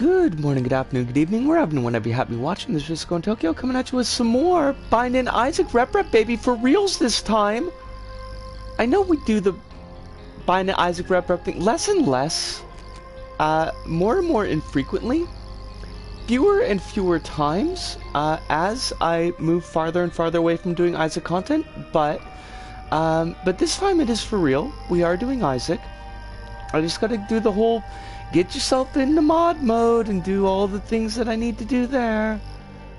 Good morning, good afternoon, good evening, wherever and whenever you happen to be watching this Just Go in Tokyo, coming at you with some more Binding Isaac Rep baby, for reals this time. I know we do the Binding Isaac Rep thing less and less, more and more infrequently, fewer and fewer times, as I move farther and farther away from doing Isaac content, but this time it is for real. We are doing Isaac. I just gotta do the whole get yourself into mod mode and do all the things that I need to do there.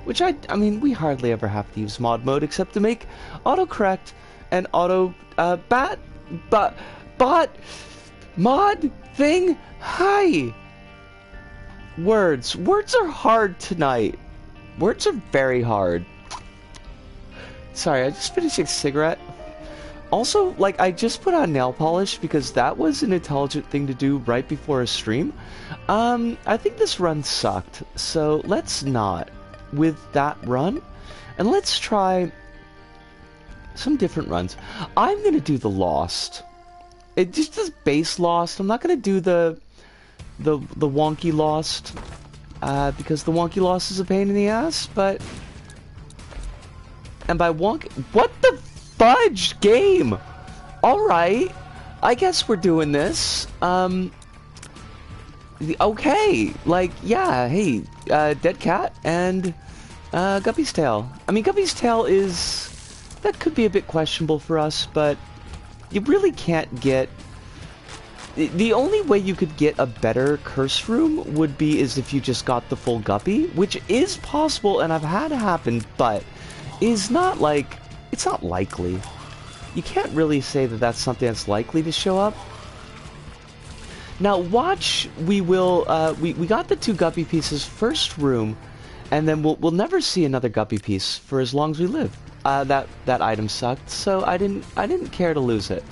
Which I mean, we hardly ever have to use mod mode except to make autocorrect and auto, bot mod thing. Hi! Words are hard tonight. Words are very hard. Sorry, I just finished a cigarette. Also, like, I just put on nail polish because that was an intelligent thing to do right before a stream. I think this run sucked, so let's not with that run, and let's try some different runs. I'm gonna do the Lost. It just is base Lost. I'm not gonna do the wonky Lost, because the wonky Lost is a pain in the ass, but... And by wonky... What the fudge game? Alright, I guess we're doing this. Okay, like, yeah, hey, Dead Cat and Guppy's Tail. I mean, Guppy's Tail is... That could be a bit questionable for us, but you really can't get... The only way you could get a better curse room would be is if you just got the full Guppy, which is possible, and I've had it happen, but is not like... It's not likely. You can't really say that that's something that's likely to show up. Now watch, we will, we got the 2 Guppy pieces first room, and then we'll never see another Guppy piece for as long as we live. That item sucked, so I didn't care to lose it.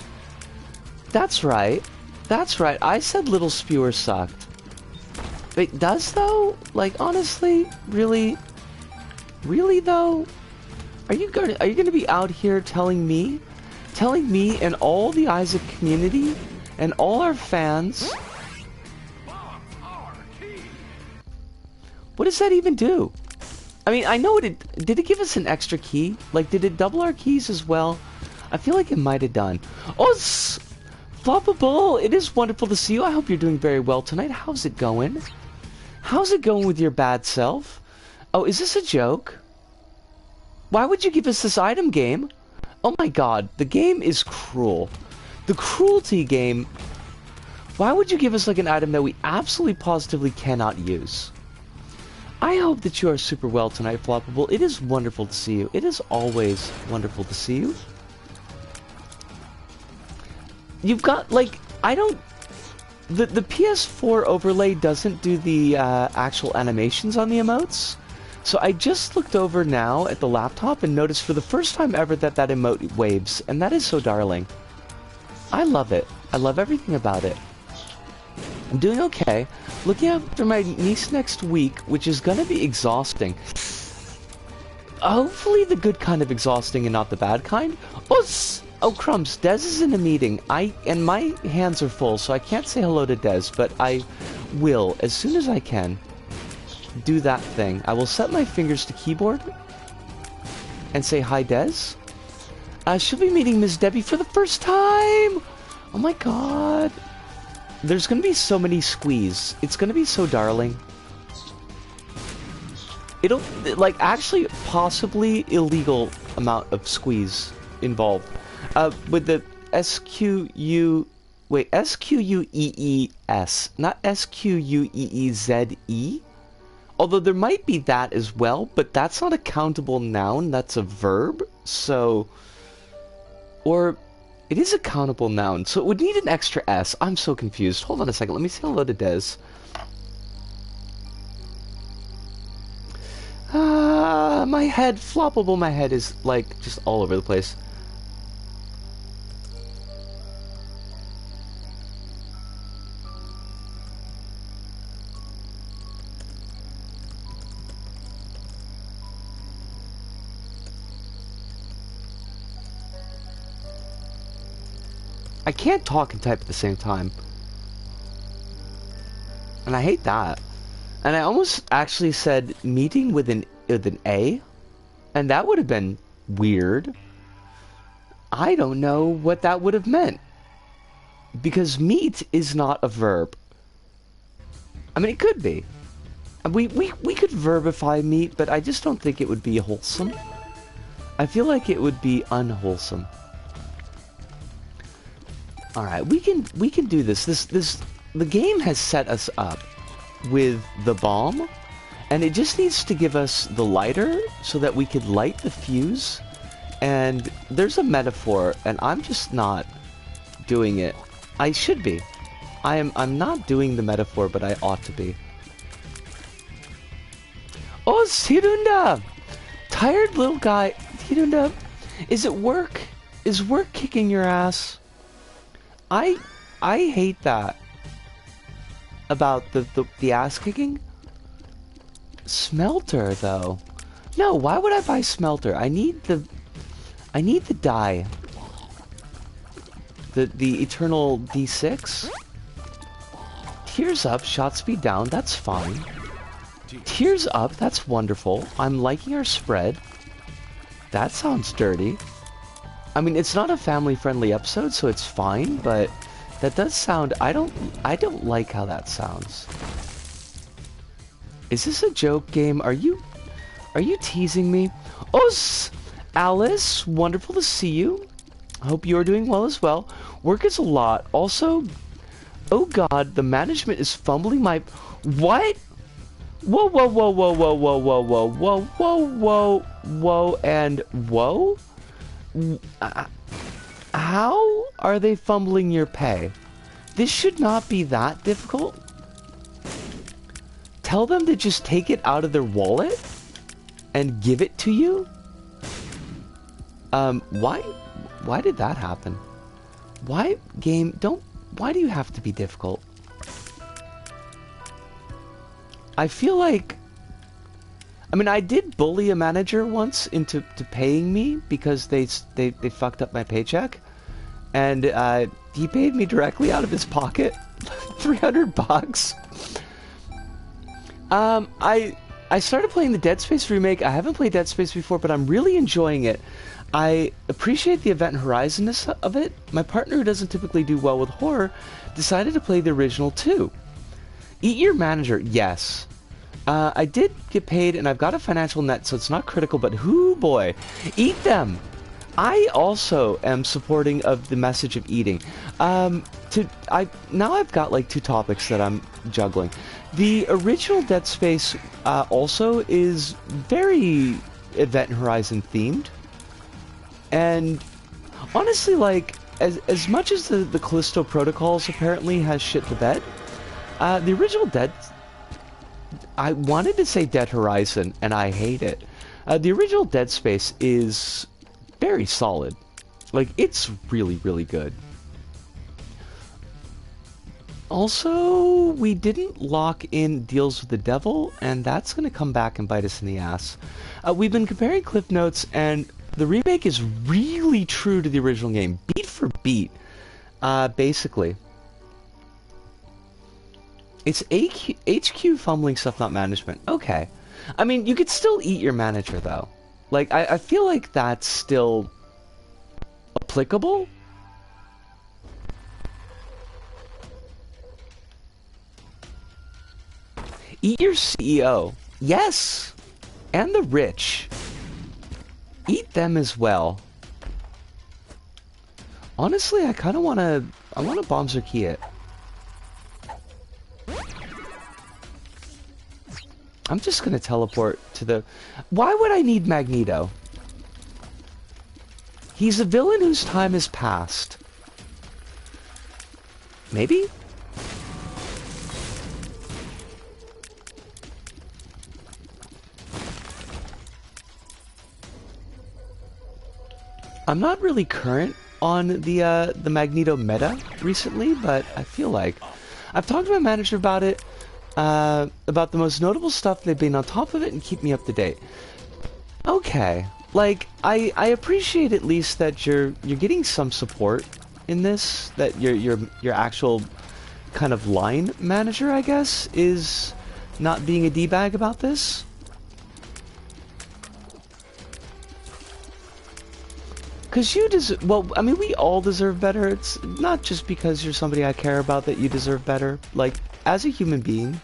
That's right. That's right. I said Little Spewer sucked. Wait, does though? Like, honestly, really though? Are you gonna be out here telling me and all the Isaac community and all our fans? What does that even do? I mean, I know did it give us an extra key? Like, did it double our keys as well? I feel like it might have done. Oh, Floppable, it is wonderful to see you. I hope you're doing very well tonight. How's it going? How's it going with your bad self? Oh, is this a joke? Why would you give us this item, game? Oh my god, the game is cruel. The cruelty game. Why would you give us like an item that we absolutely positively cannot use? I hope that you are super well tonight, Floppable. It is wonderful to see you. It is always wonderful to see you. You've got, like, I don't... The PS4 overlay doesn't do the actual animations on the emotes. So I just looked over now at the laptop and noticed for the first time ever that emote waves, and that is so darling. I love it. I love everything about it. I'm doing okay. Looking after my niece next week, which is gonna be exhausting. Hopefully the good kind of exhausting and not the bad kind. Oh crumbs, Dez is in a meeting. And my hands are full, so I can't say hello to Dez, but I will as soon as I can. Do that thing. I will set my fingers to keyboard and say hi, Des. She'll be meeting Ms. Debbie for the first time. Oh my god. There's gonna be so many squeeze. It's gonna be so darling. It'll, like, actually possibly illegal amount of squeeze involved. With the S-Q-U-E-E-S, not S-Q-U-E-E-Z-E. Although there might be that as well, but that's not a countable noun, that's a verb, so... Or, it is a countable noun, so it would need an extra S. I'm so confused. Hold on a second, let me say hello to Des. My head, Floppable, my head is, like, just all over the place. I can't talk and type at the same time. And I hate that. And I almost actually said meeting with an A, and that would have been weird. I don't know what that would have meant. Because meet is not a verb. I mean, it could be. We could verbify meet, but I just don't think it would be wholesome. I feel like it would be unwholesome. All right, we can do this. The game has set us up with the bomb, and it just needs to give us the lighter so that we could light the fuse. And there's a metaphor, and I'm just not doing it. I should be. I'm not doing the metaphor, but I ought to be. Oh, Sirunda! Tired little guy. Sirunda, is it work? Is work kicking your ass? I hate that. About the ass kicking? Smelter, though. No, why would I buy smelter? I need the dye. The eternal D6. Tears up, shot speed down, that's fine. Tears up, that's wonderful. I'm liking our spread. That sounds dirty. I mean, it's not a family-friendly episode, so it's fine, but that does sound... I don't like how that sounds. Is this a joke game? Are you teasing me? Oh, Alice, wonderful to see you. Hope you're doing well as well. Work is a lot. Also, oh god, the management is fumbling my... What? Whoa, whoa, whoa, whoa, whoa, whoa, whoa, whoa, whoa, whoa, whoa, whoa, and whoa? How are they fumbling your pay? This should not be that difficult. Tell them to just take it out of their wallet and give it to you? Why did that happen? Why, game, why do you have to be difficult? I feel like... I mean, I did bully a manager once into paying me because they fucked up my paycheck. And he paid me directly out of his pocket. 300 bucks. I started playing the Dead Space remake. I haven't played Dead Space before, but I'm really enjoying it. I appreciate the Event Horizonness of it. My partner, who doesn't typically do well with horror, decided to play the original too. Eat your manager, yes. I did get paid, and I've got a financial net, so it's not critical, but hoo boy, eat them! I also am supporting of the message of eating. Now I've got like 2 topics that I'm juggling. The original Dead Space also is very Event Horizon themed. And honestly, like, as much as the Callisto Protocols apparently has shit the bed, the original Dead... I wanted to say Dead Horizon, and I hate it. The original Dead Space is very solid. Like, it's really, really good. Also, we didn't lock in Deals with the Devil, and that's going to come back and bite us in the ass. We've been comparing Cliff Notes, and the remake is really true to the original game, beat for beat, basically. It's HQ fumbling stuff, not management. Okay. I mean, you could still eat your manager, though. Like, I feel like that's still applicable. Eat your CEO. Yes! And the rich. Eat them as well. Honestly, I kind of want to... I want to bomb Zerkia it. I'm just going to teleport to the... Why would I need Magneto? He's a villain whose time has passed. Maybe? I'm not really current on the Magneto meta recently, but I feel like... I've talked to my manager about it. About the most notable stuff. They've been on top of it and keep me up to date. Okay, like I appreciate at least that you're getting some support in this. That your actual kind of line manager, I guess, is not being a D-bag about this. Because you deserve... Well, I mean, we all deserve better. It's not just because you're somebody I care about that you deserve better. Like, as a human being,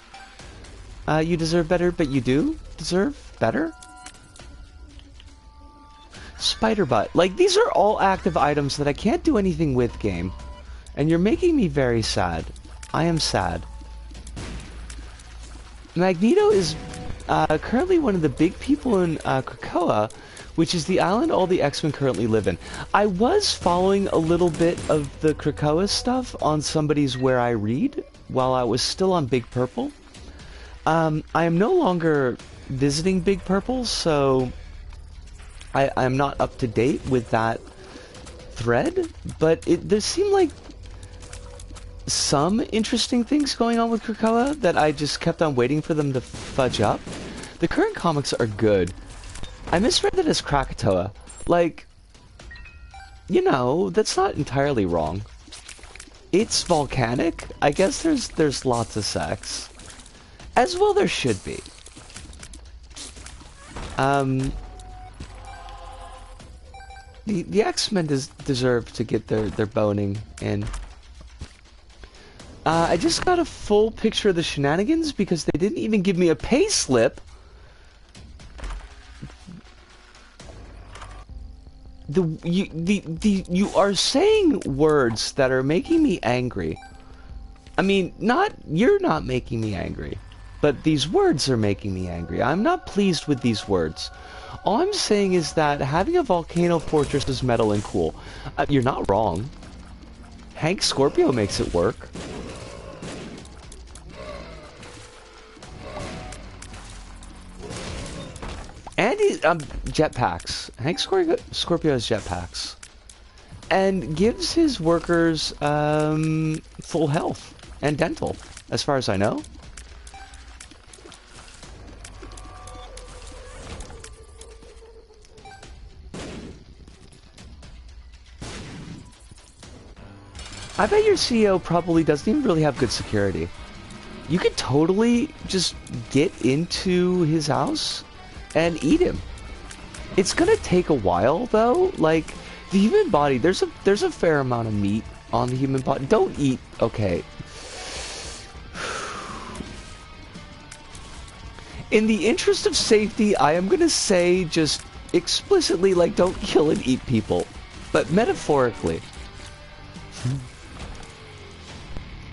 you deserve better, but you do deserve better. Spider butt. Like, these are all active items that I can't do anything with, game. And you're making me very sad. I am sad. Magneto is currently one of the big people in Krakoa, which is the island all the X-Men currently live in. I was following a little bit of the Krakoa stuff on somebody's Where I Read while I was still on Big Purple. I am no longer visiting Big Purple, so I'm not up to date with that thread, but there seemed like some interesting things going on with Krakoa that I just kept on waiting for them to fudge up. The current comics are good. I misread it as Krakatoa. Like, you know, that's not entirely wrong. It's volcanic. I guess there's lots of sex. As well there should be. The X-Men deserve to get their boning in. I just got a full picture of the shenanigans because they didn't even give me a pay slip. You are saying words that are making me angry. I mean, you're not making me angry, but these words are making me angry. I'm not pleased with these words. All I'm saying is that having a volcano fortress is metal and cool. You're not wrong. Hank Scorpio makes it work. And jetpacks. Hank Scorpio has jetpacks. And gives his workers full health and dental, as far as I know. I bet your CEO probably doesn't even really have good security. You could totally just get into his house and eat him. It's gonna take a while though. Like, the human body, there's a fair amount of meat on the human body. Don't eat. Okay. In the interest of safety, I am gonna say just explicitly, like, don't kill and eat people, but metaphorically.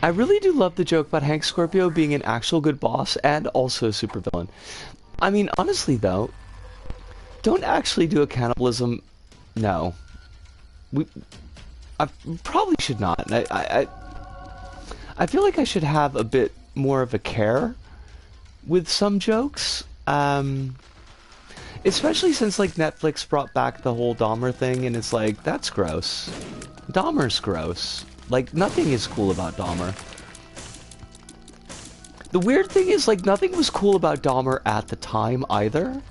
I really do love the joke about Hank Scorpio being an actual good boss and also a supervillain. I mean, honestly though, don't actually do a cannibalism. No, I probably should not. I feel like I should have a bit more of a care with some jokes, especially since like Netflix brought back the whole Dahmer thing, and it's like, that's gross. Dahmer's gross. Like, nothing is cool about Dahmer. The weird thing is, like, nothing was cool about Dahmer at the time either.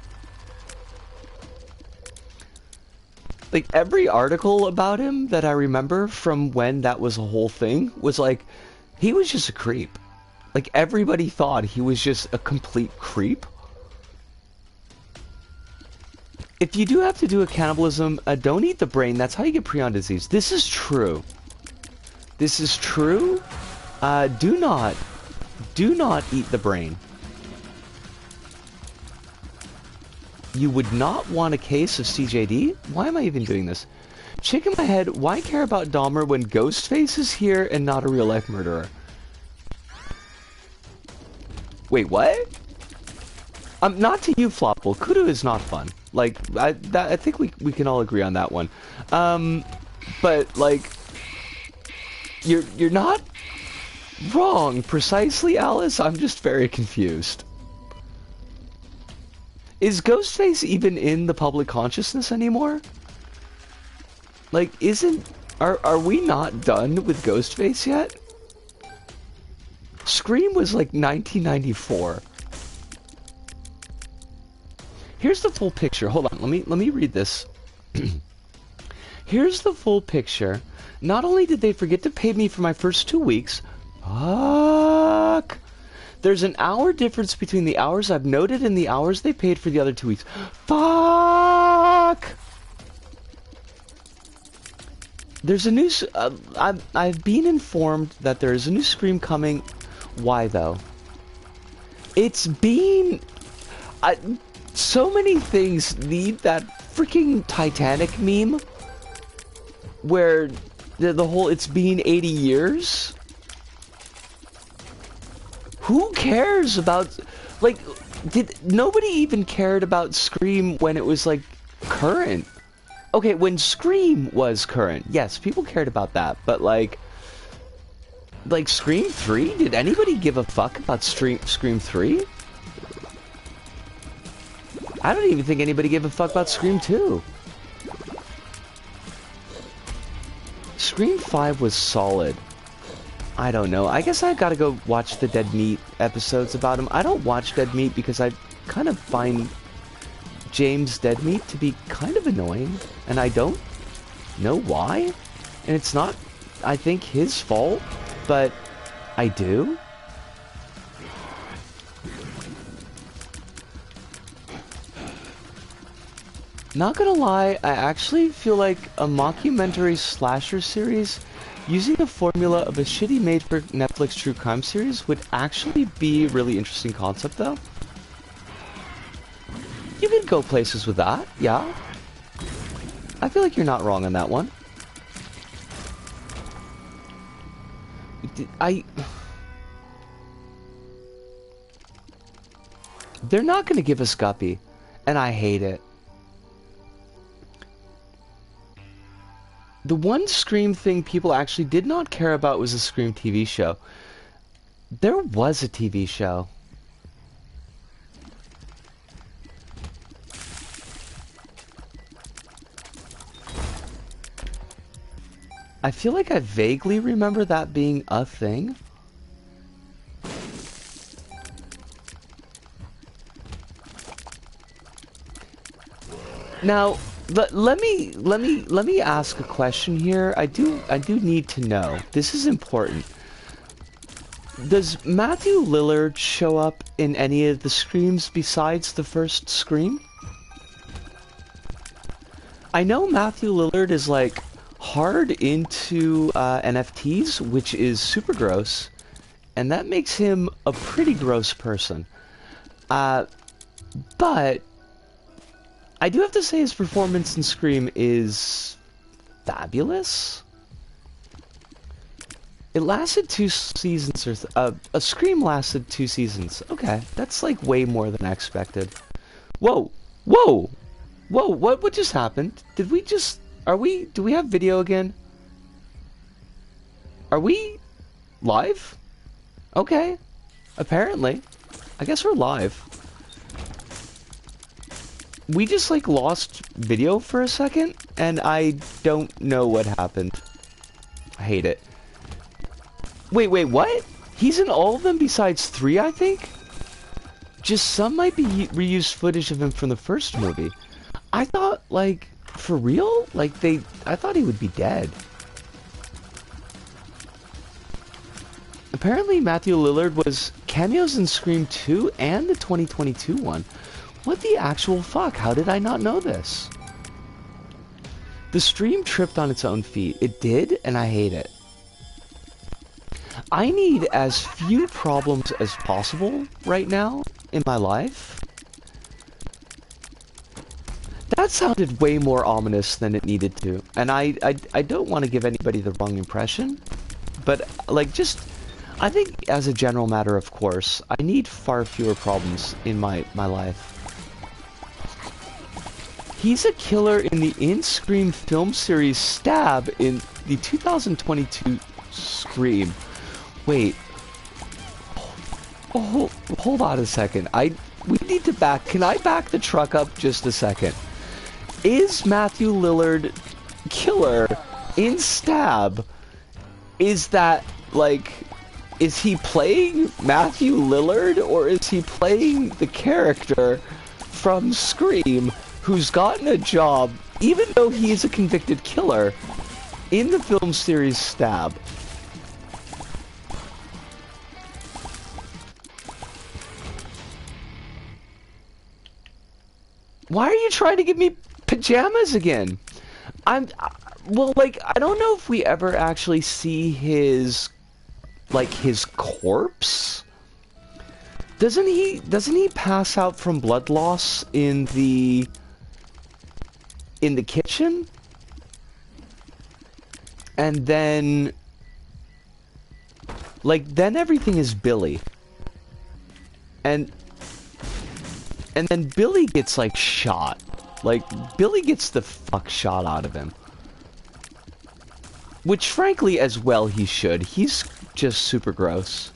Like, every article about him that I remember from when that was a whole thing was like, he was just a creep. Like, everybody thought he was just a complete creep. If you do have to do a cannibalism, don't eat the brain. That's how you get prion disease. This is true. This is true. Do not eat the brain. You would not want a case of CJD? Why am I even doing this? Chick in my head, why care about Dahmer when Ghostface is here and not a real-life murderer? Wait, what? Not to you, Flopple. Kudu is not fun. Like, I think we can all agree on that one. But, like, you're not wrong precisely, Alice. I'm just very confused. Is Ghostface even in the public consciousness anymore? Like, are we not done with Ghostface yet? Scream was like 1994. Here's the full picture. Hold on, let me read this. Here's the full picture. Not only did they forget to pay me for my first 2 weeks, fuck, There's an hour difference between the hours I've noted and the hours they paid for the other 2 weeks. Fuck! There's a new... I've been informed that there is a new Scream coming. Why, though? It's been... so many things need that freaking Titanic meme where the whole it's been 80 years. Who cares about, like, nobody even cared about Scream when it was, like, current. Okay, when Scream was current, yes, people cared about that, but, like Scream 3? Did anybody give a fuck about Scream 3? I don't even think anybody gave a fuck about Scream 2. Scream 5 was solid. I don't know. I guess I gotta go watch the Dead Meat episodes about him. I don't watch Dead Meat because I kind of find James Dead Meat to be kind of annoying. And I don't know why. And it's not, I think, his fault. But I do. Not gonna lie, I actually feel like a mockumentary slasher series using the formula of a shitty made for Netflix true crime series would actually be a really interesting concept, though. You could go places with that, yeah. I feel like you're not wrong on that one. They're not gonna give us Guppy, and I hate it. The one Scream thing people actually did not care about was a Scream TV show. There was a TV show. I feel like I vaguely remember that being a thing. Now, let me ask a question here. I do need to know. This is important. Does Matthew Lillard show up in any of the Screams besides the first Scream? I know Matthew Lillard is like hard into NFTs, which is super gross, and that makes him a pretty gross person. But I do have to say his performance in Scream is fabulous. It lasted 2 seasons, or a Scream lasted 2 seasons. Okay, that's like way more than I expected. Whoa, whoa, whoa! What just happened? Did we just? Do we have video again? Are we live? Okay, apparently. I guess we're live. We just, like, lost video for a second, and I don't know what happened. I hate it. Wait, what? He's in all of them besides 3, I think? Just some might be reused footage of him from the first movie. I thought, like, for real? Like, I thought he would be dead. Apparently Matthew Lillard was cameos in Scream 2 and the 2022 one. What the actual fuck? How did I not know this? The stream tripped on its own feet. It did, and I hate it. I need as few problems as possible right now in my life. That sounded way more ominous than it needed to. And I don't want to give anybody the wrong impression. But, like, just... I think, as a general matter, of course, I need far fewer problems in my life. He's a killer in the in-Scream film series Stab in the 2022 Scream. Wait. Oh, hold on a second. We need to back... Can I back the truck up just a second? Is Matthew Lillard killer in Stab? Is that, like... Is he playing Matthew Lillard, or is he playing the character from Scream who's gotten a job, even though he's a convicted killer, in the film series Stab? Why are you trying to give me pajamas again? Well, like, I don't know if we ever actually see his, like, his corpse. Doesn't he pass out from blood loss in the kitchen? And then, like, then everything is Billy. And then Billy gets, like, shot. Like, Billy gets the fuck shot out of him. Which, frankly, as well he should. He's just super gross.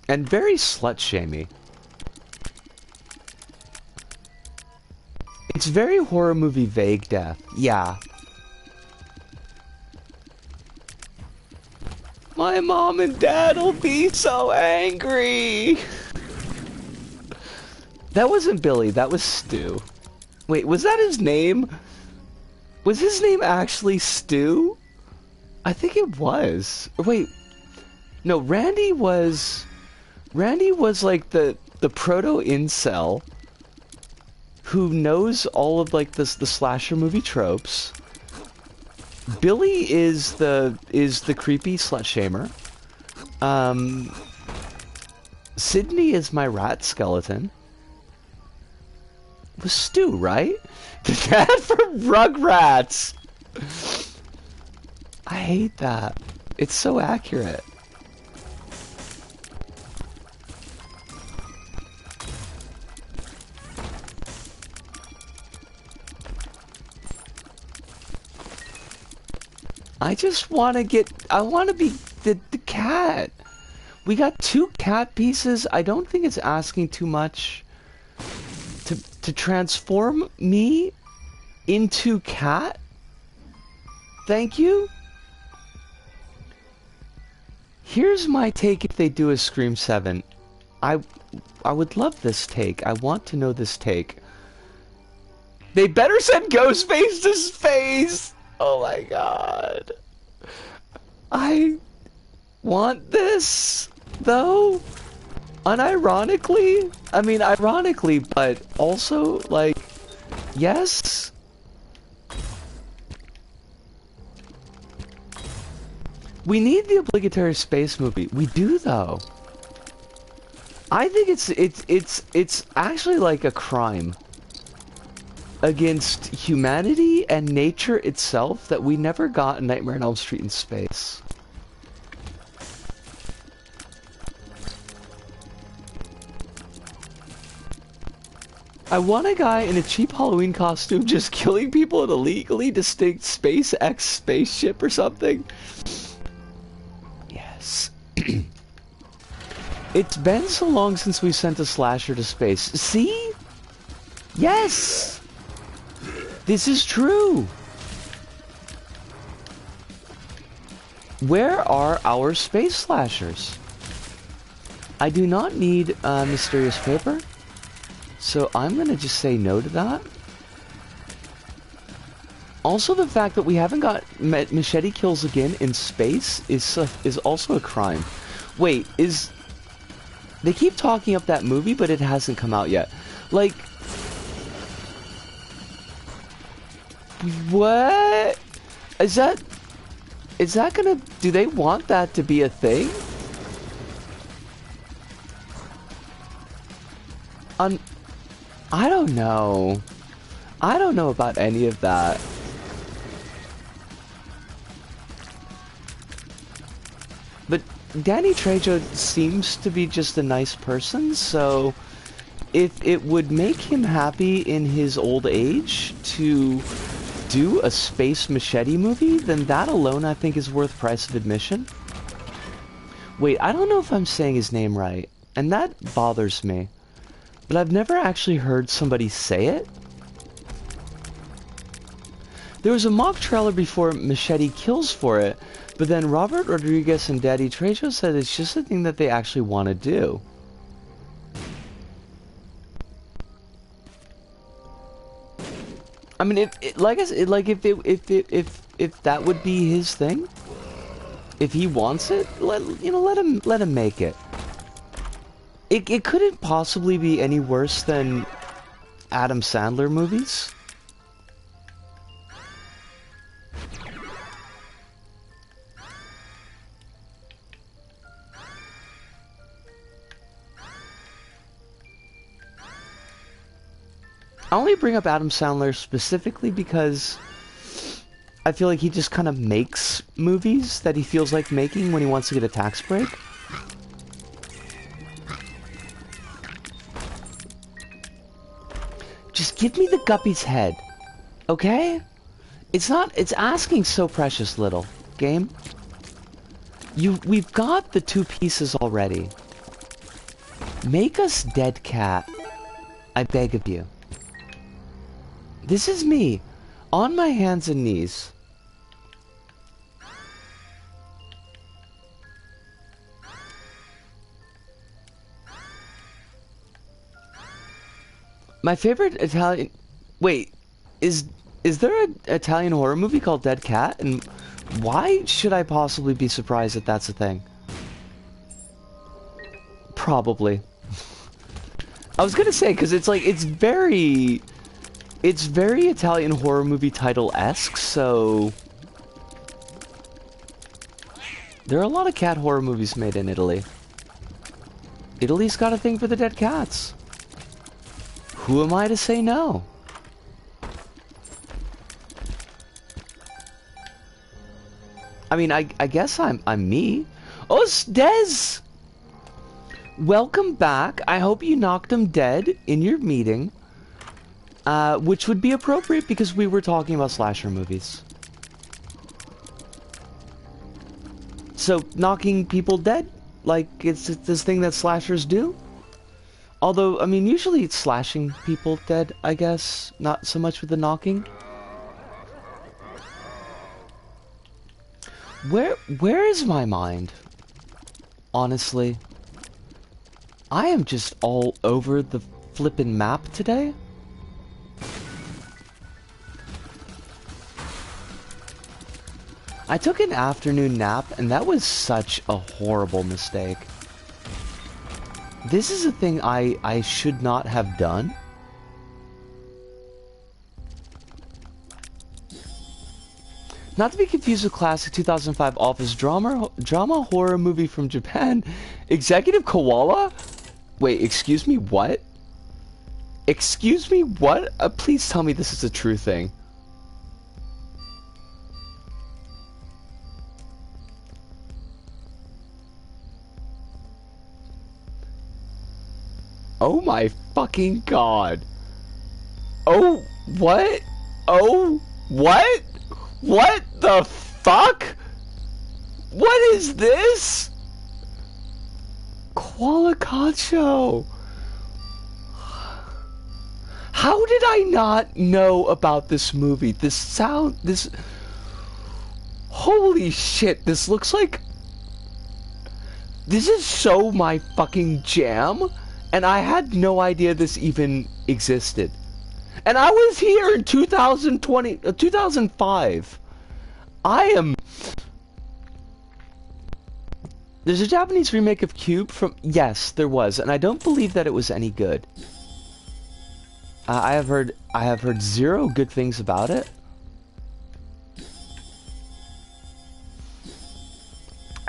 And very slut-shamey. It's very horror movie vague death. Yeah. My mom and dad will be so angry. That wasn't Billy, that was Stu. Wait, was that his name? Was his name actually Stu? I think it was. Wait. No, Randy was like the proto-incel who knows all of like the slasher movie tropes. Billy is the creepy slut shamer. Sydney is my rat skeleton. It was Stu, right? The dad from Rugrats. I hate that. It's so accurate. I just want to get... I want to be the cat. We got 2 cat pieces. I don't think it's asking too much to transform me into cat. Thank you. Here's my take if they do a Scream 7. I would love this take. I want to know this take. They better send Ghostface to space! Oh my god. I want this, though. Unironically. I mean, ironically, but also, like, yes. We need the obligatory space movie. We do, though. I think it's actually like a crime against humanity and nature itself that we never got Nightmare on Elm Street in space. I want a guy in a cheap Halloween costume just killing people in a legally distinct SpaceX spaceship or something. Yes. It's been so long since we sent a slasher to space. See? Yes! This is true. Where are our space slashers? I do not need mysterious paper, so I'm gonna just say no to that. Also, the fact that we haven't got machete kills again in space is also a crime. Wait, they keep talking up that movie, but it hasn't come out yet. Like, what? Is that gonna... Do they want that to be a thing? I don't know. I don't know about any of that. But Danny Trejo seems to be just a nice person, so if it would make him happy in his old age to do a space machete movie, then that alone I think is worth price of admission. Wait, I don't know if I'm saying his name right, and that bothers me. But I've never actually heard somebody say it. There was a mock trailer before Machete Kills for it, but then Robert Rodriguez and Daddy Trejo said it's just a thing that they actually want to do. I mean, if that would be his thing, if he wants it, let him make it. It couldn't possibly be any worse than Adam Sandler movies. I only bring up Adam Sandler specifically because I feel like he just kind of makes movies that he feels like making when he wants to get a tax break. Just give me the Guppy's head, okay? It's asking so precious little, game. We've got the 2 pieces already. Make us dead cat, I beg of you. This is me, on my hands and knees. My favorite Italian... Wait, is there an Italian horror movie called Dead Cat? And why should I possibly be surprised that that's a thing? Probably. I was gonna say, because it's like, it's very Italian horror movie title-esque, so... There are a lot of cat horror movies made in Italy. Italy's got a thing for the dead cats. Who am I to say no? I mean, I guess I'm me. Oh, it's Dez! Welcome back. I hope you knocked him dead in your meeting. Which would be appropriate because we were talking about slasher movies. So, knocking people dead? Like, it's this thing that slashers do? Although, I mean, usually it's slashing people dead, I guess. Not so much with the knocking. Where is my mind? Honestly. I am just all over the flippin' map today. I took an afternoon nap, and that was such a horrible mistake. This is a thing I should not have done. Not to be confused with classic 2005 office drama horror movie from Japan. Executive Koala? Wait, excuse me, what? Excuse me, what? Please tell me this is a true thing. Oh my fucking god. Oh, what? Oh, what? What the fuck? What is this? Koala Concho. How did I not know about this movie? This... Holy shit, this looks like... This is so my fucking jam. And I had no idea this even existed. And I was here in 2005. I am... There's a Japanese remake of Cube from... Yes, there was. And I don't believe that it was any good. I have heard zero good things about it.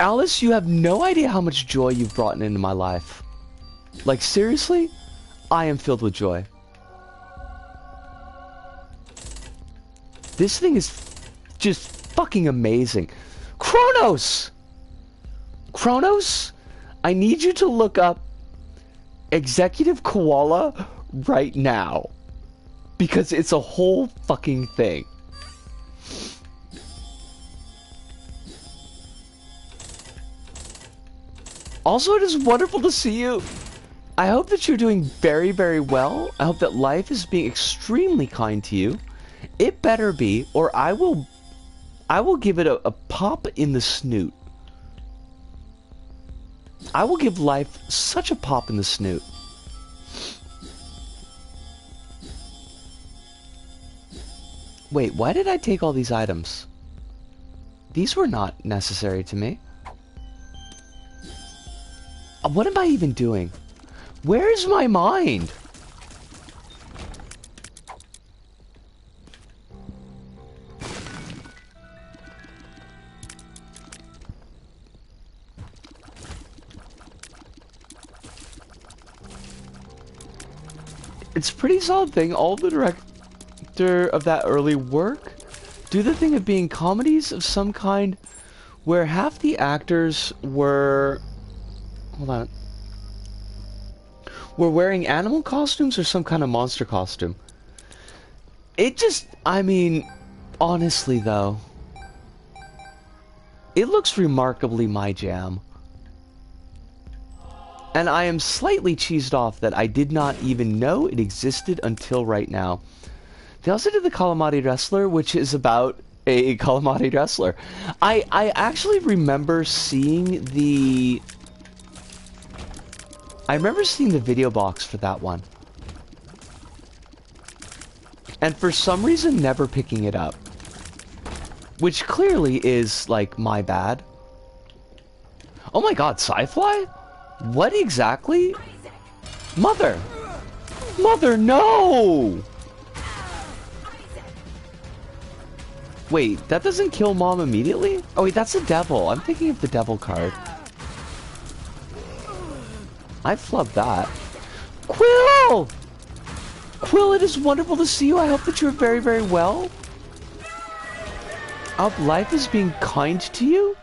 Alice, you have no idea how much joy you've brought into my life. Like, seriously? I am filled with joy. This thing is just fucking amazing. Kronos! Kronos? I need you to look up Executive Koala right now. Because it's a whole fucking thing. Also, it is wonderful to see you. I hope that you're doing very, very well. I hope that life is being extremely kind to you. It better be, or I will give it a pop in the snoot. I will give life such a pop in the snoot. Wait, why did I take all these items? These were not necessary to me. What am I even doing? Where's my mind? It's a pretty solid thing. All the director of that early work do the thing of being comedies of some kind where half the actors were... Hold on. Were wearing animal costumes or some kind of monster costume. It just... I mean, honestly though, it looks remarkably my jam. And I am slightly cheesed off that I did not even know it existed until right now. They also did the Calamari Wrestler, which is about a Calamari Wrestler. I actually remember seeing the... I remember seeing the video box for that one. And for some reason never picking it up. Which clearly is, like, my bad. Oh my god, Sci-Fly? What exactly? Mother! Mother, no! Wait, that doesn't kill Mom immediately? Oh wait, that's the devil. I'm thinking of the devil card. I flubbed that. Quill! Quill, it is wonderful to see you. I hope that you're very, very well. I hope life is being kind to you.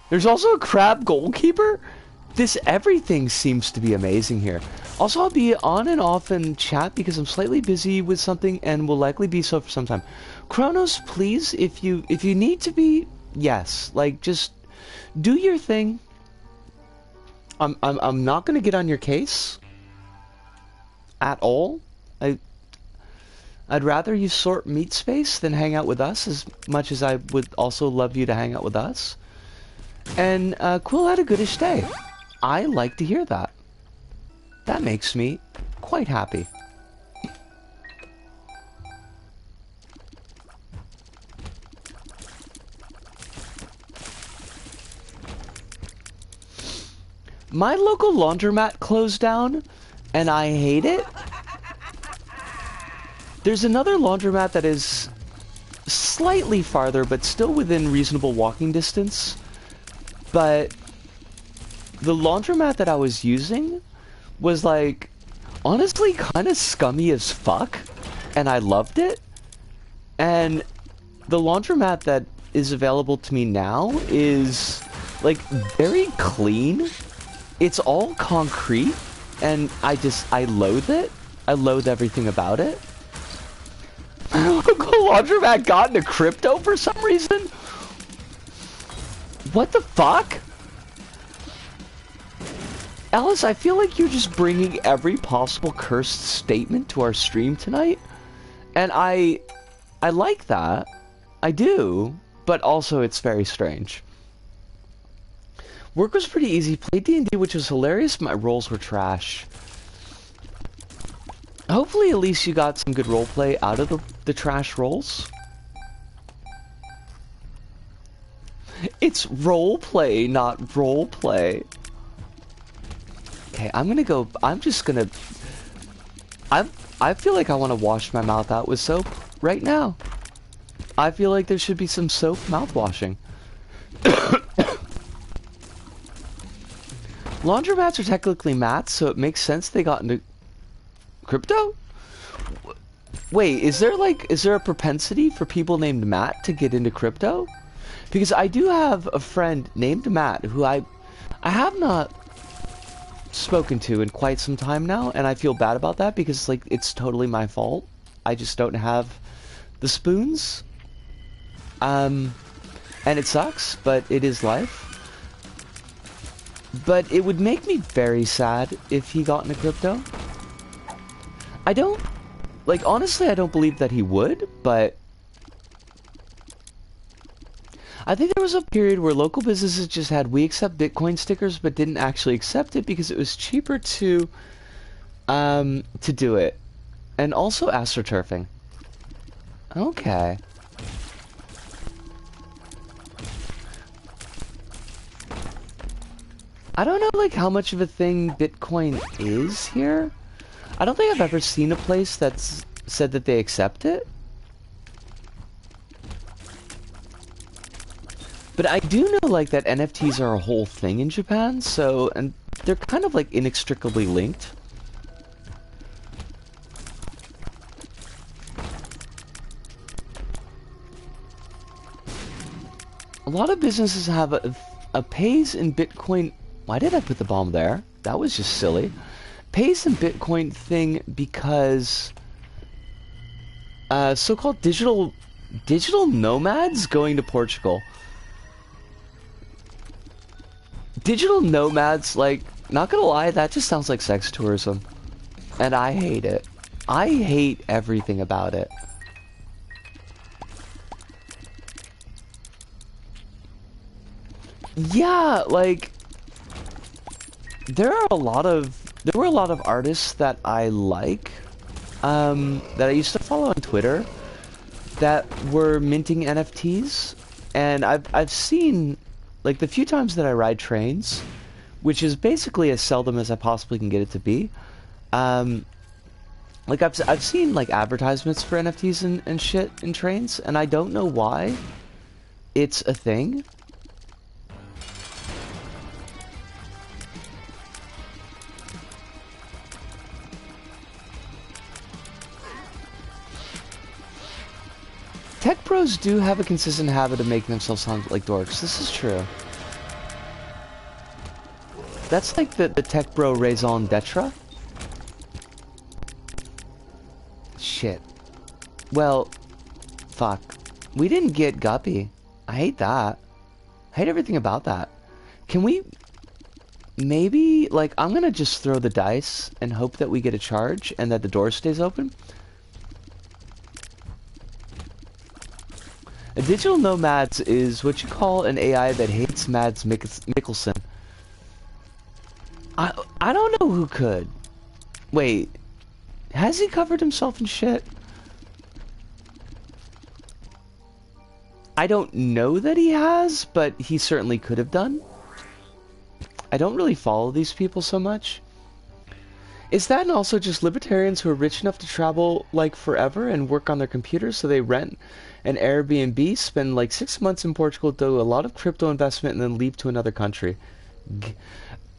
There's also a crab goalkeeper. Everything seems to be amazing here. Also, I'll be on and off in chat because I'm slightly busy with something and will likely be so for some time. Kronos, please, if you need to be, yes, like just do your thing. I'm not gonna get on your case at all. I'd rather you sort meat space than hang out with us, as much as I would also love you to hang out with us. And Quill had a goodish day. I like to hear that. That makes me quite happy. My local laundromat closed down, and I hate it. There's another laundromat that is slightly farther, but still within reasonable walking distance. But the laundromat that I was using was, like, honestly kind of scummy as fuck, and I loved it. And the laundromat that is available to me now is, like, very clean. It's all concrete, and I loathe it. I loathe everything about it. My local laundromat got into crypto for some reason? What the fuck? Alice, I feel like you're just bringing every possible cursed statement to our stream tonight. And I like that. I do. But also it's very strange. Work was pretty easy. Played D&D, which was hilarious. My rolls were trash. Hopefully at least you got some good roleplay out of the trash rolls. It's roleplay, not roleplay. Okay, I feel like I want to wash my mouth out with soap right now. I feel like there should be some soap mouthwashing. Laundromats are technically mats, so it makes sense they got into crypto? Wait, is there a propensity for people named Matt to get into crypto? Because I do have a friend named Matt who I have not spoken to in quite some time now, and I feel bad about that because, like, it's totally my fault. I just don't have the spoons. And it sucks, but it is life. But it would make me very sad if he got into crypto. Honestly, I don't believe that he would, but I think there was a period where local businesses just had "we accept Bitcoin" stickers, but didn't actually accept it because it was cheaper to do it. And also astroturfing. Okay. I don't know like how much of a thing Bitcoin is here. I don't think I've ever seen a place that's said that they accept it. But I do know like that NFTs are a whole thing in Japan, so, and they're kind of like inextricably linked. A lot of businesses have a pays in Bitcoin. Why did I put the bomb there? That was just silly. Pays in Bitcoin thing because so-called digital nomads going to Portugal. Digital nomads, like, not gonna lie, that just sounds like sex tourism. And I hate it. I hate everything about it. Yeah, like, there were a lot of artists that I like, that I used to follow on Twitter, that were minting NFTs, and I've seen, like, the few times that I ride trains, which is basically as seldom as I possibly can get it to be, like, I've seen, like, advertisements for NFTs and shit in trains, and I don't know why it's a thing. Tech pros do have a consistent habit of making themselves sound like dorks. This is true. That's like the tech bro raison d'etre. Shit. Well, fuck. We didn't get Guppy. I hate that. I hate everything about that. Can we... maybe, like, I'm gonna just throw the dice and hope that we get a charge and that the door stays open. A digital nomads is what you call an AI that hates Mads Mikkelsen. I don't know who could. Wait, has he covered himself in shit? I don't know that he has, but he certainly could have done. I don't really follow these people so much. Is that and also just libertarians who are rich enough to travel like forever and work on their computers, so they rent an Airbnb, spend like 6 months in Portugal, do a lot of crypto investment, and then leave to another country?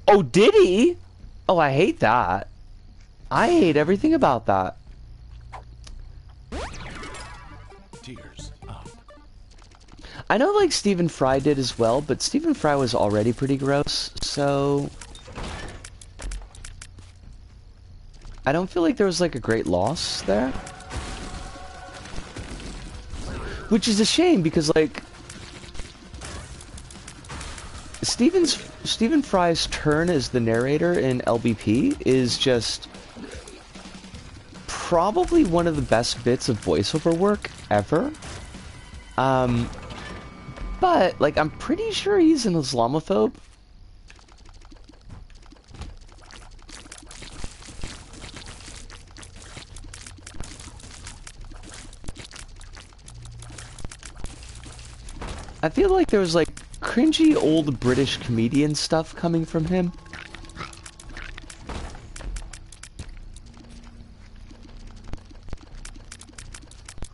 Oh, did he? Oh, I hate that. I hate everything about that. Tears up. I know like Stephen Fry did as well, but Stephen Fry was already pretty gross, so... I don't feel like there was like a great loss there. Which is a shame because like Stephen Fry's turn as the narrator in LBP is just probably one of the best bits of voiceover work ever. But like I'm pretty sure he's an Islamophobe. I feel like there was like cringy old British comedian stuff coming from him.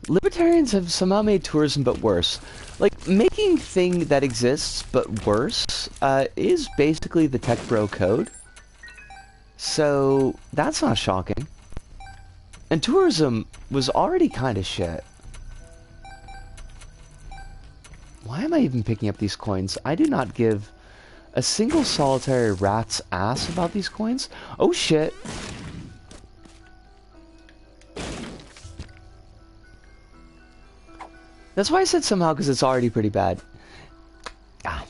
Libertarians have somehow made tourism but worse. Like, making thing that exists but worse is basically the tech bro code. So, that's not shocking. And tourism was already kind of shit. Why am I even picking up these coins? I do not give a single solitary rat's ass about these coins. Oh shit. That's why I said somehow, because it's already pretty bad. Ah.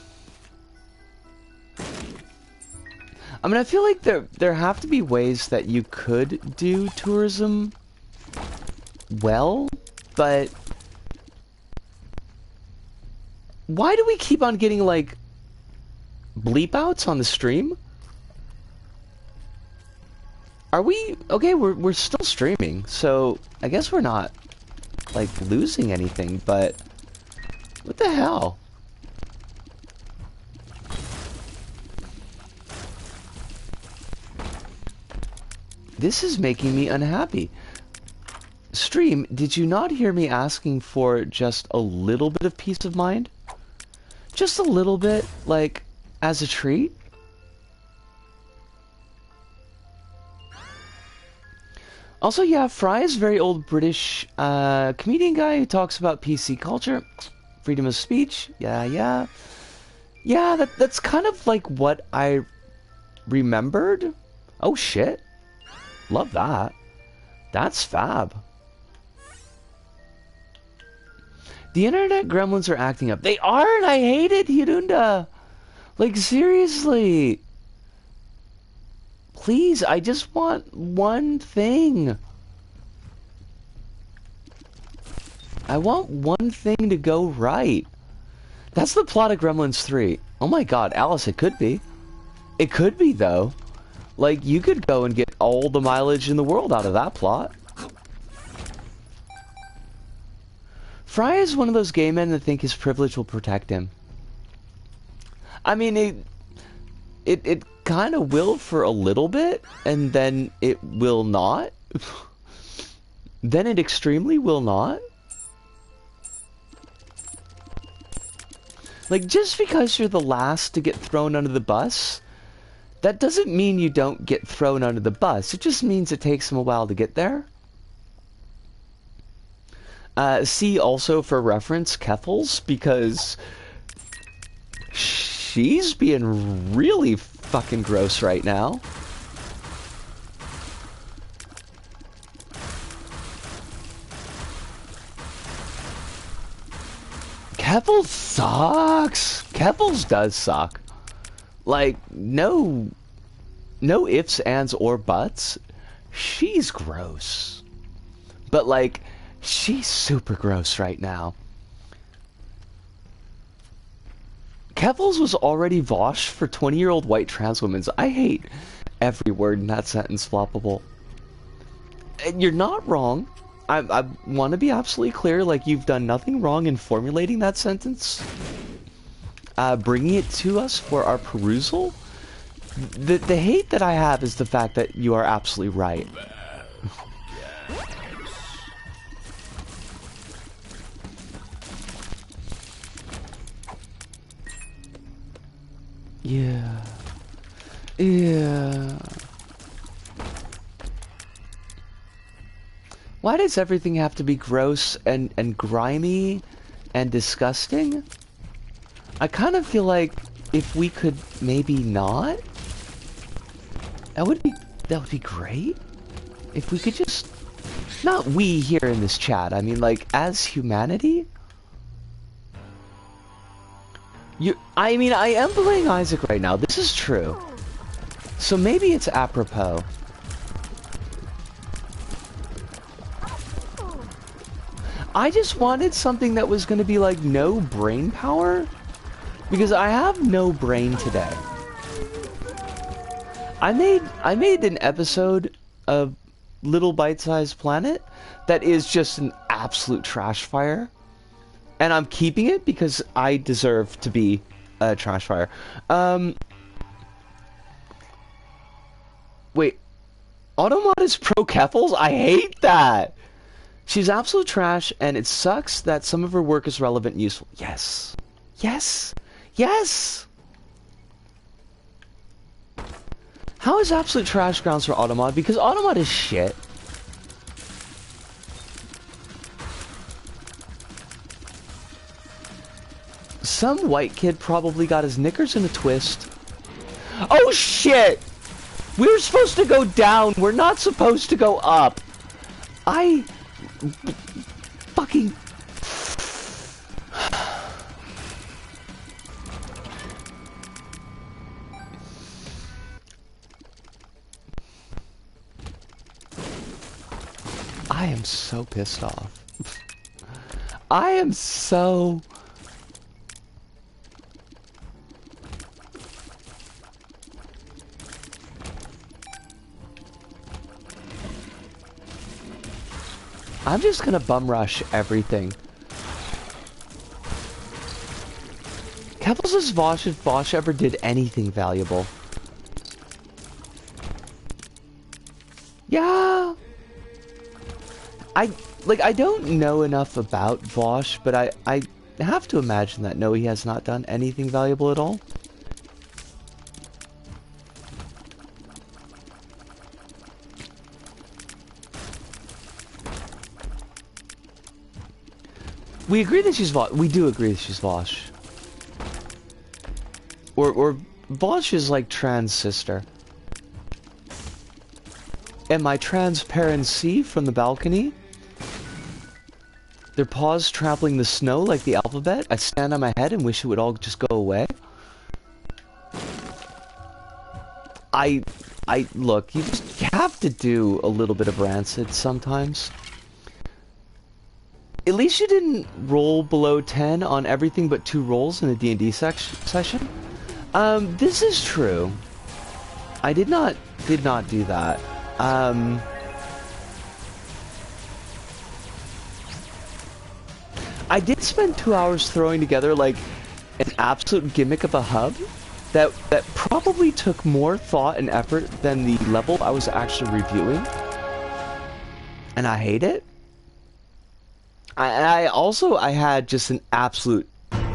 I mean, I feel like there have to be ways that you could do tourism well, but why do we keep on getting like bleep outs on the stream? Are we okay? We're still streaming, so I guess we're not like losing anything, but what the hell? This is making me unhappy. Stream, did you not hear me asking for just a little bit of peace of mind? Just a little bit, like, as a treat? Also, yeah, Fry is a very old British comedian guy who talks about PC culture, freedom of speech. Yeah, that's kind of like what I remembered. Oh shit, love that. That's fab. The internet gremlins are acting up. They are, and I hate it, Hirunda. Like, seriously. Please, I just want one thing. I want one thing to go right. That's the plot of Gremlins 3. Oh my god, Alice, it could be. It could be, though. Like, you could go and get all the mileage in the world out of that plot. Fry is one of those gay men that think his privilege will protect him. I mean, it kind of will for a little bit, and then it will not. Then it extremely will not. Like, just because you're the last to get thrown under the bus, that doesn't mean you don't get thrown under the bus. It just means it takes them a while to get there. See also for reference Keffels, because she's being really fucking gross right now. Keffels sucks. Keffels does suck. Like, no ifs, ands, or buts. She's gross. But like, she's super gross right now. Keffels was already Vosh for 20-year-old white trans women. I hate every word in that sentence, Floppable. And you're not wrong. I want to be absolutely clear, like, you've done nothing wrong in formulating that sentence. Bringing it to us for our perusal. The hate that I have is the fact that you are absolutely right. Yeah. Why does everything have to be gross and grimy and disgusting? I kind of feel like if we could maybe not, that would be great. If we could just, not we here in this chat, I mean like as humanity. I mean, I am playing Isaac right now. This is true. So maybe it's apropos. I just wanted something that was going to be like no brain power, because I have no brain today. I made an episode of Little Bite-Sized Planet that is just an absolute trash fire. And I'm keeping it because I deserve to be a trash fire. Wait. Automod is pro Keffels? I hate that! She's absolute trash, and it sucks that some of her work is relevant and useful. Yes. Yes. Yes! How is absolute trash grounds for Automod? Because Automod is shit. Some white kid probably got his knickers in a twist. Oh shit! We were supposed to go down. We're not supposed to go up. Fucking... I am so pissed off. I am so... I'm just gonna bum rush everything. Keffels is Vosh if Vosh ever did anything valuable. I don't know enough about Vosh, but I have to imagine that no, he has not done anything valuable at all. We agree that she's Vosh. We do agree that she's Vosh. Or Vosh is like trans sister. And my transparency from the balcony. Their paws trampling the snow like the alphabet. I stand on my head and wish it would all just go away. Look, you just have to do a little bit of rancid sometimes. At least you didn't roll below 10 on everything but 2 rolls in a D&D session. This is true. I did not do that. I did spend 2 hours throwing together like an absolute gimmick of a hub that probably took more thought and effort than the level I was actually reviewing. And I hate it. I had just an absolute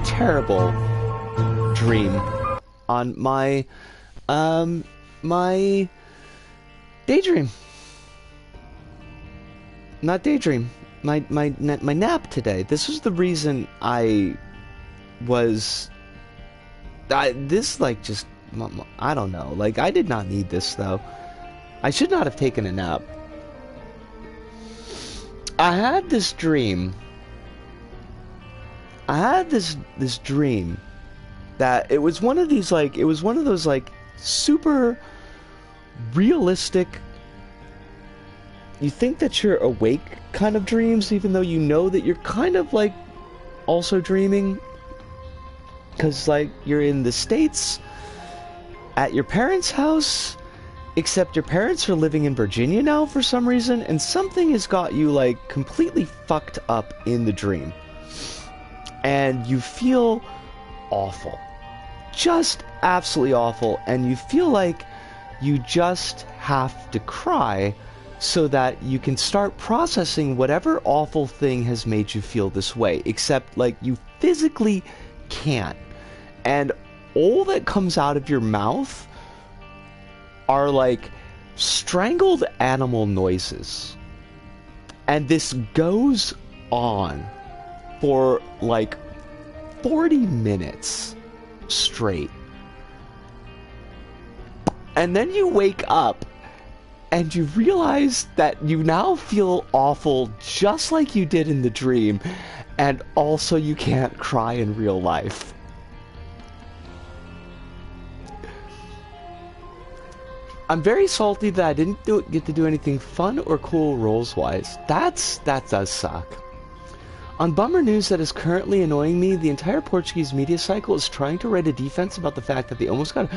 terrible dream on my my daydream. Not daydream. My nap today. This was the reason this like just I don't know. Like I did not need this though. I should not have taken a nap. I had this dream. I had this dream that it was one of these like those like super realistic, you think that you're awake kind of dreams even though you know that you're kind of like also dreaming, because like you're in the States at your parents' house, except your parents are living in Virginia now for some reason, and something has got you like completely fucked up in the dream. And you feel awful. Just absolutely awful. And you feel like you just have to cry so that you can start processing whatever awful thing has made you feel this way. Except like you physically can't. And all that comes out of your mouth are like strangled animal noises. And this goes on for like 40 minutes straight. And then you wake up and you realize that you now feel awful just like you did in the dream, and also you can't cry in real life. I'm very salty that I didn't get to do anything fun or cool rolls-wise. That does suck. On bummer news that is currently annoying me, the entire Portuguese media cycle is trying to write a defense about the fact that they almost got...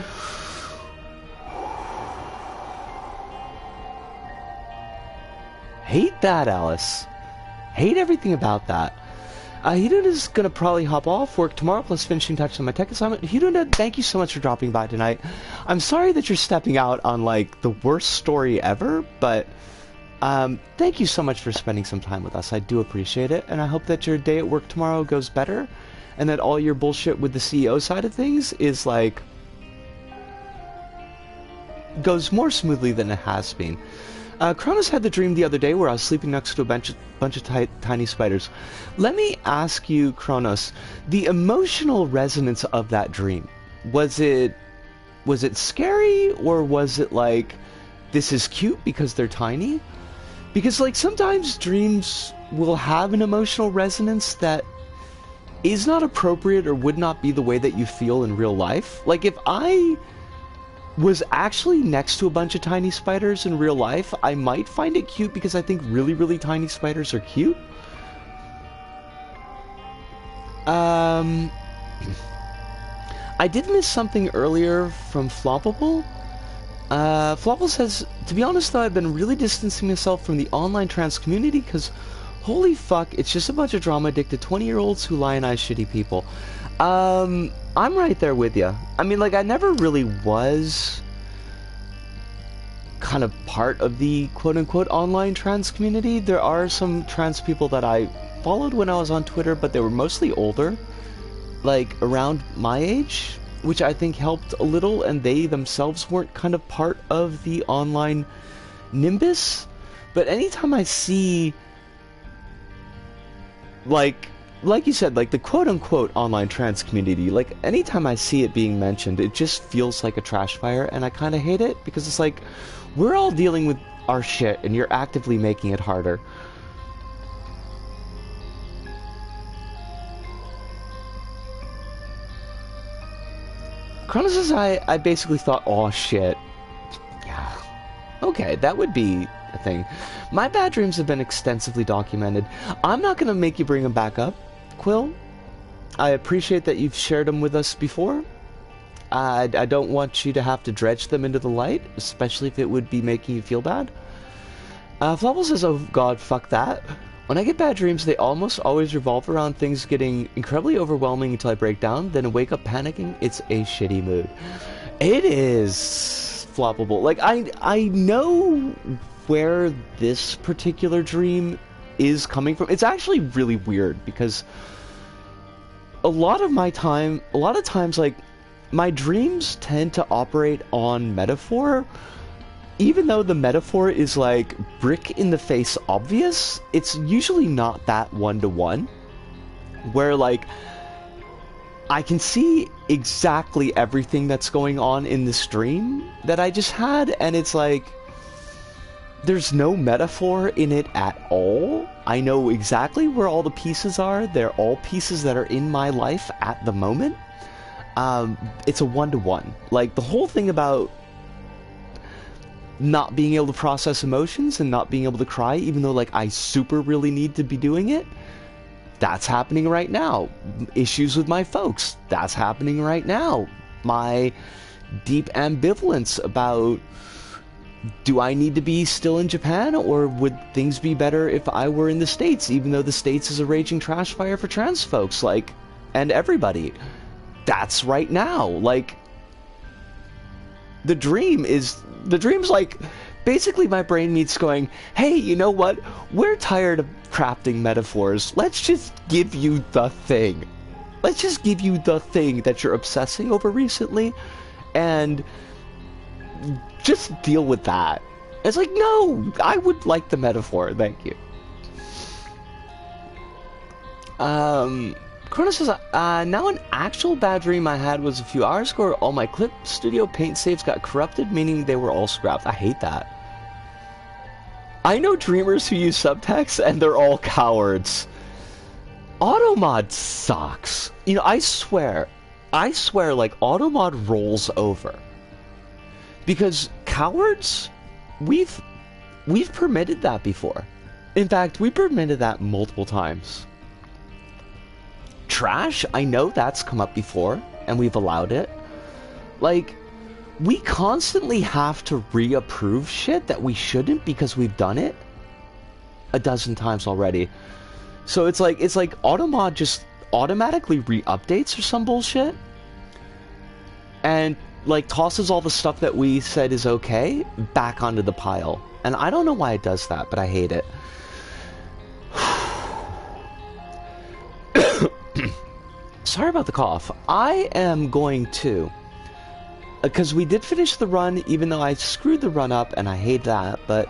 Hate that, Alice. Hate everything about that. Hiduna is going to probably hop off work tomorrow, plus finishing touches on my tech assignment. Hiduna, thank you so much for dropping by tonight. I'm sorry that you're stepping out on, like, the worst story ever, but thank you so much for spending some time with us. I do appreciate it, and I hope that your day at work tomorrow goes better, and that all your bullshit with the CEO side of things is, like, goes more smoothly than it has been. Kronos had the dream the other day where I was sleeping next to a bunch of tiny spiders. Let me ask you, Kronos, the emotional resonance of that dream. Was it scary, or was it like, this is cute because they're tiny? Because like sometimes dreams will have an emotional resonance that is not appropriate or would not be the way that you feel in real life. Like if I was actually next to a bunch of tiny spiders in real life, I might find it cute because I think really, really tiny spiders are cute. I did miss something earlier from Floppable. Floppable says, to be honest though, I've been really distancing myself from the online trans community because holy fuck, it's just a bunch of drama-addicted 20-year-olds who lionize shitty people. I'm right there with you. I mean, like, I never really was kind of part of the quote-unquote online trans community. There are some trans people that I followed when I was on Twitter, but they were mostly older, like around my age, which I think helped a little, and they themselves weren't kind of part of the online nimbus. But anytime I see, like you said, like the quote-unquote online trans community, like anytime I see it being mentioned, it just feels like a trash fire, and I kind of hate it, because it's like, we're all dealing with our shit, and you're actively making it harder. Kronos says, I basically thought, oh shit. Yeah. Okay, that would be a thing. My bad dreams have been extensively documented. I'm not going to make you bring them back up, Quill. I appreciate that you've shared them with us before. I don't want you to have to dredge them into the light, especially if it would be making you feel bad. Flubble says, oh god, fuck that. When I get bad dreams, they almost always revolve around things getting incredibly overwhelming until I break down, then wake up panicking. It's a shitty mood. It is floppable. Like, I know where this particular dream is coming from. It's actually really weird, because a lot of times, like, my dreams tend to operate on metaphor. Even though the metaphor is like brick in the face obvious, it's usually not that one-to-one, where like I can see exactly everything that's going on in this dream that I just had, and it's like there's no metaphor in it at all. I know exactly where all the pieces are. They're all pieces that are in my life at the moment. It's a one-to-one. Like, the whole thing about not being able to process emotions and not being able to cry, even though, like, I super really need to be doing it, that's happening right now. Issues with my folks, that's happening right now. My deep ambivalence about, do I need to be still in Japan, or would things be better if I were in the States, even though the States is a raging trash fire for trans folks, like, and everybody. That's right now. Like, the dream's like, basically my brain meets going, hey, you know what? We're tired of crafting metaphors. Let's just give you the thing. Let's just give you the thing that you're obsessing over recently, and just deal with that. It's like, no, I would like the metaphor, thank you. Kronos says, now an actual bad dream I had was a few hours ago where all my Clip Studio Paint saves got corrupted, meaning they were all scrapped. I hate that. I know dreamers who use subtext, and they're all cowards. Automod sucks. You know, I swear, like, Automod rolls over. Because cowards, we've permitted that before. In fact, we permitted that multiple times. Trash, I know that's come up before, and we've allowed it. Like, we constantly have to reapprove shit that we shouldn't because we've done it a dozen times already. So it's like Automod just automatically re-updates or some bullshit, and like tosses all the stuff that we said is okay back onto the pile. And I don't know why it does that, but I hate it. Sorry about the cough. I am going to, because we did finish the run, even though I screwed the run up, and I hate that, but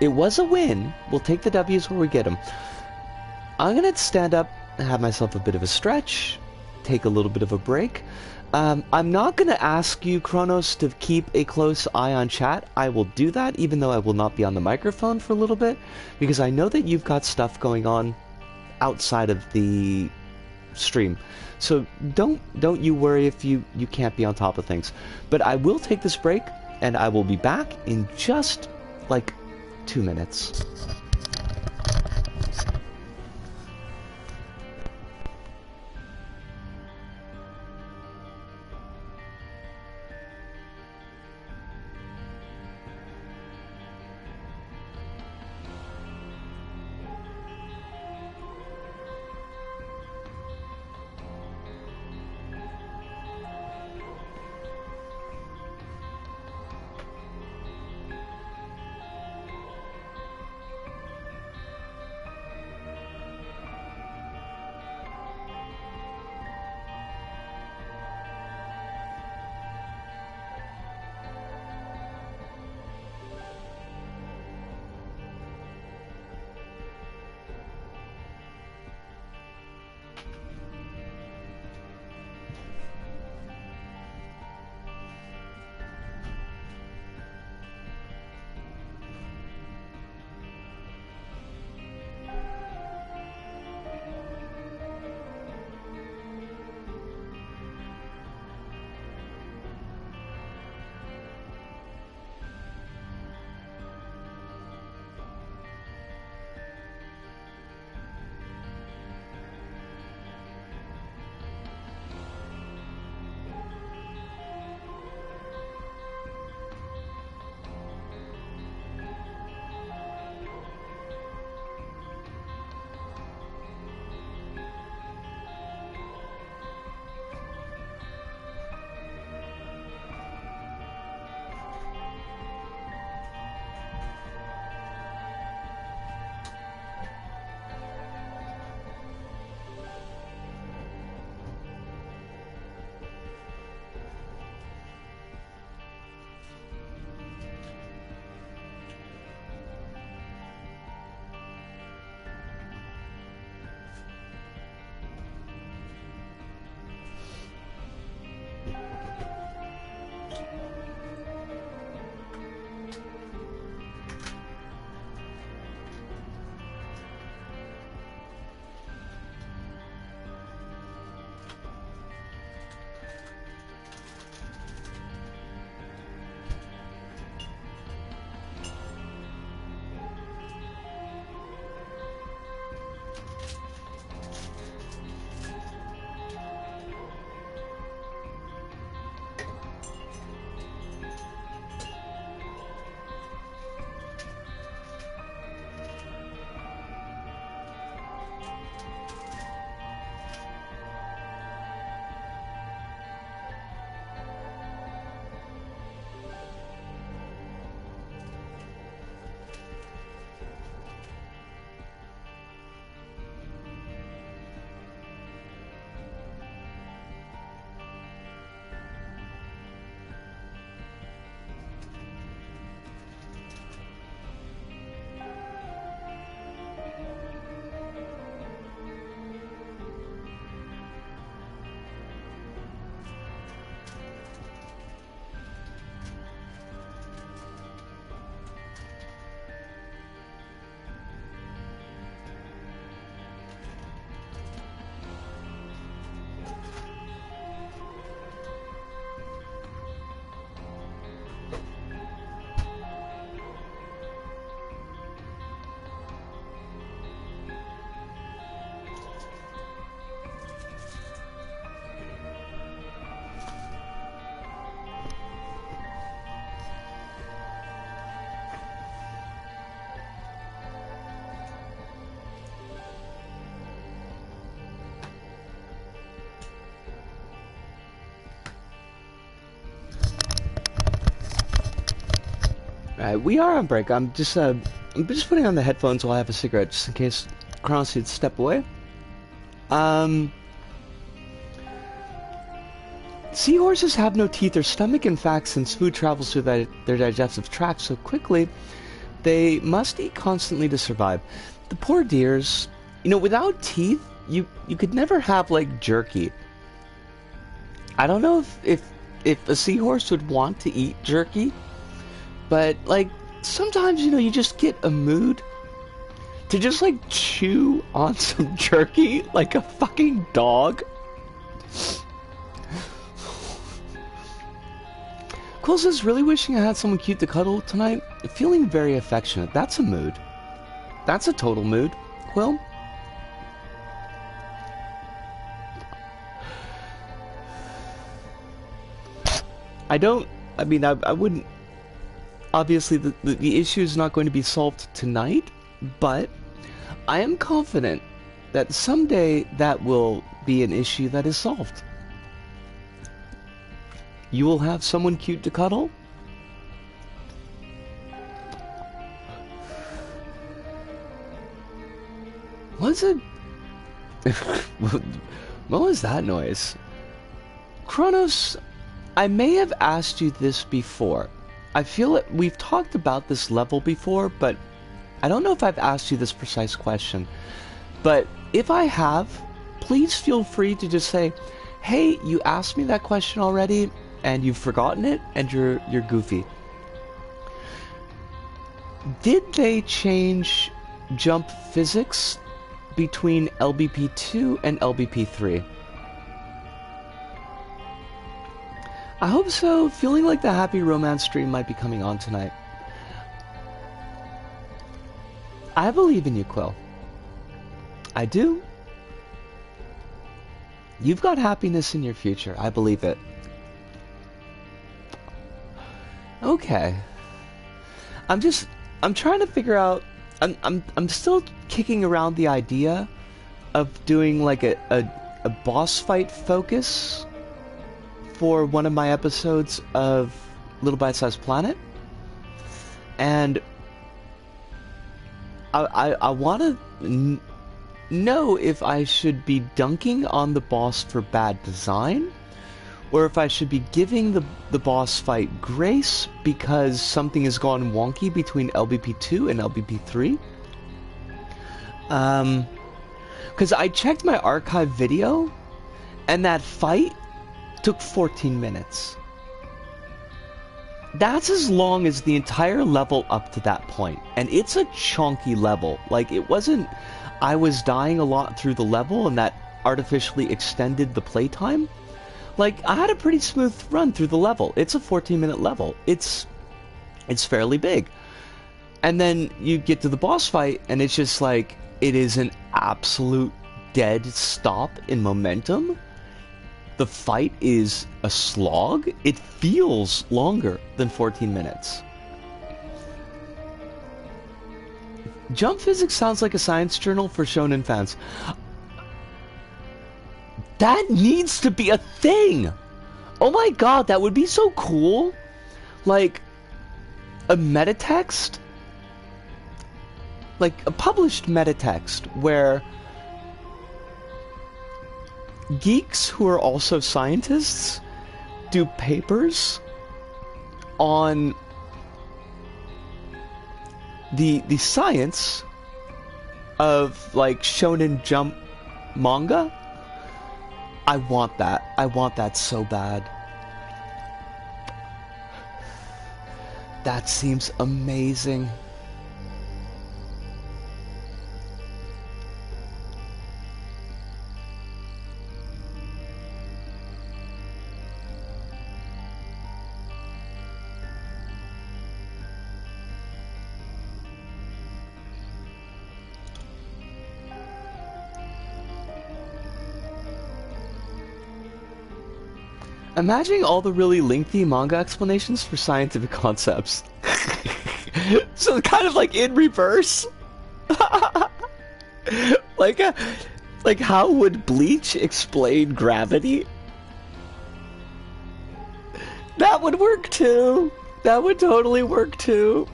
it was a win. We'll take the W's where we get them. I'm going to stand up and have myself a bit of a stretch, take a little bit of a break. I'm not going to ask you, Kronos, to keep a close eye on chat. I will do that, even though I will not be on the microphone for a little bit, because I know that you've got stuff going on outside of the stream. So don't you worry if you can't be on top of things. But I will take this break, and I will be back in just, like, 2 minutes. Alright, we are on break. I'm just putting on the headphones while I have a cigarette, just in case Kronos needs to step away. Seahorses have no teeth or stomach. In fact, since food travels through their digestive tract so quickly, they must eat constantly to survive. The poor deers, you know, without teeth, you could never have, like, jerky. I don't know if a seahorse would want to eat jerky, but, like, sometimes, you know, you just get a mood to just, like, chew on some jerky like a fucking dog. Quill says, really wishing I had someone cute to cuddle tonight. Feeling very affectionate. That's a mood. That's a total mood, Quill. I wouldn't... Obviously, the issue is not going to be solved tonight, but I am confident that someday that will be an issue that is solved. You will have someone cute to cuddle. What's it? What was that noise? Kronos, I may have asked you this before. I feel that we've talked about this level before, but I don't know if I've asked you this precise question. But if I have, please feel free to just say, hey, you asked me that question already, and you've forgotten it, and you're goofy. Did they change jump physics between LBP2 and LBP3? I hope so. Feeling like the happy romance stream might be coming on tonight. I believe in you, Quill. I do. You've got happiness in your future. I believe it. Okay. I'm trying to figure out... I'm still kicking around the idea of doing like a boss fight focus for one of my episodes of Little Bite-Sized Planet. And I want to know if I should be dunking on the boss for bad design, or if I should be giving the boss fight grace because something has gone wonky between LBP2 and LBP3. Because I checked my archive video, and that fight took 14 minutes. That's as long as the entire level up to that point, and it's a chunky level. Like, it wasn't I was dying a lot through the level and that artificially extended the playtime. Like, I had a pretty smooth run through the level. It's a 14-minute level. It's fairly big. And then you get to the boss fight, and it's just like, it is an absolute dead stop in momentum. The fight is a slog. It feels longer than 14 minutes. Jump physics sounds like a science journal for shonen fans. That needs to be a thing! Oh my god, that would be so cool! Like, a metatext? Like, a published metatext where geeks who are also scientists do papers on the science of, like, Shonen Jump manga. I want that. I want that so bad. That seems amazing. Imagining all the really lengthy manga explanations for scientific concepts. So kind of like in reverse. Like how would Bleach explain gravity? That would work too. That would totally work too.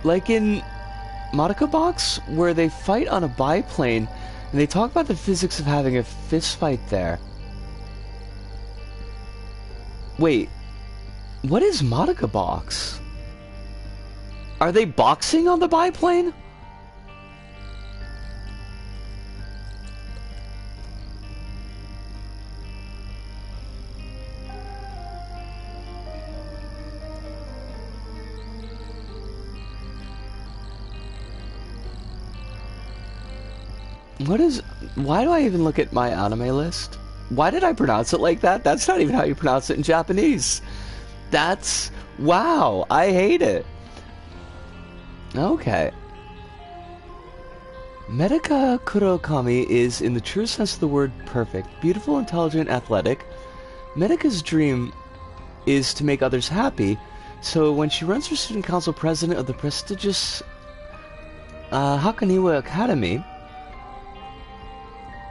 Like in Madoka Box, where they fight on a biplane, and they talk about the physics of having a fist fight there. Wait, what is Madoka Box? Are they boxing on the biplane? Why do I even look at my anime list? Why did I pronounce it like that? That's not even how you pronounce it in Japanese. Wow, I hate it. Okay. Medaka Kurokami is, in the true sense of the word, perfect. Beautiful, intelligent, athletic. Medaka's dream is to make others happy, so when she runs for student council president of the prestigious Hakaniwa Academy,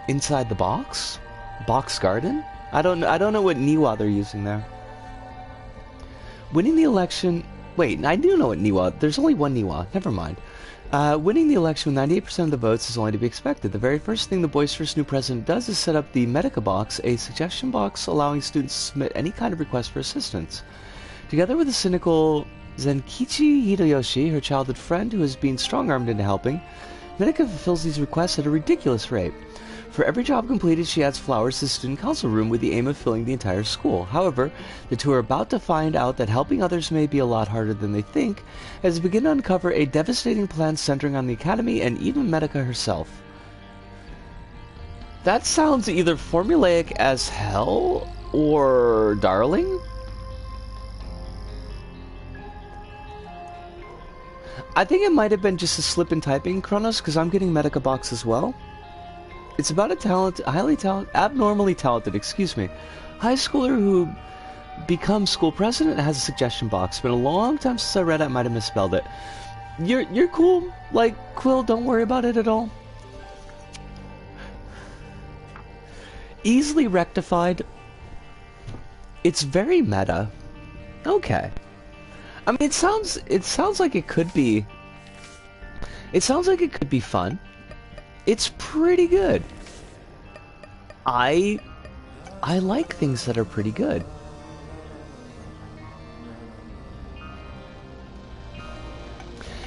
inside the box? Box garden? I don't know what Niwa they're using there. Winning the election... Wait, I do know what Niwa... There's only one Niwa. Never mind. Winning the election with 98% of the votes is only to be expected. The very first thing the boisterous new president does is set up the Medica Box, a suggestion box allowing students to submit any kind of request for assistance. Together with the cynical Zenkichi Hideyoshi, her childhood friend who has been strong-armed into helping, Medica fulfills these requests at a ridiculous rate. For every job completed, she adds flowers to the student council room with the aim of filling the entire school. However, the two are about to find out that helping others may be a lot harder than they think, as they begin to uncover a devastating plan centering on the academy and even Medica herself. That sounds either formulaic as hell or darling. I think it might have been just a slip in typing, Kronos, because I'm getting Medica Box as well. It's about a abnormally talented, high schooler who becomes school president and has a suggestion box. It's been a long time since I read it. I might have misspelled it. You're cool. Like, Quill, don't worry about it at all. Easily rectified. It's very meta. Okay. I mean, it sounds like it could be... It sounds like it could be fun. It's pretty good. I like things that are pretty good.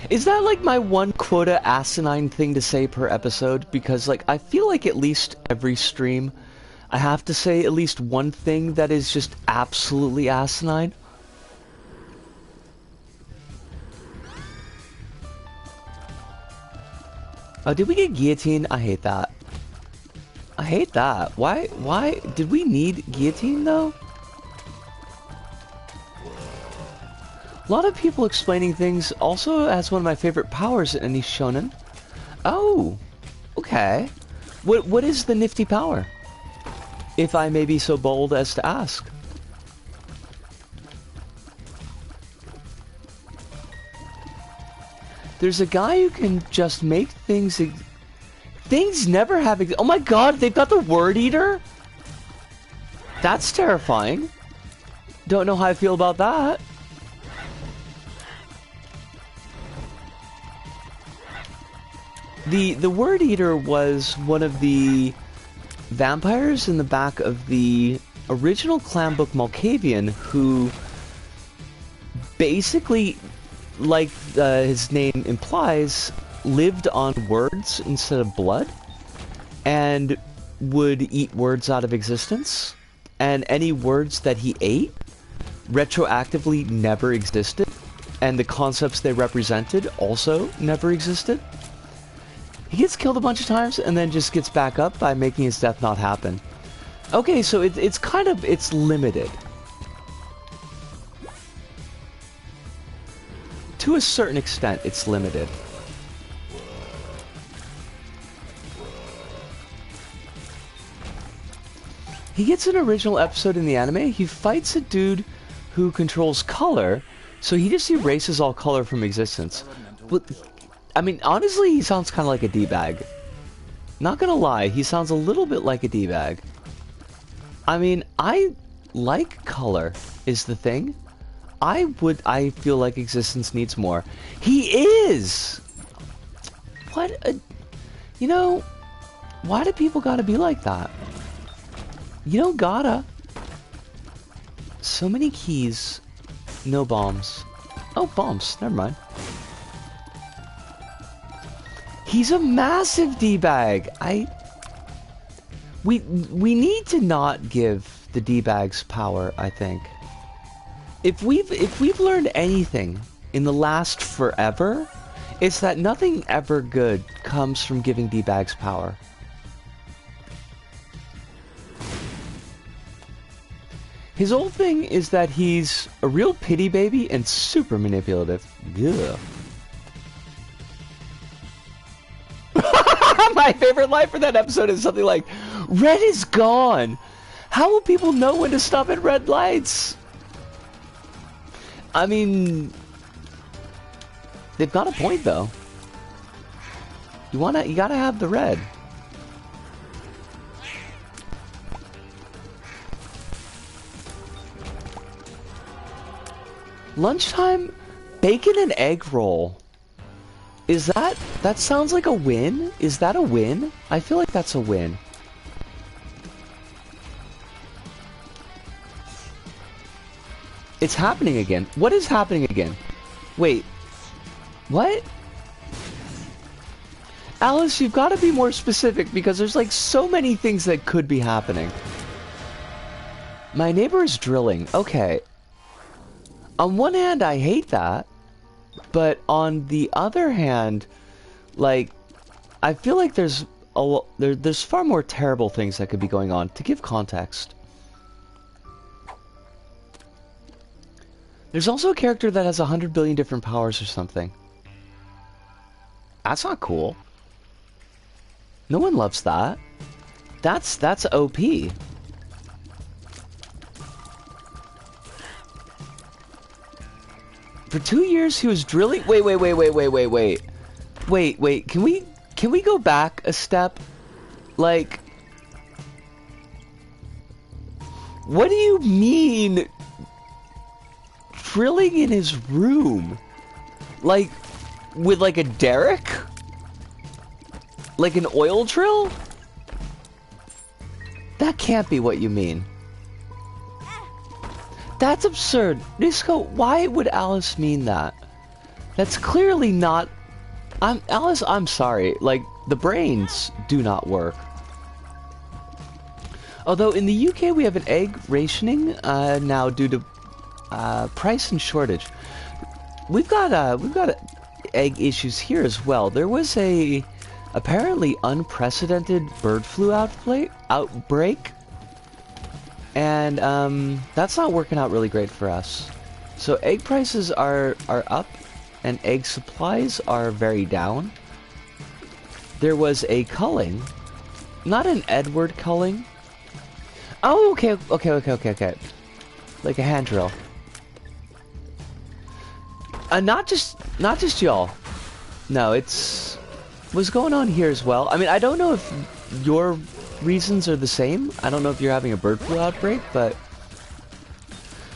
Is that like my one quota asinine thing to say per episode? Because like I feel like at least every stream I have to say at least one thing that is just absolutely asinine. Oh, did we get guillotine? I hate that. I hate that. Why did we need guillotine though? A lot of people explaining things also as one of my favorite powers in any shonen. Oh, okay. What is the nifty power? If I may be so bold as to ask. There's a guy who can just make things... Things never have... Oh my god, they've got the word eater? That's terrifying. Don't know how I feel about that. The word eater was one of the vampires in the back of the original clan book Malkavian who basically... like his name implies, lived on words instead of blood, and would eat words out of existence, and any words that he ate retroactively never existed, and the concepts they represented also never existed. He gets killed a bunch of times, and then just gets back up by making his death not happen. Okay, so it's limited. To a certain extent, it's limited. He gets an original episode in the anime. He fights a dude who controls color, so he just erases all color from existence. But, I mean, honestly, he sounds kind of like a D-bag. Not gonna lie, he sounds a little bit like a D-bag. I mean, I like color, is the thing. I feel like existence needs more. He is! What a... You know, why do people gotta be like that? You don't gotta. So many keys, no bombs. Oh, bombs, never mind. He's a massive D-bag. We need to not give the D-bags power, I think. If we've learned anything in the last forever, it's that nothing ever good comes from giving D-bags power. His whole thing is that he's a real pity baby and super manipulative. Yeah. My favorite line for that episode is something like, "Red is gone. How will people know when to stop at red lights?" I mean, they've got a point though. You gotta have the red. Lunchtime bacon and egg roll. Is that sounds like a win? Is that a win? I feel like that's a win. It's happening again. What is happening again? Wait. What? Alice, you've got to be more specific because there's like so many things that could be happening. My neighbor is drilling. Okay. On one hand, I hate that. But on the other hand, like, I feel like there's far more terrible things that could be going on. To give context, there's also a character that has 100 billion different powers or something. That's not cool. No one loves that. That's OP. For 2 years he was drilling. Wait. Can we go back a step? Like, what do you mean drilling in his room? Like, with like a derrick? Like an oil drill? That can't be what you mean. That's absurd. Nisco, why would Alice mean that? That's clearly not... Alice, I'm sorry. Like, the brains do not work. Although in the UK we have an egg rationing now due to price and shortage. We've got egg issues here as well. There was a apparently unprecedented bird flu outbreak. And that's not working out really great for us. So egg prices are up, and egg supplies are very down. There was a culling, not an Edward culling. Oh, okay. Like a hand drill. Not just y'all. No, it's what's going on here as well. I mean, I don't know if your reasons are the same. I don't know if you're having a bird flu outbreak, but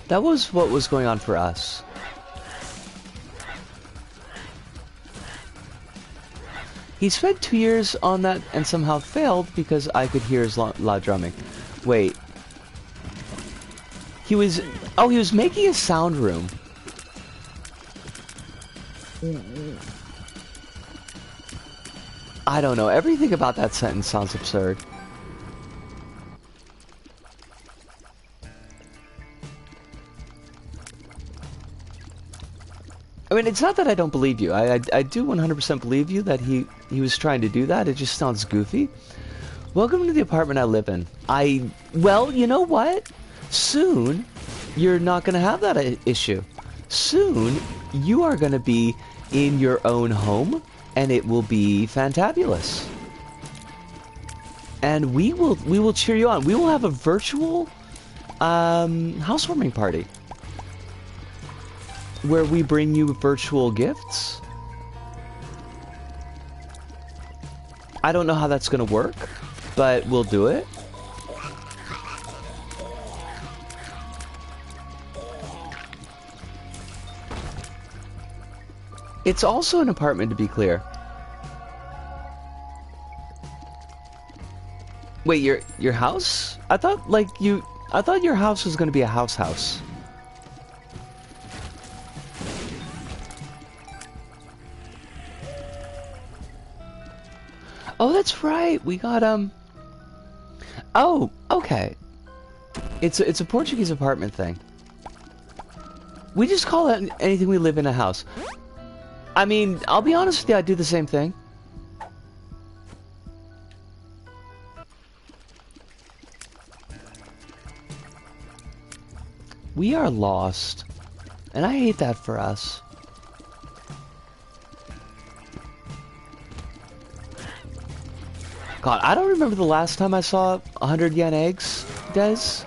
that was what was going on for us. He spent 2 years on that and somehow failed because I could hear his loud drumming. Wait. He was making a sound room. I don't know. Everything about that sentence sounds absurd. I mean, it's not that I don't believe you. I do 100% believe you that he was trying to do that. It just sounds goofy. Welcome to the apartment I live in. Well, you know what? Soon, you're not going to have that issue. Soon, you are going to be in your own home, and it will be fantabulous. And we will cheer you on. We will have a virtual housewarming party. where we bring you virtual gifts. I don't know how that's gonna work, but we'll do it. It's also an apartment, to be clear. Wait, your house? I thought your house was gonna be a house. Oh, that's right. We got Oh, okay. It's a Portuguese apartment thing. We just call it anything we live in a house. I mean, I'll be honest with you, I do the same thing. We are lost. And I hate that for us. God, I don't remember the last time I saw 100 yen eggs, Des.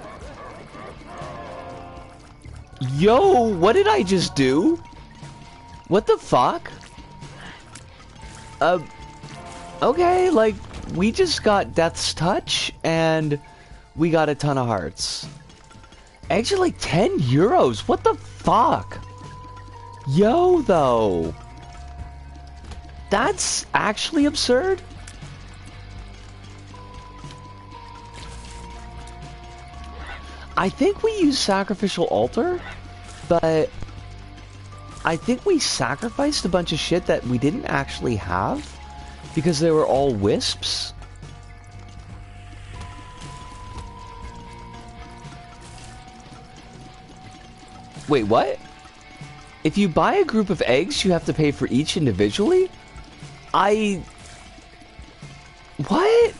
Yo, what did I just do? What the fuck? Okay, like, we just got Death's Touch, and we got a ton of hearts. Eggs are like 10 euros, what the fuck? Yo, though. That's actually absurd. I think we use Sacrificial Altar, but I think we sacrificed a bunch of shit that we didn't actually have because they were all wisps. Wait, what? If you buy a group of eggs, you have to pay for each individually? What?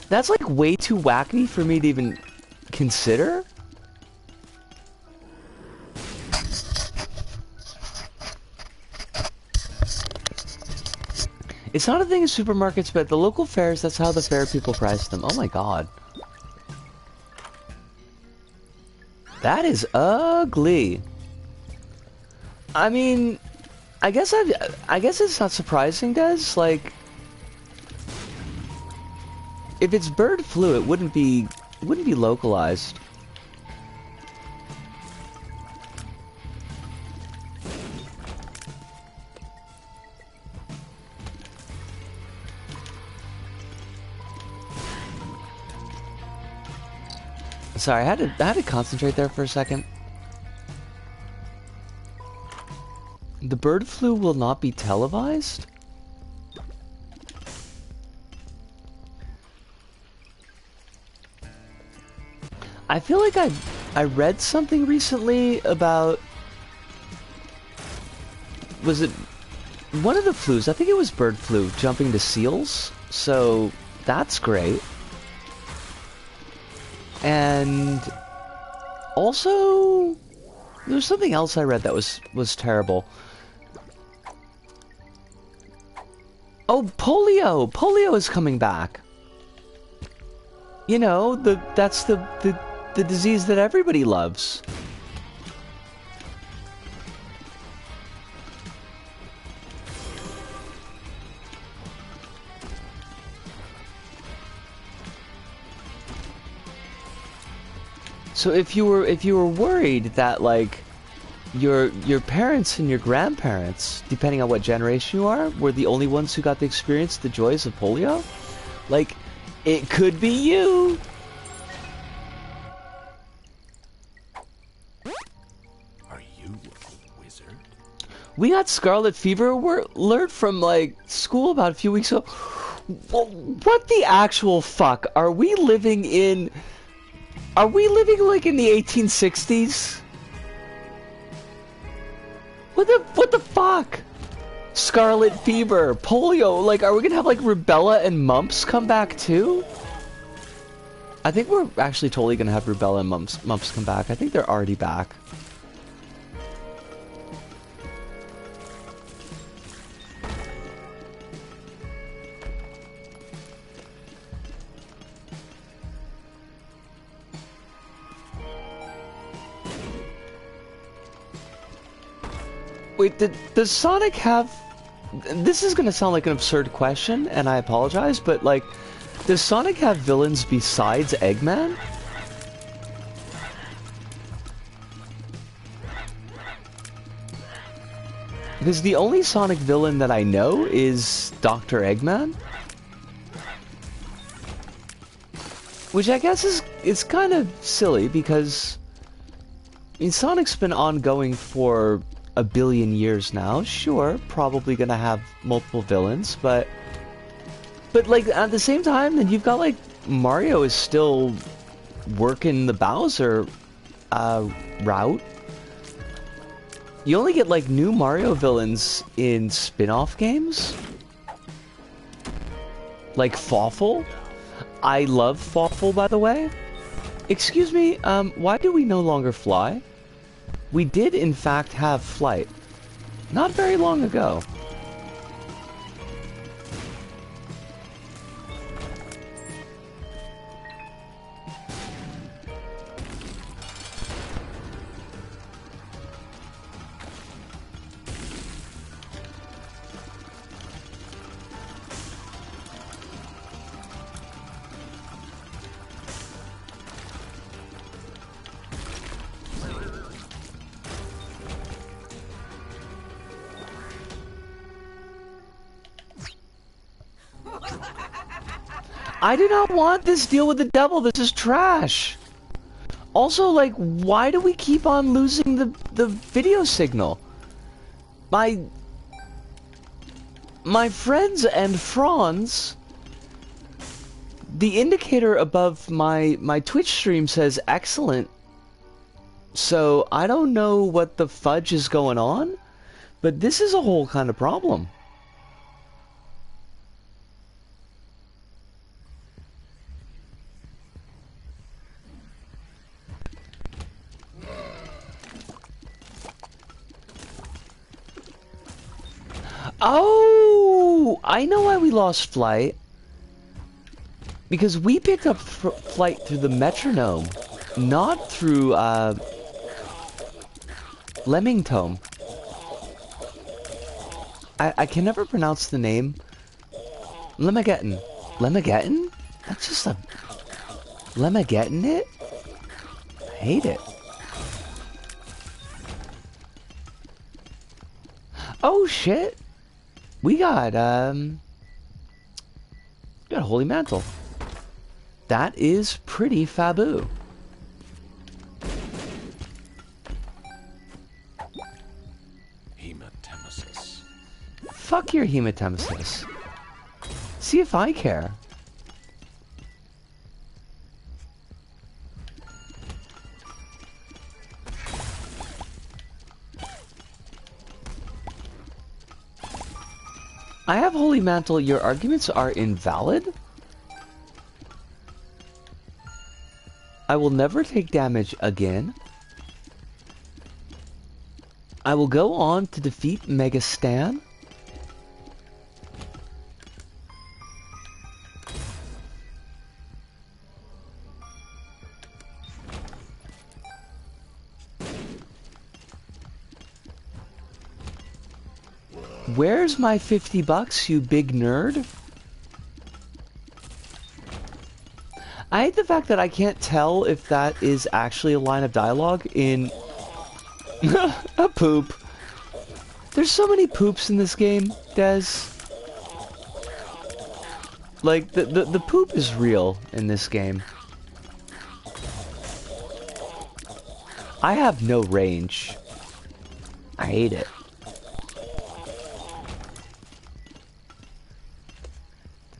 That's like way too wacky for me to even consider. It's not a thing in supermarkets, but at the local fairs, that's how the fair people price them. Oh my god. That is ugly. I mean, I guess it's not surprising, Des. Like, if it's bird flu, it wouldn't be localized. Sorry, I had to concentrate there for a second. The bird flu will not be televised? I feel like I read something recently about, was it one of the flus? I think it was bird flu jumping to seals. So that's great. And also there's something else I read that was terrible. Oh, polio! Polio is coming back. You know, that's the disease that everybody loves. So if you were worried that like your parents and your grandparents, depending on what generation you are, were the only ones who got to experience the joys of polio, like, it could be you. Are you a wizard? We got scarlet fever alert from like school about a few weeks ago. What the actual fuck? Are we living like in the 1860s? What the fuck? Scarlet fever, polio, like, are we gonna have like rubella and mumps come back too? I think we're actually totally gonna have rubella and mumps come back. I think they're already back. Wait, does Sonic have... This is gonna sound like an absurd question, and I apologize, but like, does Sonic have villains besides Eggman? Because the only Sonic villain that I know is Dr. Eggman. Which I guess is kind of silly because... I mean, Sonic's been ongoing for a billion years now. Sure, probably gonna have multiple villains, but like at the same time, then you've got like Mario is still working the Bowser route. You only get like new Mario villains in spin-off games, like Fawful. I love Fawful, by the way. Excuse me, why do we no longer fly? We did, in fact, have flight. Not very long ago. I do not want this deal with the devil. This is trash. Also, like, why do we keep on losing the video signal? My friends and Franz, the indicator above my Twitch stream says excellent. So I don't know what the fudge is going on, but this is a whole kind of problem. Oh, I know why we lost flight. Because we picked up flight through the metronome, not through Lemmingtone. I can never pronounce the name. Lemageddon. Lemageddon? That's just a... Lemageddon it? I hate it. Oh shit! We got a Holy Mantle. That is pretty faboo. Hematemesis. Fuck your hematemesis. See if I care. I have Holy Mantle. Your arguments are invalid. I will never take damage again. I will go on to defeat Mega Stan. Where's my 50 bucks, you big nerd? I hate the fact that I can't tell if that is actually a line of dialogue in... a poop. There's so many poops in this game, Des. Like, the poop is real in this game. I have no range. I hate it.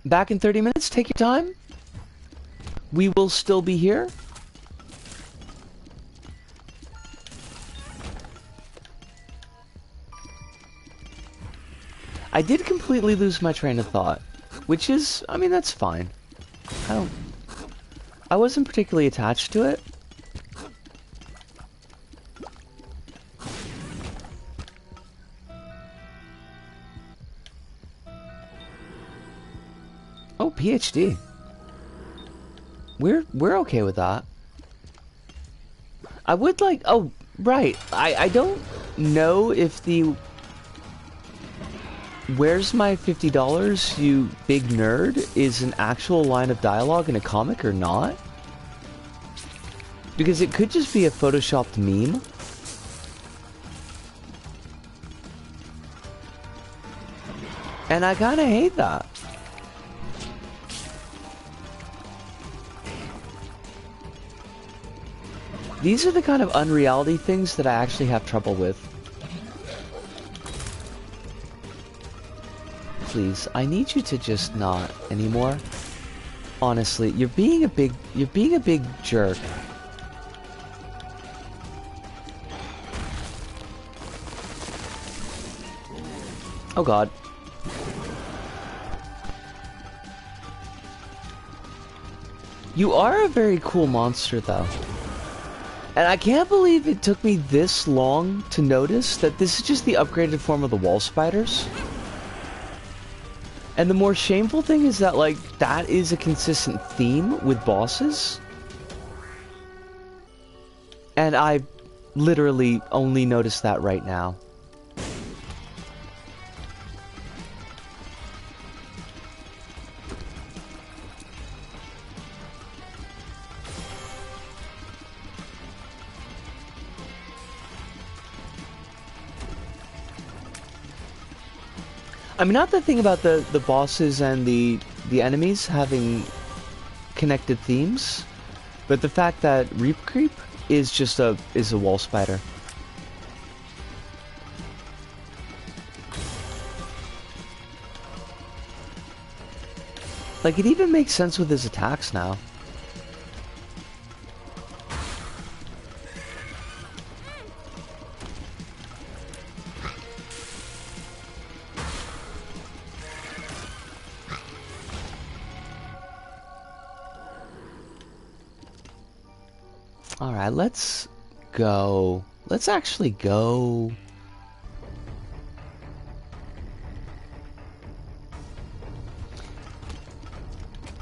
Back in 30 minutes, take your time. We will still be here. I did completely lose my train of thought, which is, I mean, that's fine. I wasn't particularly attached to it. Oh, PhD. We're okay with that. I would like... Oh, right. I don't... know if the "Where's my $50, you big nerd" is an actual line of dialogue in a comic or not. Because it could just be a photoshopped meme. And I kind of hate that. These are the kind of unreality things that I actually have trouble with. Please, I need you to just not anymore. Honestly, you're being a big jerk. Oh god. You are a very cool monster though. And I can't believe it took me this long to notice that this is just the upgraded form of the wall spiders. And the more shameful thing is that, like, that is a consistent theme with bosses. And I literally only noticed that right now. I mean, not the thing about the bosses and the enemies having connected themes, but the fact that Reap Creep is just a wall spider. Like, it even makes sense with his attacks now. Alright, let's go. Let's actually go.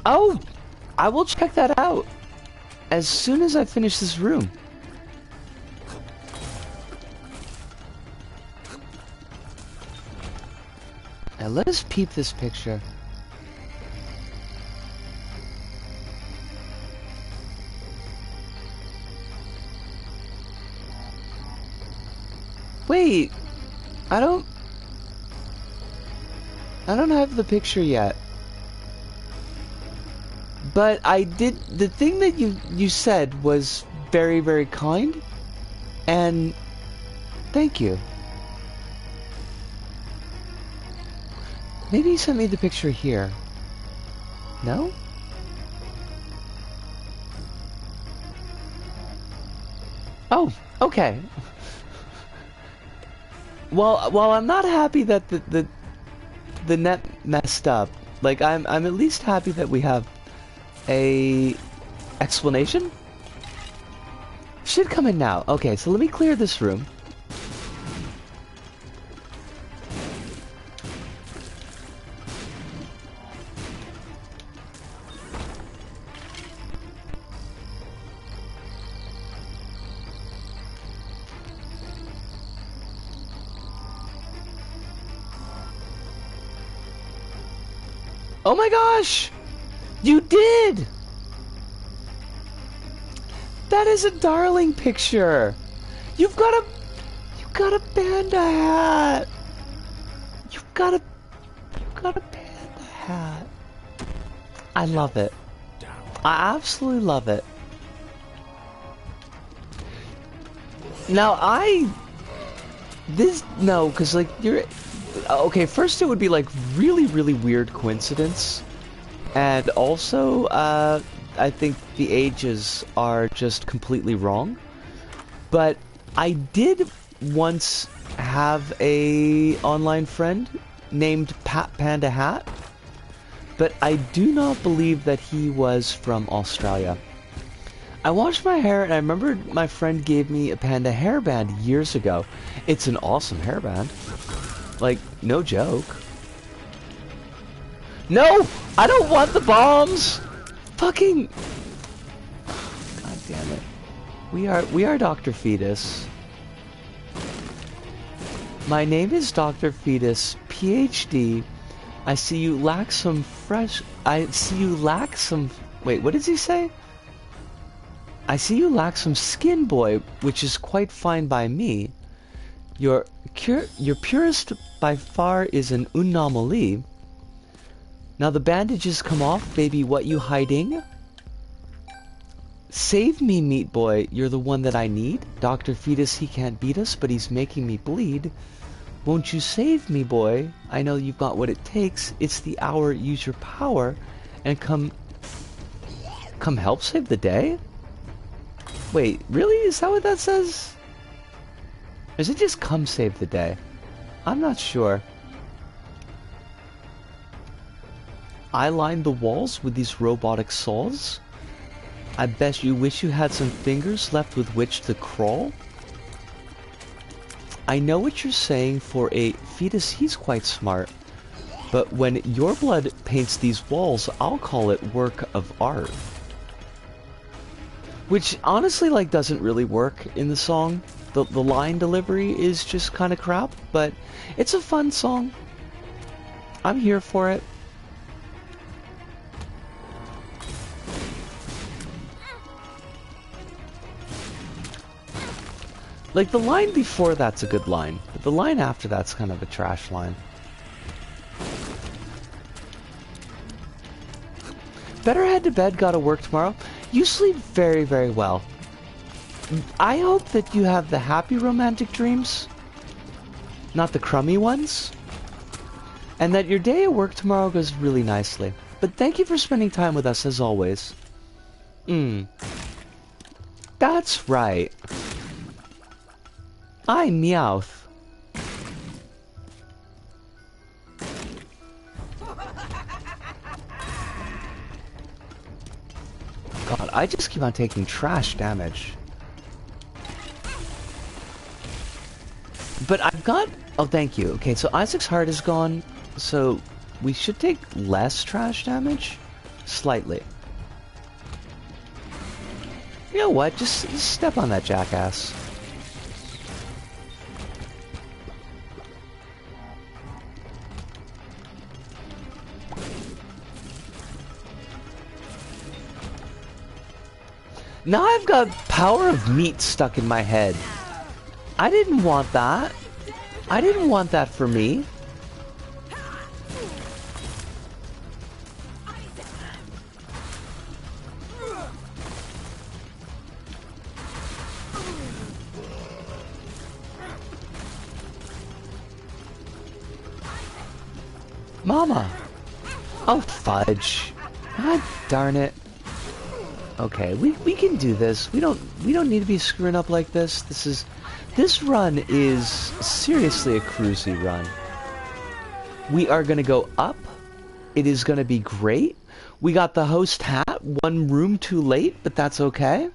Oh! I will check that out as soon as I finish this room. Now let us peep this picture. Wait, I don't have the picture yet. But I did, the thing that you said was very, very kind, and thank you. Maybe you sent me the picture here. No? Oh, okay. Well, while I'm not happy that the net messed up, like I'm at least happy that we have a explanation. Should come in now. Okay, so let me clear this room. Oh my gosh! You did! That is a darling picture. You've got a panda hat. You've got a panda hat. I love it. I absolutely love it. Now no, cause like you're okay. First, it would be like really, really weird coincidence, and also I think the ages are just completely wrong. But I did once have a online friend named Pat Panda Hat, but I do not believe that he was from Australia. I washed my hair and I remember my friend gave me a panda hairband years ago. It's an awesome hairband. Like, no joke. No! I don't want the bombs! Fucking... God damn it. We are Dr. Fetus. My name is Dr. Fetus, PhD. I see you lack some fresh... I see you lack some... Wait, what does he say? I see you lack some skin, boy, which is quite fine by me. Your purest by far is an anomaly. Now the bandages come off, baby, what you hiding? Save me, meat boy, you're the one that I need. Dr. Fetus, he can't beat us, but he's making me bleed. Won't you save me, boy? I know you've got what it takes. It's the hour, use your power, and come help save the day? Wait, really? Is that what that says? Or is it just come save the day? I'm not sure. I lined the walls with these robotic saws. I bet you wish you had some fingers left with which to crawl. I know what you're saying. For a fetus, he's quite smart. But when your blood paints these walls, I'll call it work of art. Which honestly, like, doesn't really work in the song. The line delivery is just kind of crap, but it's a fun song. I'm here for it. Like, the line before that's a good line, but the line after that's kind of a trash line. Better head to bed, gotta work tomorrow. You sleep very, very well. I hope that you have the happy romantic dreams, not the crummy ones, and that your day at work tomorrow goes really nicely. But thank you for spending time with us as always. That's right. I Meowth. God, I just keep on taking trash damage. But I've got... Oh, thank you. Okay, so Isaac's heart is gone, so we should take less trash damage? Slightly. You know what? Just step on that jackass. Now I've got power of meat stuck in my head. I didn't want that. I didn't want that for me. Mama. Oh, fudge. God darn it. Okay, we can do this. We don't need to be screwing up like this. This run is seriously a cruisy run. We are gonna go up. It is gonna be great. We got the host hat one room too late, but that's okay.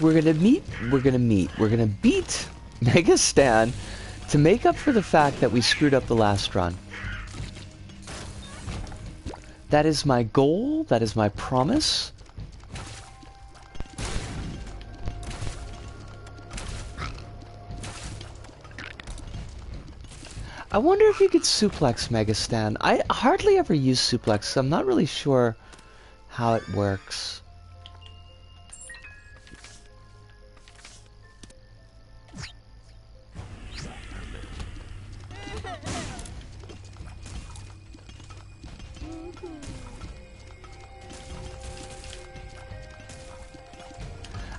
We're gonna beat Mega Stan to make up for the fact that we screwed up the last run. That is my goal, that is my promise. I wonder if you could suplex Mega Stan. I hardly ever use suplex, so I'm not really sure how it works.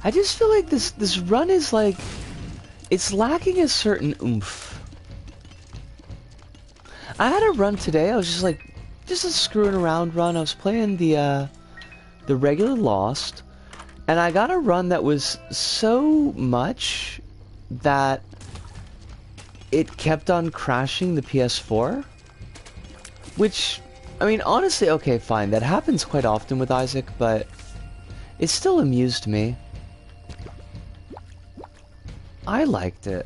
I just feel like this run is like, it's lacking a certain oomph. I had a run today, I was just like, just a screwing around run. I was playing the regular Lost, and I got a run that was so much that it kept on crashing the PS4. Which, I mean, honestly, okay, fine, that happens quite often with Isaac, but It still amused me. I liked it.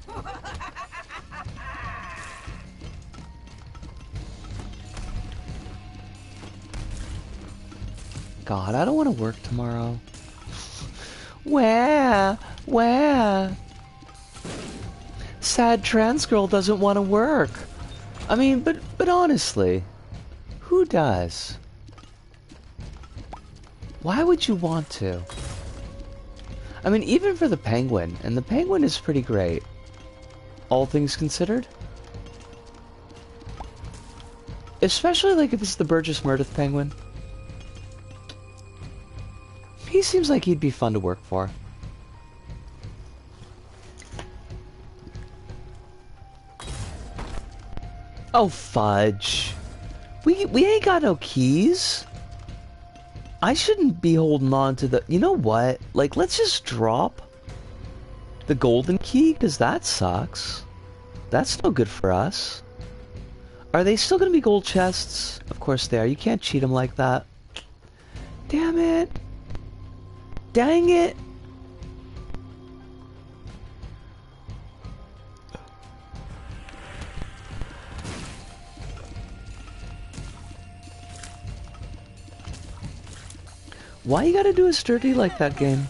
God, I don't want to work tomorrow. Where? Sad trans girl doesn't want to work. I mean, but honestly, who does? Why would you want to? I mean, even for the penguin, and the penguin is pretty great, all things considered. Especially like if it's the Burgess Meredith penguin. He seems like he'd be fun to work for. Oh fudge. We ain't got no keys. I shouldn't be holding on to the... You know what? Like, let's just drop the golden key, because that sucks. That's no good for us. Are they still going to be gold chests? Of course they are. You can't cheat them like that. Damn it. Dang it. Why you gotta do us dirty like that, game?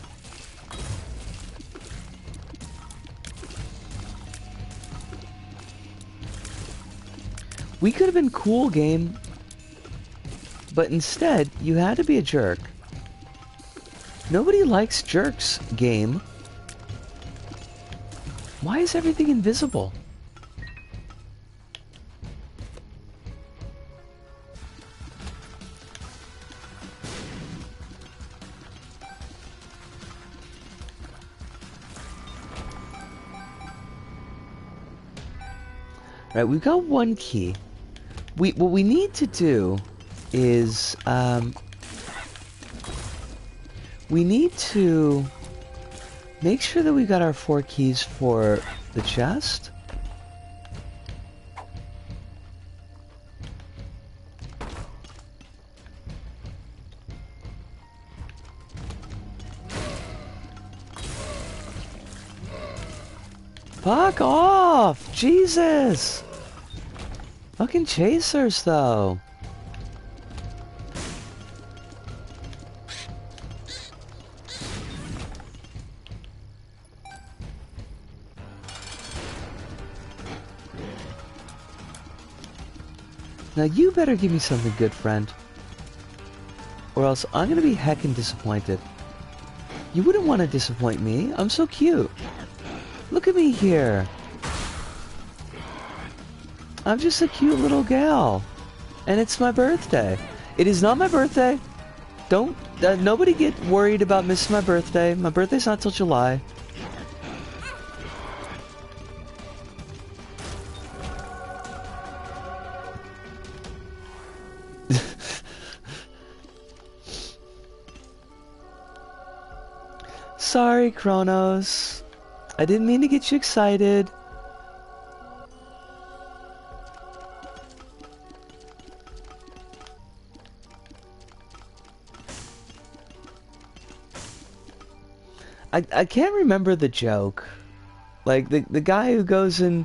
We could have been cool, game. But instead, you had to be a jerk. Nobody likes jerks, game. Why is everything invisible? Right, we've got one key. What we need to do is, we need to make sure that we got our 4 keys for the chest. Fuck off! Jesus! Fucking chasers, though. Now you better give me something good, friend. Or else I'm gonna be heckin' disappointed. You wouldn't want to disappoint me. I'm so cute. Look at me here. I'm just a cute little gal. And it's my birthday. It is not my birthday. Don't, nobody get worried about missing my birthday. My birthday's not till July. Sorry, Kronos. I didn't mean to get you excited. I can't remember the joke. Like, the guy who goes and,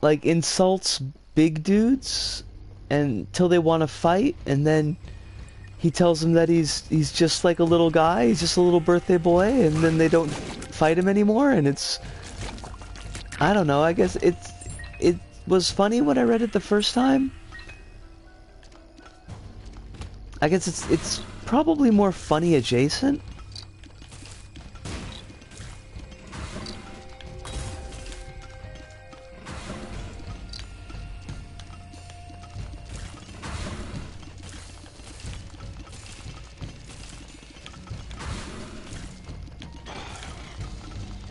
like, insults big dudes until they want to fight, and then he tells them that he's just like a little guy, he's just a little birthday boy, and then they don't fight him anymore, and it's... I don't know, I guess it was funny when I read it the first time. I guess it's probably more funny adjacent.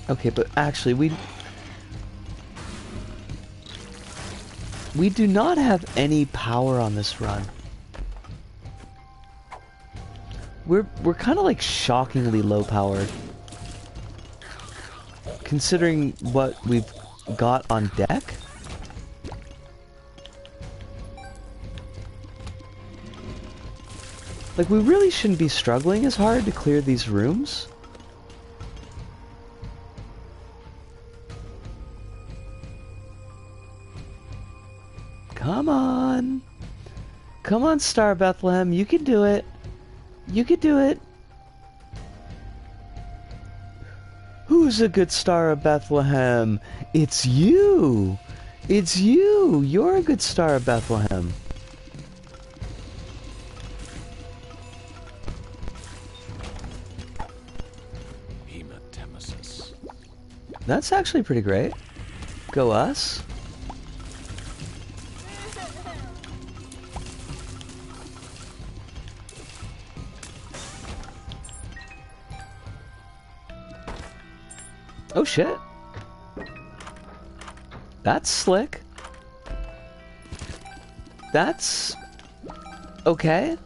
Okay, but actually, we do not have any power on this run. We're kind of like shockingly low powered, considering what we've got on deck. Like, we really shouldn't be struggling as hard to clear these rooms. Come on. Come on, Star Bethlehem. You can do it. You can do it. Who's a good Star of Bethlehem? It's you. It's you. You're a good Star of Bethlehem. That's actually pretty great. Go us. Oh shit. That's slick. That's okay.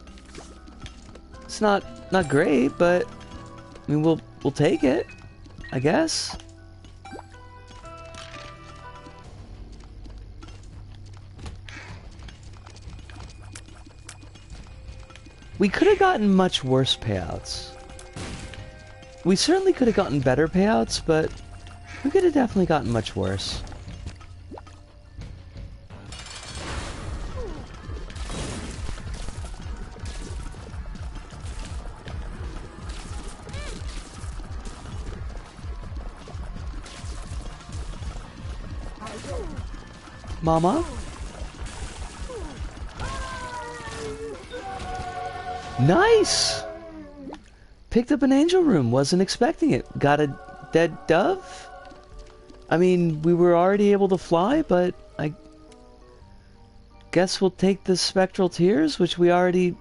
It's not great, but I mean we'll take it, I guess. We could have gotten much worse payouts. We certainly could have gotten better payouts, but we could have definitely gotten much worse. Mama? Nice! Picked up an angel room, wasn't expecting it. Got a dead dove? I mean, we were already able to fly, but I guess we'll take the spectral tears, which we already...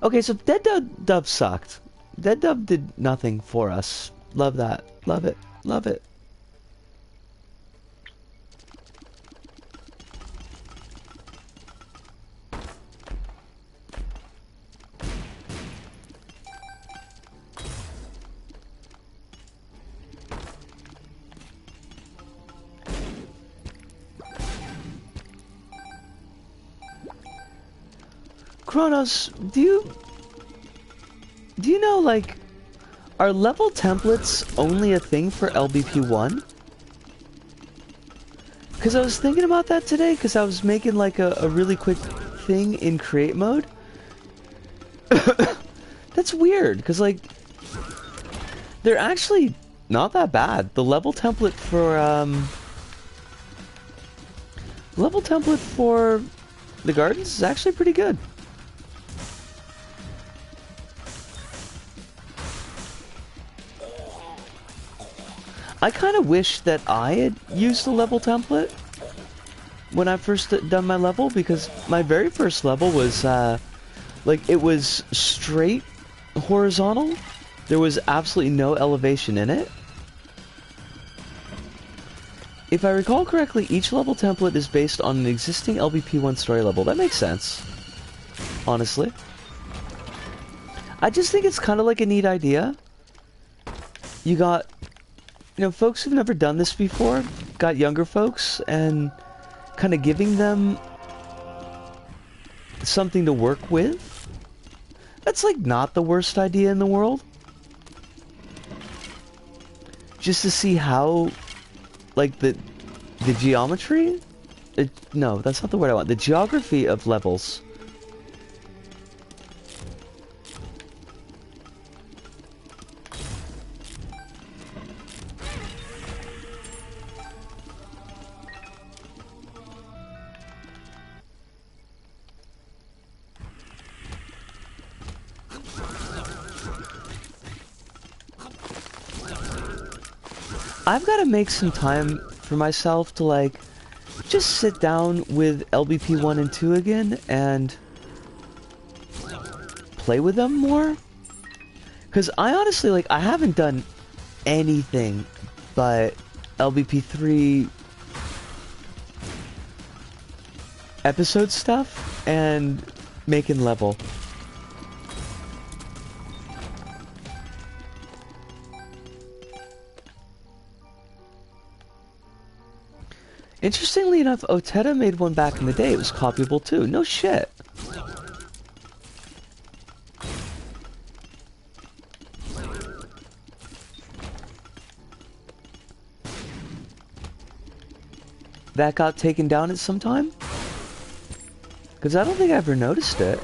Okay, so dead dove sucked. Dead dove did nothing for us. Love that. Love it. Love it. Kronos, do you know, like, are level templates only a thing for LBP1? Because I was thinking about that today, because I was making, like, a really quick thing in create mode. That's weird, because, like, they're actually not that bad. The level template for, the gardens is actually pretty good. I kind of wish that I had used the level template when I first done my level, because my very first level was, like, it was straight horizontal. There was absolutely no elevation in it. If I recall correctly, each level template is based on an existing LBP1 story level. That makes sense, honestly. I just think it's kind of like a neat idea. You got... You know, folks who've never done this before, got younger folks, and kind of giving them something to work with. That's, like, not the worst idea in the world. Just to see how, like, the geometry? No, that's not the word I want. The geography of levels. I've got to make some time for myself to, like, just sit down with LBP 1 and 2 again and play with them more. Because I honestly, like, I haven't done anything but LBP 3 episode stuff and making level. Interestingly enough, Otetta made one back in the day. It was copyable too. No shit. that got taken down at some time? Because I don't think I ever noticed it.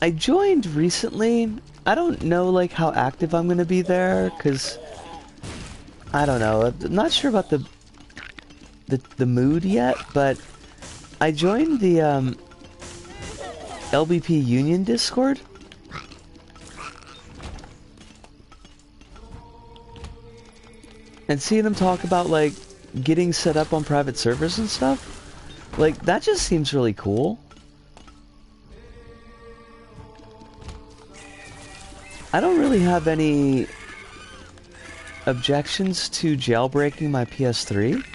I joined recently. I don't know like how active I'm gonna be there, cause I don't know. I'm not sure about the mood yet, but I joined the LBP Union Discord. And seeing them talk about like getting set up on private servers and stuff, like that just seems really cool. I don't really have any objections to jailbreaking my PS3.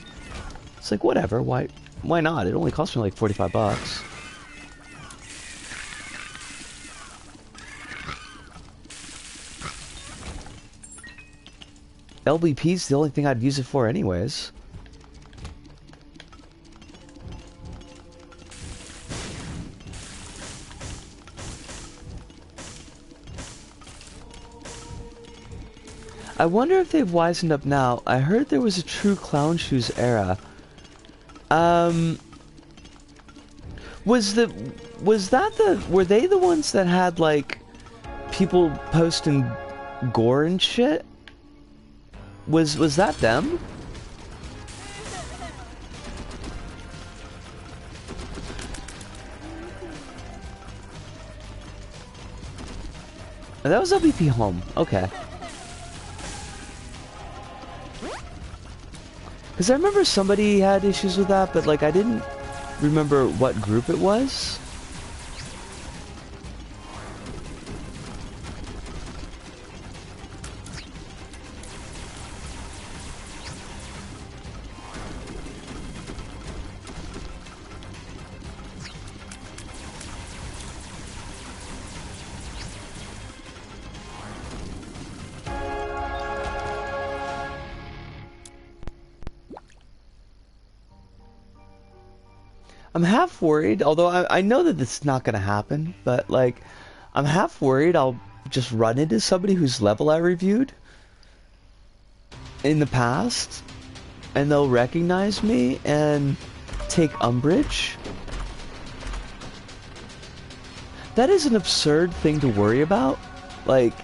It's like, whatever, why not? It only cost me like 45 bucks. LBP's the only thing I'd use it for anyways. I wonder if they've wisened up now. I heard there was a true Clown Shoes era. Were they the ones that had like people posting gore and shit? Was that them? That was LBP Home. Okay. Because I remember somebody had issues with that, but like I didn't remember what group it was. I'm half worried, although I know that it's not going to happen, but like, I'm half worried I'll just run into somebody whose level I reviewed in the past, and they'll recognize me and take umbrage. That is an absurd thing to worry about. Like,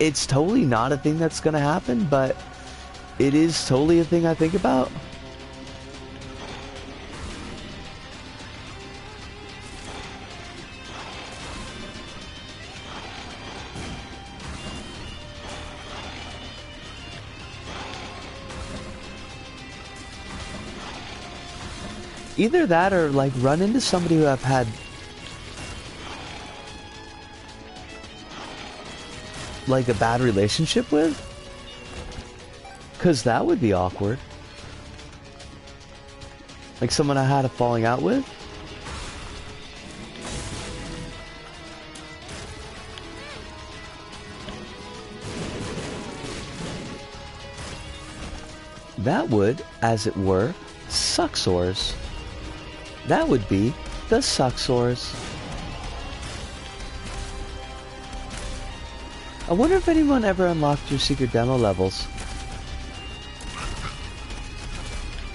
it's totally not a thing that's going to happen, but it is totally a thing I think about. Either that or like run into somebody who I've had like a bad relationship with, because that would be awkward. Like someone I had a falling out with. That would, as it were, suck sores. That would be the Sucksores. I wonder if anyone ever unlocked your secret demo levels.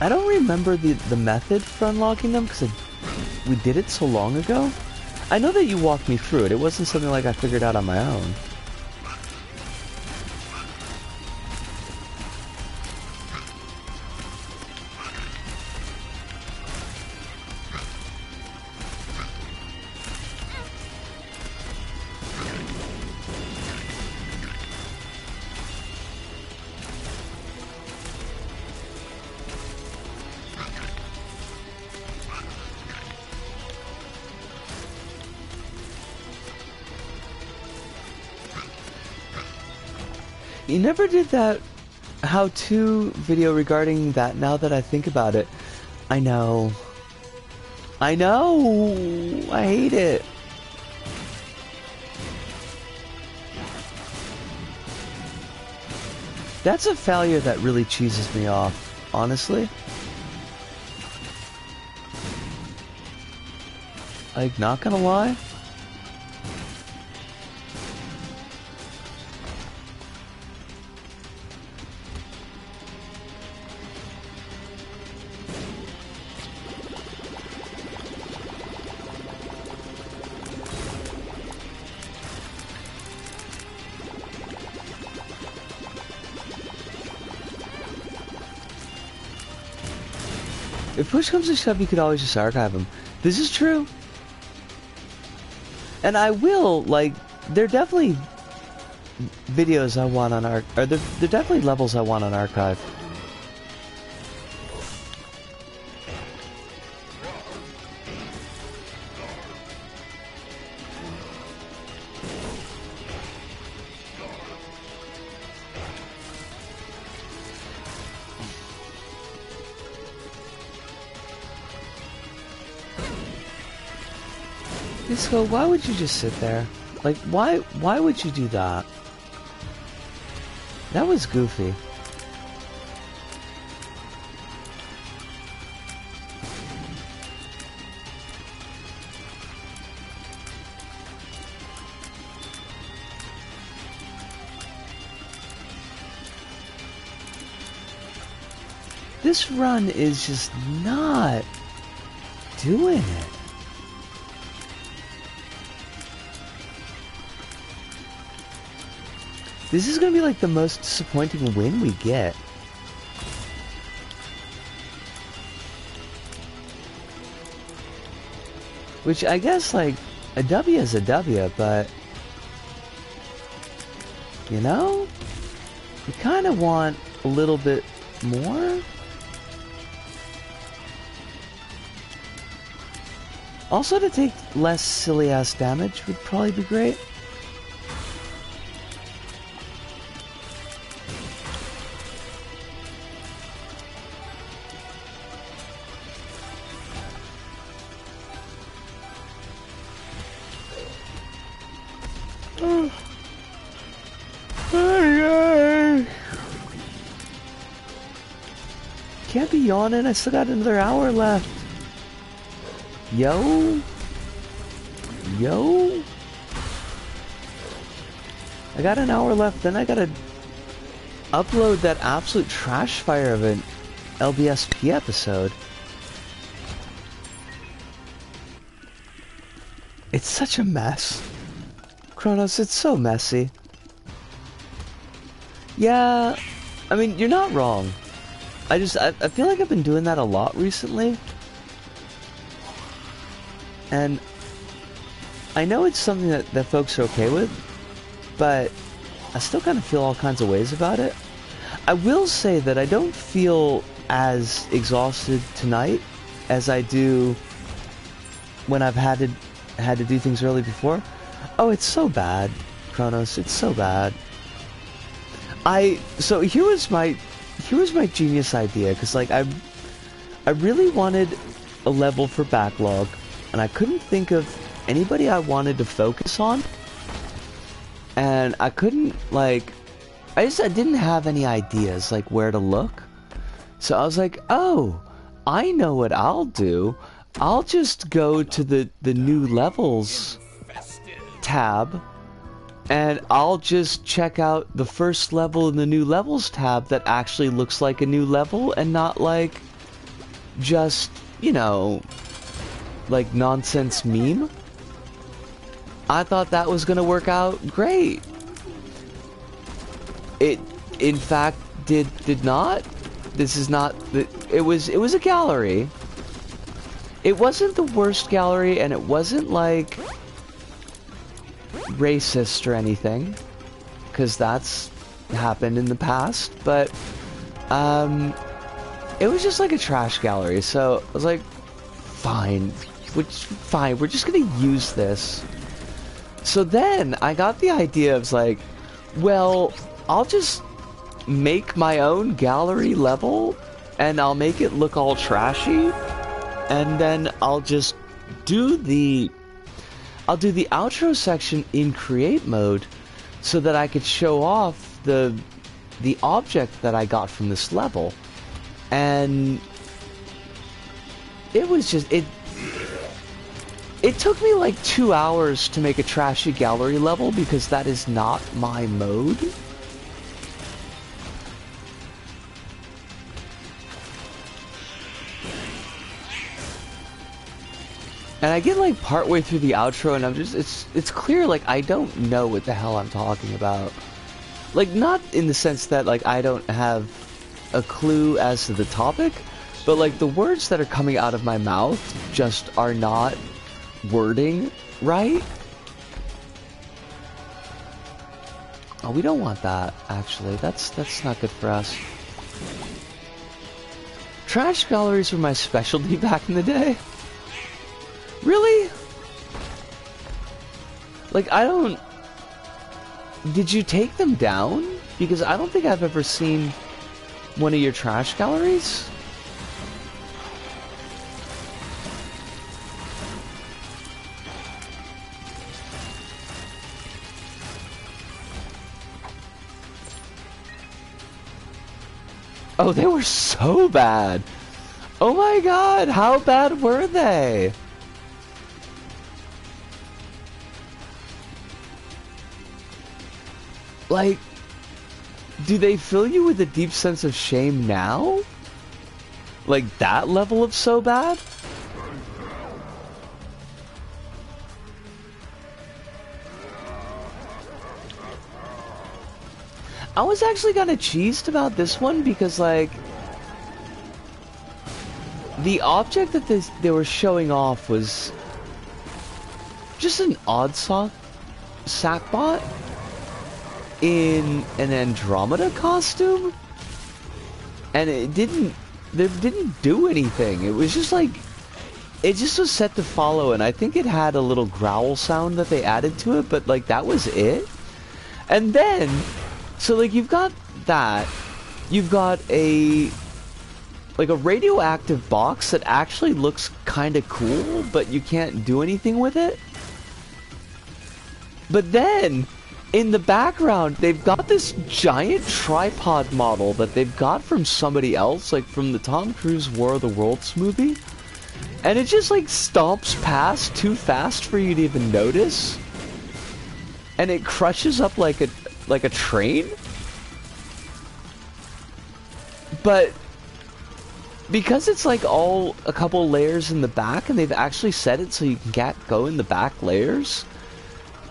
I don't remember the method for unlocking them because we did it so long ago. I know that you walked me through it. It wasn't something like I figured out on my own. You never did that how-to video regarding that now that I think about it. I know. I know! I hate it. That's a failure that really cheeses me off, honestly. Like, not gonna lie. If push comes to shove, you could always just archive them. This is true. And I will, like, there are definitely videos I want on there are definitely levels I want on archive. Disco, why would you just sit there? Like, why would you do that? That was goofy. This run is just not doing it. This is gonna be like the most disappointing win we get. Which I guess, like, a W is a W, but you know, you kind of want a little bit more. Also, to take less silly ass damage would probably be great. Can't be yawning, I still got another hour left. Yo. I got an hour left, then I gotta upload that absolute trash fire of an LBSP episode. It's such a mess. Kronos, it's so messy. Yeah, I mean, you're not wrong. I feel like I've been doing that a lot recently. And I know it's something that folks are okay with, but I still kind of feel all kinds of ways about it. I will say that I don't feel as exhausted tonight as I do when I've had to do things early before. Oh, it's so bad, Kronos. It's so bad. So here was my genius idea, because like I really wanted a level for backlog, and I couldn't think of anybody I wanted to focus on, and I couldn't, like, I didn't have any ideas like where to look. So I was like, oh, I know what I'll do. I'll just go to the new levels tab, and I'll just check out the first level in the new levels tab that actually looks like a new level and not like just, you know, like nonsense meme. I thought that was gonna work out great. It in fact did not. This is not the, it was a gallery. It wasn't the worst gallery, and it wasn't like racist or anything, because that's happened in the past, but it was just like a trash gallery. So I was like, fine, we're just gonna use this. So then I got the idea of like, well, I'll just make my own gallery level and I'll make it look all trashy, and then I'll just do the outro section in create mode so that I could show off the the object that I got from this level, and it was just, it took me like 2 hours to make a trashy gallery level because that is not my mode. And I get like partway through the outro and I'm just, it's clear like I don't know what the hell I'm talking about. Like, not in the sense that like I don't have a clue as to the topic, but like the words that are coming out of my mouth just are not wording right. Oh, we don't want that, actually. That's not good for us. Trash galleries were my specialty back in the day. Really? Like, I don't... Did you take them down? Because I don't think I've ever seen one of your trash galleries. Oh, they were so bad. Oh my god, how bad were they? Like, do they fill you with a deep sense of shame now? Like that level of so bad? I was actually kind of cheesed about this one because, like, the object that they were showing off was just an odd sackbot in an Andromeda costume, and it didn't do anything. It was just like, it just was set to follow, and I think it had a little growl sound that they added to it, but like that was it. And then, so like you've got that, you've got a radioactive box that actually looks kind of cool, but you can't do anything with it. But then, in the background, they've got this giant tripod model that they've got from somebody else, like from the Tom Cruise War of the Worlds movie. And it just like stomps past too fast for you to even notice. And it crushes up like a train. But because it's like all a couple layers in the back, and they've actually set it so you can go in the back layers,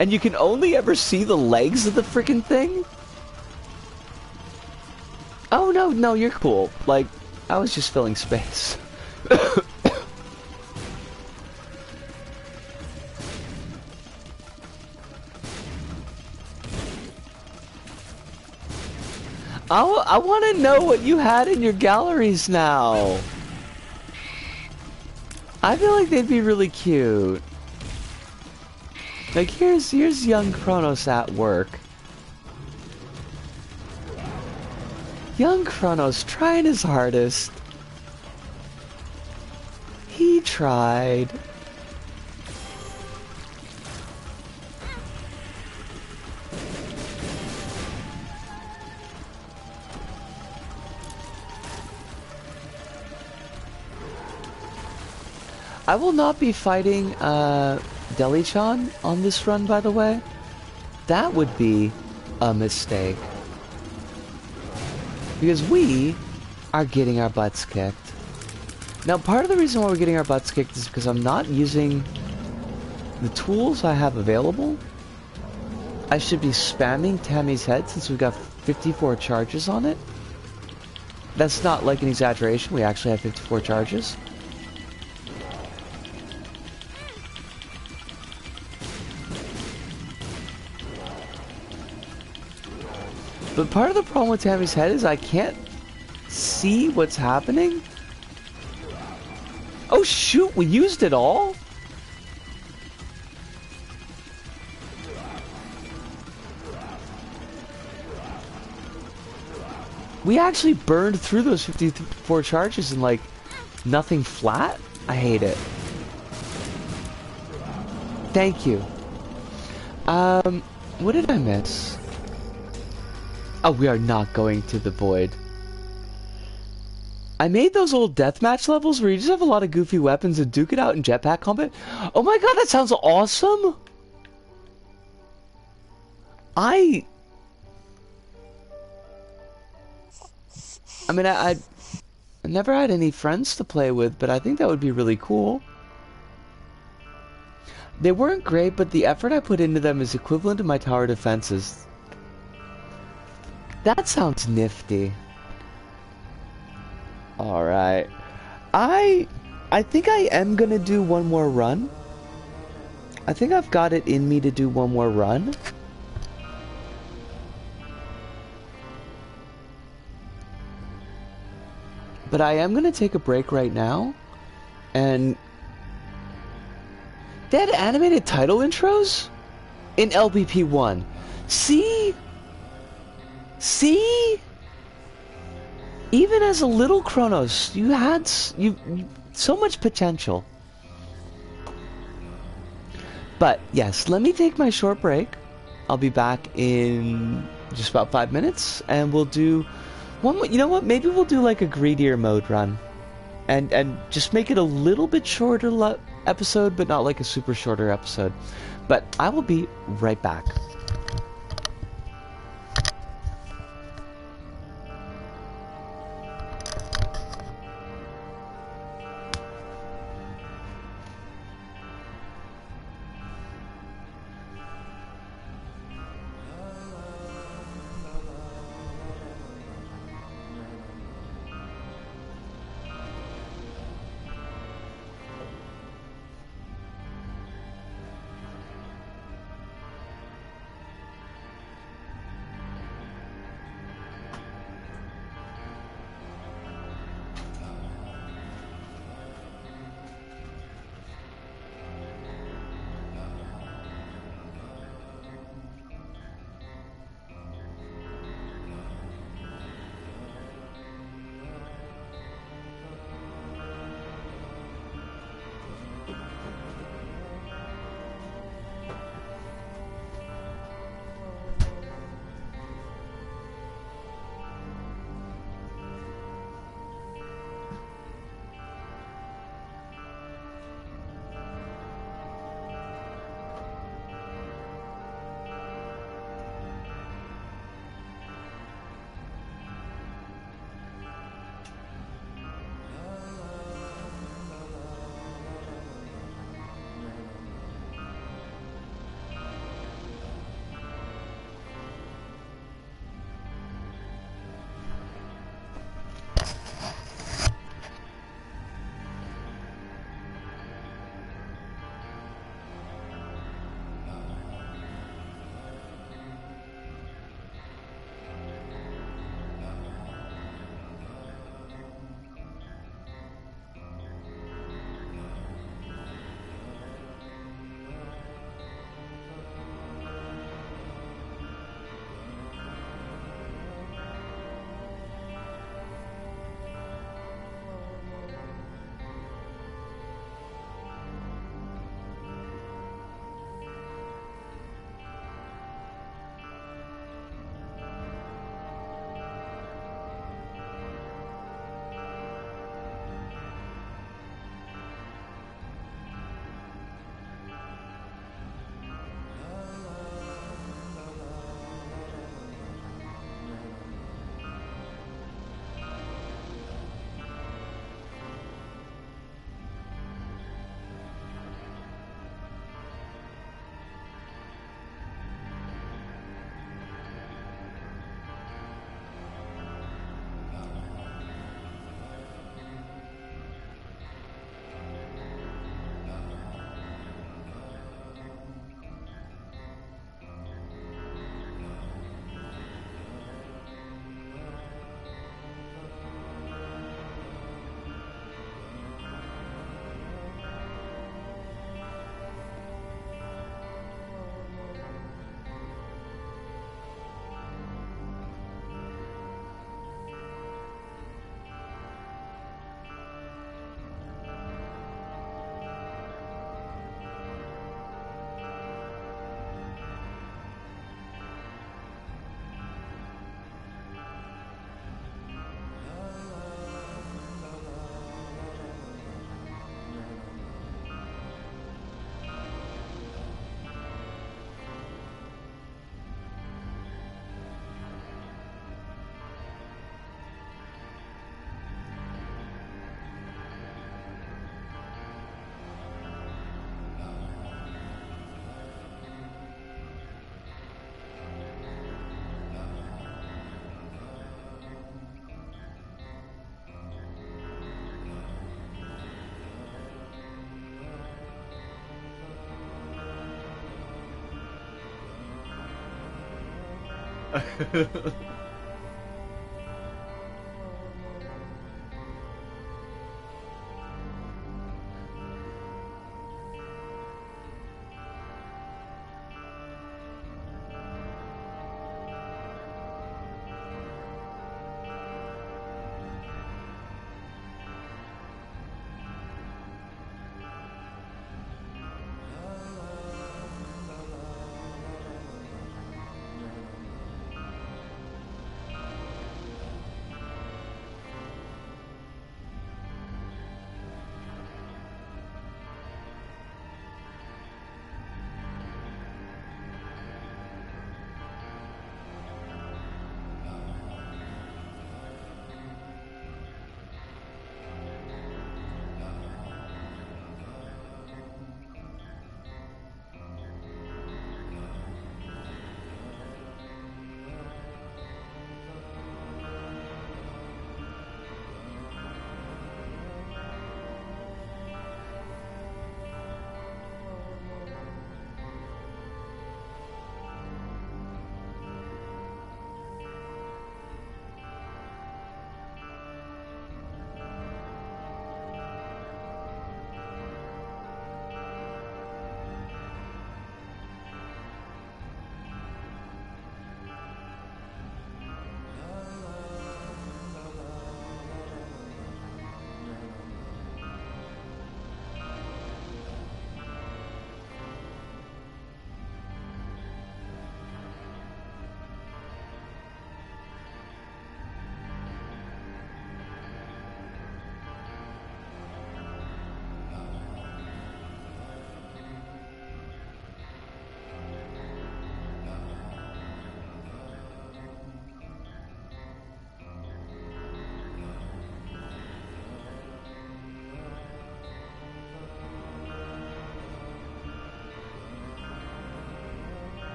and you can only ever see the legs of the freaking thing. Oh no, you're cool. Like, I was just filling space. I want to know what you had in your galleries now. I feel like they'd be really cute. Like, here's young Kronos at work. Young Kronos trying his hardest. He tried. I will not be fighting Deli-chan on this run, by the way. That would be a mistake. Because we are getting our butts kicked. Now, part of the reason why we're getting our butts kicked is because I'm not using the tools I have available. I should be spamming Tammy's head since we've got 54 charges on it. That's not like an exaggeration, we actually have 54 charges. But part of the problem with Tammy's head is I can't see what's happening. Oh shoot, we used it all? We actually burned through those 54 charges in like nothing flat? I hate it. Thank you. What did I miss? Oh, we are not going to the void. I made those old deathmatch levels where you just have a lot of goofy weapons and duke it out in jetpack combat. Oh my god, that sounds awesome! I mean, I never had any friends to play with, but I think that would be really cool. They weren't great, but the effort I put into them is equivalent to my tower defenses. That sounds nifty. Alright. I think I am gonna do one more run. I think I've got it in me to do one more run. But I am gonna take a break right now. And they had animated title intros in LBP1. See? See? Even as a little Kronos, you had you so much potential. But yes, let me take my short break. I'll be back in just about 5 minutes, and we'll do one. You know what? Maybe we'll do like a greedier mode run, and just make it a little bit shorter episode, but not like a super shorter episode. But I will be right back.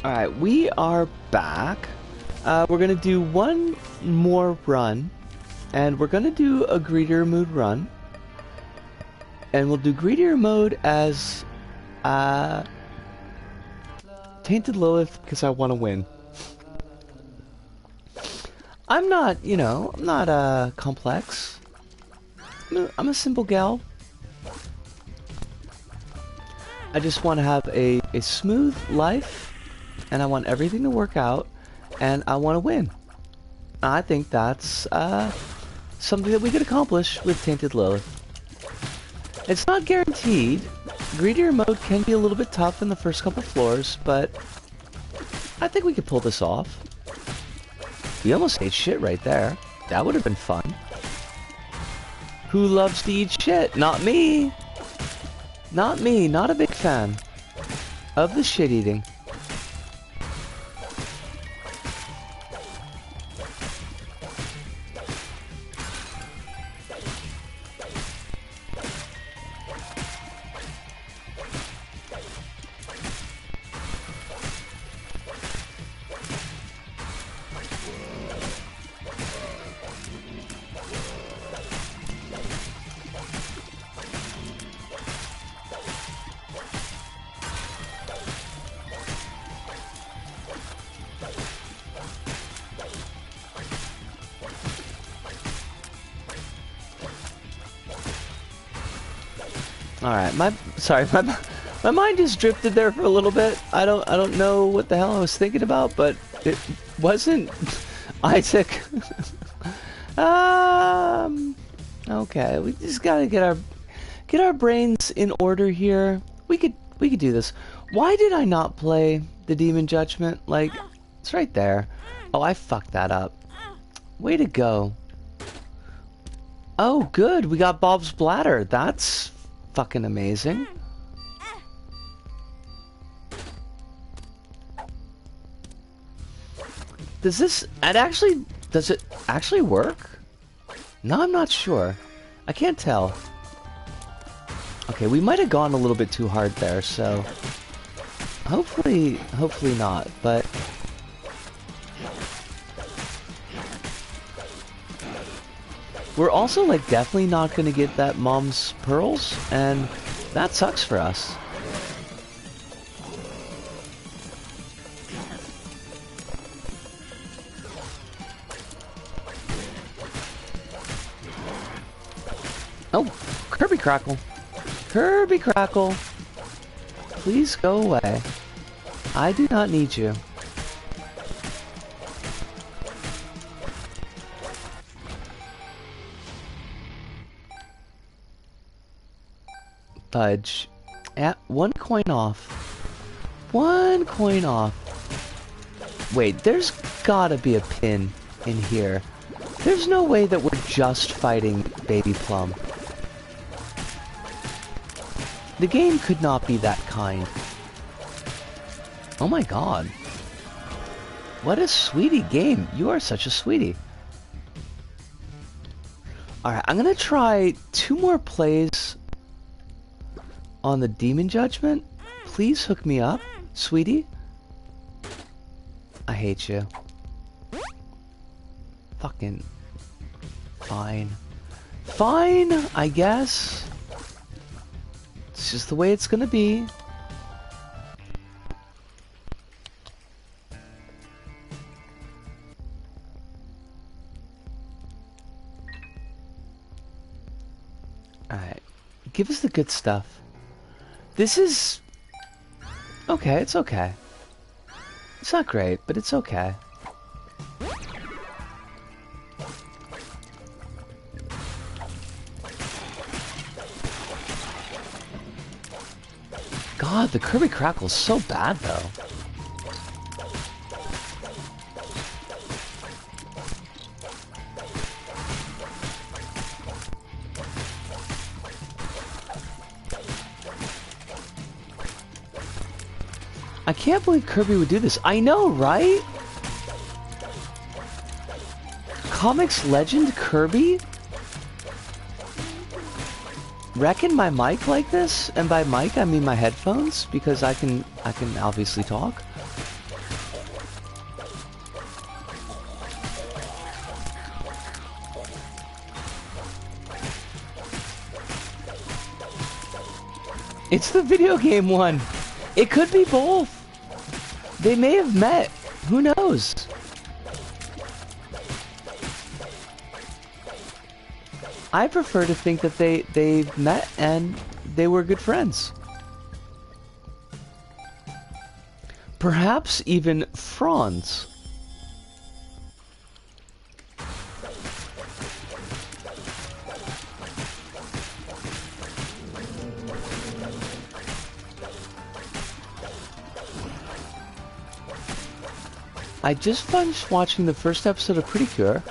Alright, we are back. We're gonna do one more run, and we're gonna do a greedier mood run. And we'll do greedier mode as Tainted Lilith, because I want to win. I'm not, you know, I'm not complex. I'm a simple gal. I just want to have a smooth life, and I want everything to work out, and I want to win. I think that's something that we could accomplish with Tainted Lilith. It's not guaranteed. Greedier mode can be a little bit tough in the first couple floors, but I think we could pull this off. We almost ate shit right there. That would have been fun. Who loves to eat shit? Not me! Not me, not a big fan of the shit eating. Alright, my mind just drifted there for a little bit. I don't know what the hell I was thinking about, but it wasn't Isaac. Okay, we just gotta get our brains in order here. We could do this. Why did I not play the Demon Judgment? Like, it's right there. Oh, I fucked that up. Way to go. Oh, good. We got Bob's Bladder. That's fucking amazing. Does it actually work? No, I'm not sure. I can't tell. Okay, we might have gone a little bit too hard there, so hopefully not, but we're also like definitely not gonna get that mom's pearls, and that sucks for us. Oh, Kirby Crackle. Kirby Crackle. Please go away. I do not need you. Fudge. Yeah, 1 coin off. 1 coin off. Wait, there's gotta be a pin in here. There's no way that we're just fighting Baby Plum. The game could not be that kind. Oh my god. What a sweetie game. You are such a sweetie. Alright, I'm gonna try 2 more plays on the Demon Judgment. Please hook me up, sweetie. I hate you. Fucking fine. Fine, I guess. It's just the way it's gonna be. Alright. Give us the good stuff. This is... okay, it's okay. It's not great, but it's okay. God, the Kirby Crackle's so bad, though. I can't believe Kirby would do this. I know, right? Comics legend Kirby? Wrecking my mic like this? And by mic, I mean my headphones, because I can obviously talk. It's the video game one. It could be both. They may have met. Who knows? I prefer to think that they met and they were good friends. Perhaps even Franz. I just finished watching the first episode of PtaER,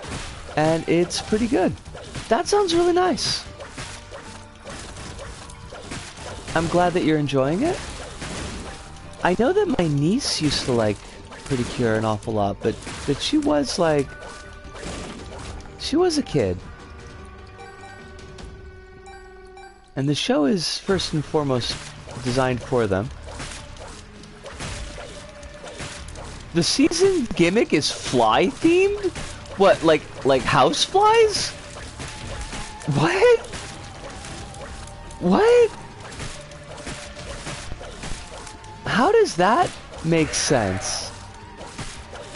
and it's pretty good. That sounds really nice. I'm glad that you're enjoying it. I know that my niece used to like PtaER an awful lot, but she was like... she was a kid. And the show is first and foremost designed for them. The season gimmick is fly themed? What, like house flies? What? What? How does that make sense?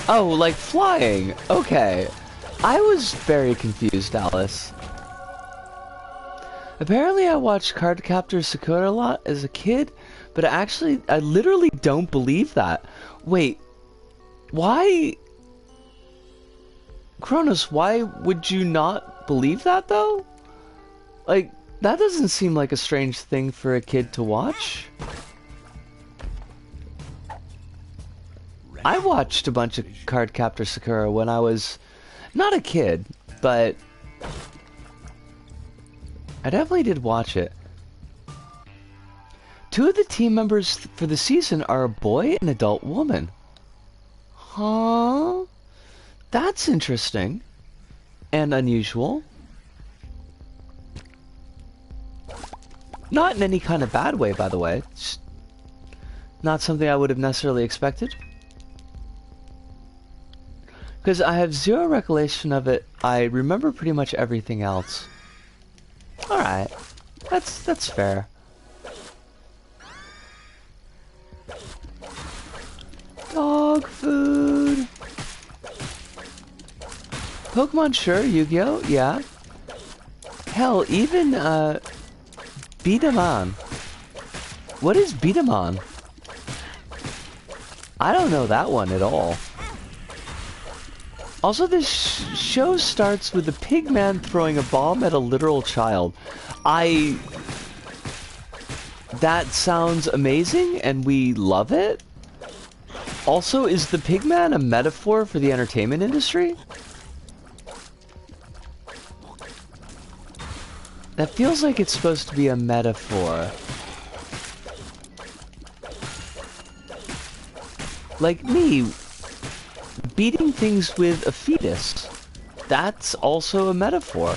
Oh, like flying. Okay. I was very confused, Alice. Apparently I watched Cardcaptor Sakura a lot as a kid, but I literally don't believe that. Wait. Why? Kronos, why would you not believe that, though? Like, that doesn't seem like a strange thing for a kid to watch. I watched a bunch of Cardcaptor Sakura when I was not a kid, but I definitely did watch it. 2 of the team members for the season are a boy and adult woman. Huh? That's interesting. And unusual. Not in any kind of bad way, by the way. It's not something I would have necessarily expected. Because I have zero recollection of it. I remember pretty much everything else. Alright. That's fair. Dog food. Pokemon, sure. Yu-Gi-Oh, yeah. Hell, even, Beat 'em on. What is Beat 'em on? I don't know that one at all. Also, this show starts with a pig man throwing a bomb at a literal child. That sounds amazing, and we love it. Also, is the pig man a metaphor for the entertainment industry? That feels like it's supposed to be a metaphor. Like me, beating things with a fetus. That's also a metaphor.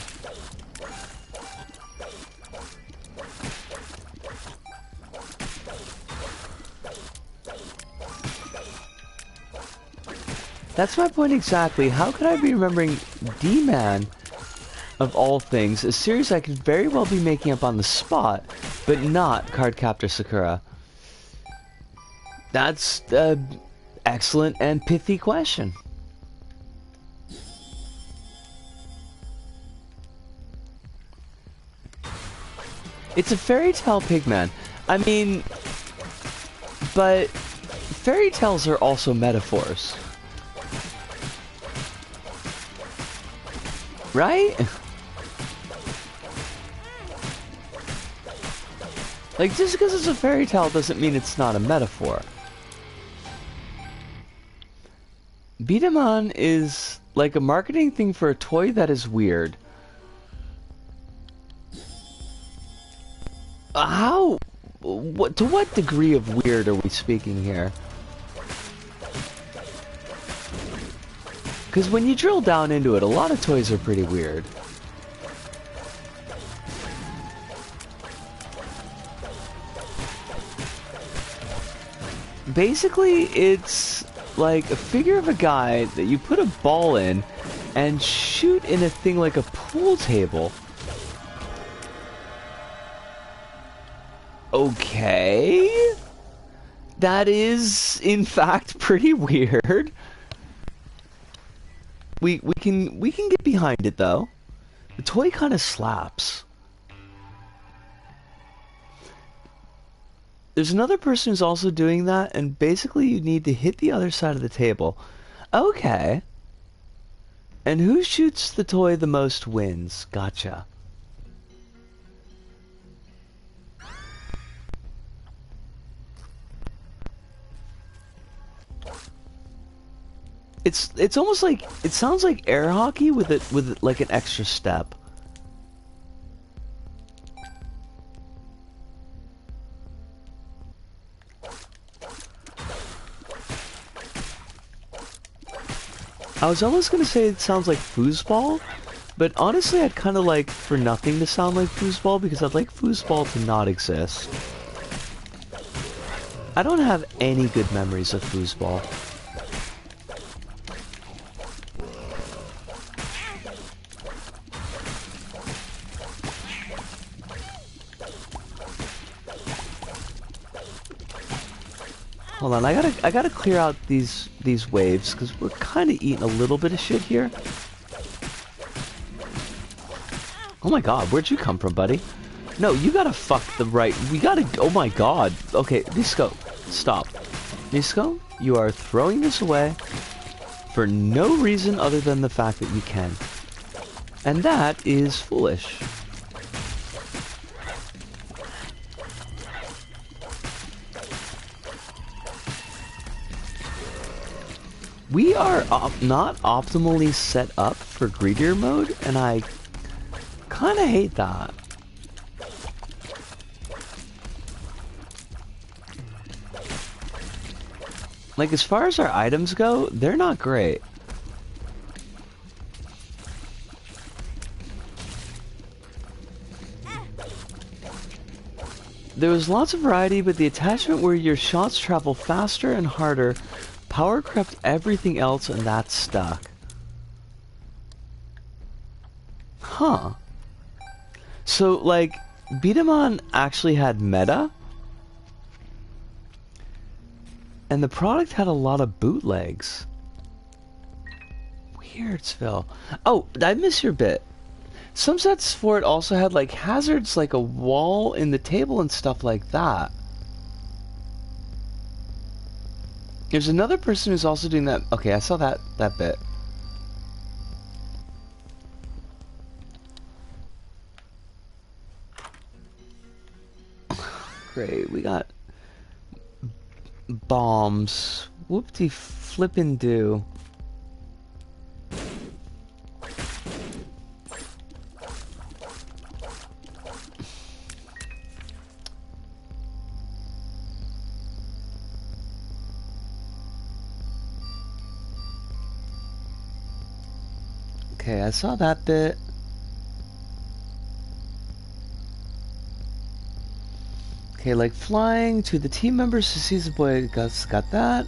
That's my point exactly. How could I be remembering D-Man, of all things, a series I could very well be making up on the spot, but not Cardcaptor Sakura? That's an excellent and pithy question. It's a fairy tale pigman. I mean, but fairy tales are also metaphors. Right? Like, just because it's a fairy tale doesn't mean it's not a metaphor. Beat 'em on is like a marketing thing for a toy that is weird. How? To what degree of weird are we speaking here? Because when you drill down into it, a lot of toys are pretty weird. Basically, it's like a figure of a guy that you put a ball in and shoot in a thing like a pool table. Okay. That is, in fact, pretty weird. We can get behind it though. The toy kind of slaps. There's another person who's also doing that, and basically you need to hit the other side of the table. Okay. And who shoots the toy the most wins. Gotcha. It's almost like, it sounds like air hockey with like an extra step. I was almost gonna say it sounds like foosball, but honestly I'd kind of like for nothing to sound like foosball because I'd like foosball to not exist. I don't have any good memories of foosball. Hold on, I gotta clear out these waves because we're kind of eating a little bit of shit here. Oh my god, where'd you come from, buddy? No, you gotta fuck the right. We gotta. Oh my god. Okay, Nisco, stop. Nisco, you are throwing this away for no reason other than the fact that you can, and that is foolish. We are not optimally set up for greedier mode, and I kind of hate that. Like, as far as our items go, they're not great. There was lots of variety, but the attachment where your shots travel faster and harder power crept everything else, and that stuck. Huh. So, like, Beatamon actually had meta, and the product had a lot of bootlegs. Weirdsville. Oh, I missed your bit. Some sets for it also had, like, hazards, like a wall in the table and stuff like that. There's another person who's also doing that. Okay, I saw that bit. Great, we got bombs. Whoop-de-flippin'-do. Okay, I saw that bit. Okay, like flying to the team members who sees the boy, got that.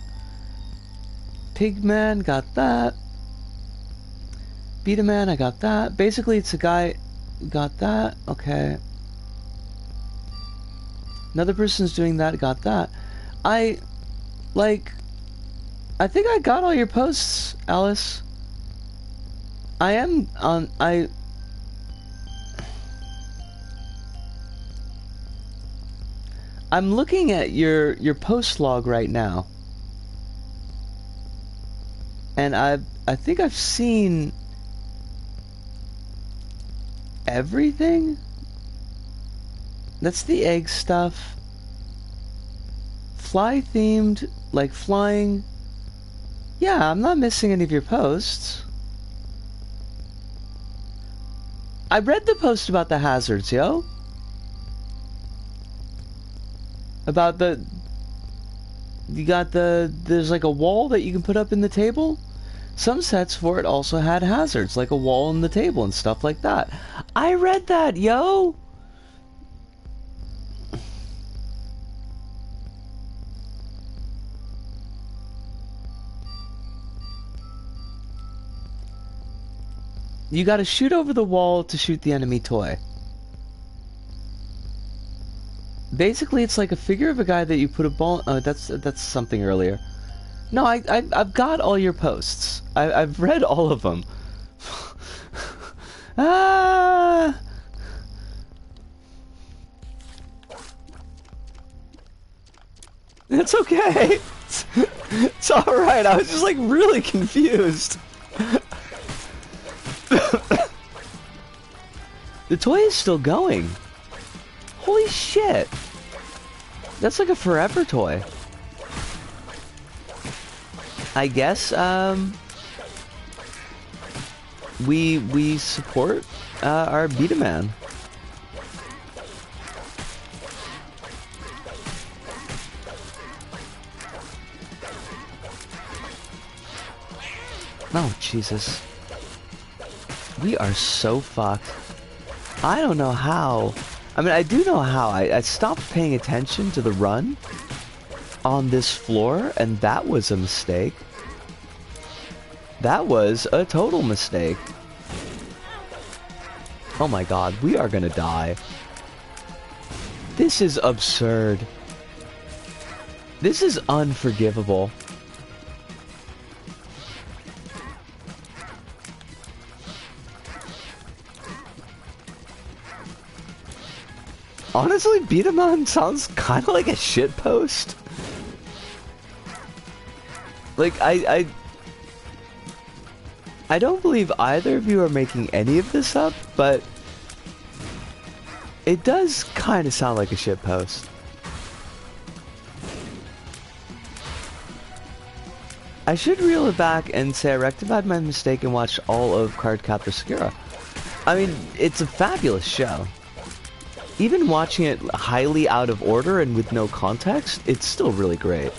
Pigman, got that. Beat-a-man, I got that. Basically, it's a guy, got that. Okay. Another person's doing that, got that. I think I got all your posts, Alice. I'm looking at your post log right now. And I think I've seen everything. That's the egg stuff. Fly themed, like flying. Yeah, I'm not missing any of your posts. I read the post about the hazards, yo. About there's like a wall that you can put up in the table. Some sets for it also had hazards, like a wall in the table and stuff like that. I read that, yo. You gotta shoot over the wall to shoot the enemy toy. Basically, it's like a figure of a guy that you put a ball... Oh, that's something earlier. No, I've got all your posts. I've read all of them. Ah! It's okay. It's alright. I was just like really confused. The toy is still going. Holy shit. That's like a forever toy. I guess, we support, our Beat-a-man. Oh, Jesus. We are so fucked. I don't know how. I mean, I do know how. I stopped paying attention to the run on this floor, and that was a mistake. That was a total mistake. Oh my god, we are gonna die. This is absurd. This is unforgivable. Honestly, Beat-a-man sounds kind of like a shitpost. Like, I don't believe either of you are making any of this up, but it does kind of sound like a shitpost. I should reel it back and say I rectified my mistake and watched all of Cardcaptor Sakura. I mean, it's a fabulous show. Even watching it highly out of order and with no context, it's still really great.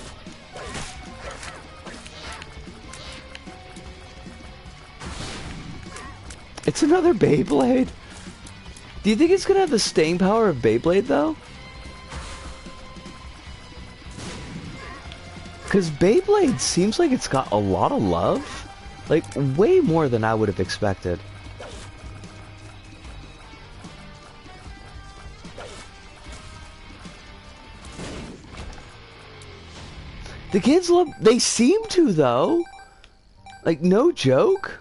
It's another Beyblade? Do you think it's gonna have the staying power of Beyblade, though? Because Beyblade seems like it's got a lot of love. Like, way more than I would have expected. The kids love... They seem to, though. Like, no joke.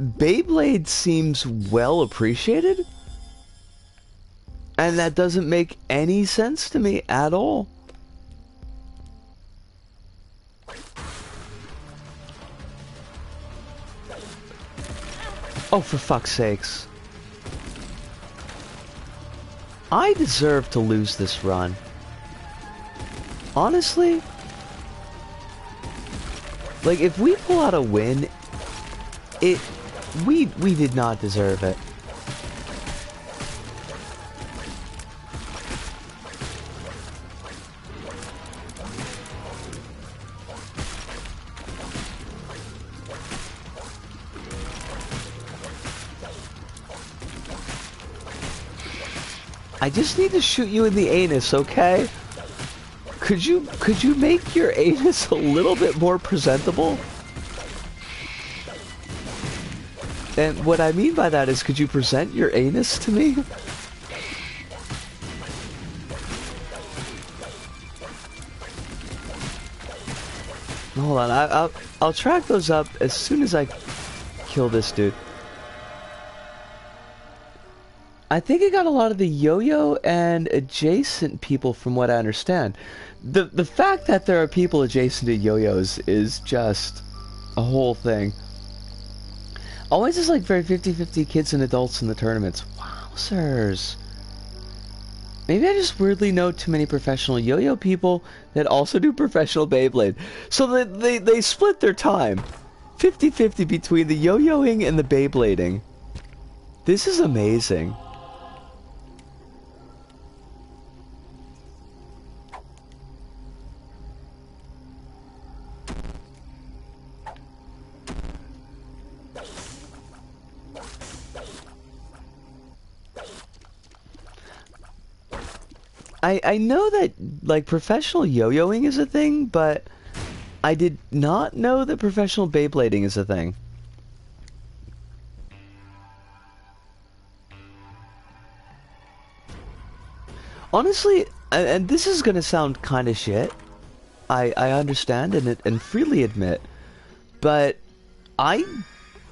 Beyblade seems well appreciated. And that doesn't make any sense to me at all. Oh, for fuck's sakes. I deserve to lose this run. Honestly, like, if we pull out a win, we did not deserve it. I just need to shoot you in the anus, okay? Could you make your anus a little bit more presentable? And what I mean by that is, could you present your anus to me? Hold on, I'll track those up as soon as I kill this dude. I think I got a lot of the yo-yo and adjacent people from what I understand. The fact that there are people adjacent to yo-yos is just a whole thing. Always is like very 50-50 kids and adults in the tournaments. Wowzers. Maybe I just weirdly know too many professional yo-yo people that also do professional Beyblade. So they split their time. 50-50 between the yo-yoing and the Beyblading. This is amazing. I know that, like, professional yo-yoing is a thing, but I did not know that professional Beyblading is a thing. Honestly, and this is gonna sound kind of shit, I understand and freely admit, but I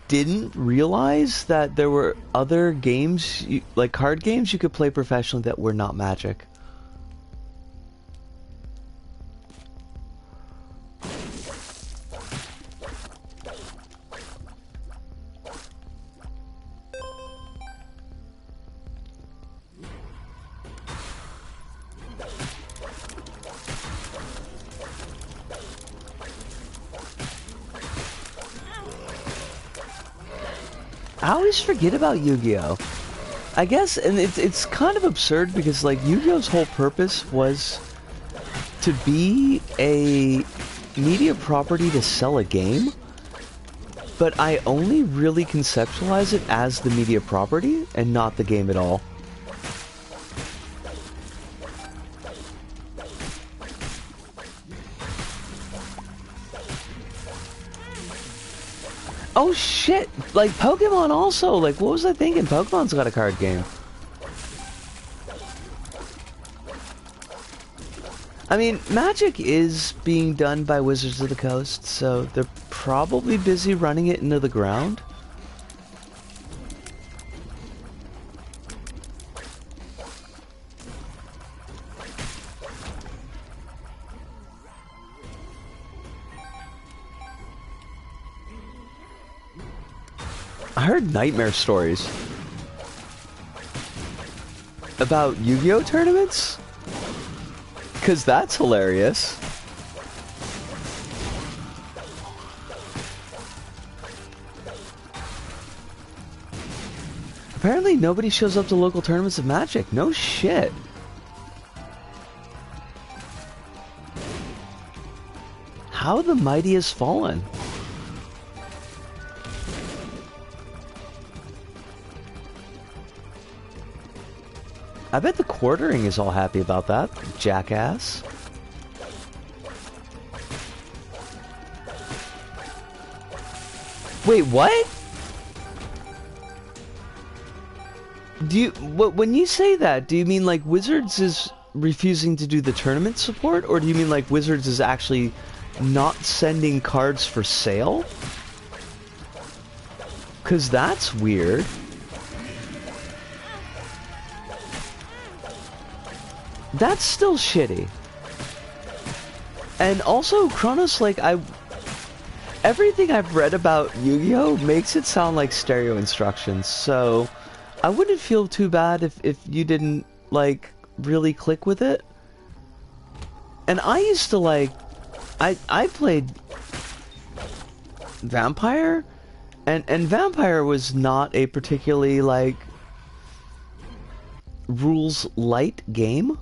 didn't realize that there were other games, like card games, you could play professionally that were not Magic. I always forget about Yu-Gi-Oh! I guess, and it's kind of absurd because, like, Yu-Gi-Oh's whole purpose was to be a media property to sell a game, but I only really conceptualize it as the media property and not the game at all. Oh shit! Like, Pokemon also! Like, what was I thinking? Pokemon's got a card game. I mean, Magic is being done by Wizards of the Coast, so they're probably busy running it into the ground. I heard nightmare stories about Yu-Gi-Oh! Tournaments? 'Cause that's hilarious. Apparently nobody shows up to local tournaments of Magic. No shit. How the mighty has fallen. I bet the quartering is all happy about that, jackass. Wait, what? When you say that, do you mean like Wizards is refusing to do the tournament support, or do you mean like Wizards is actually not sending cards for sale? 'Cause that's weird. That's still shitty. And also, Kronos, like, everything I've read about Yu-Gi-Oh! Makes it sound like stereo instructions, so I wouldn't feel too bad if you didn't, like, really click with it. And I used to, like, I played Vampire, and Vampire was not a particularly, like, rules light game.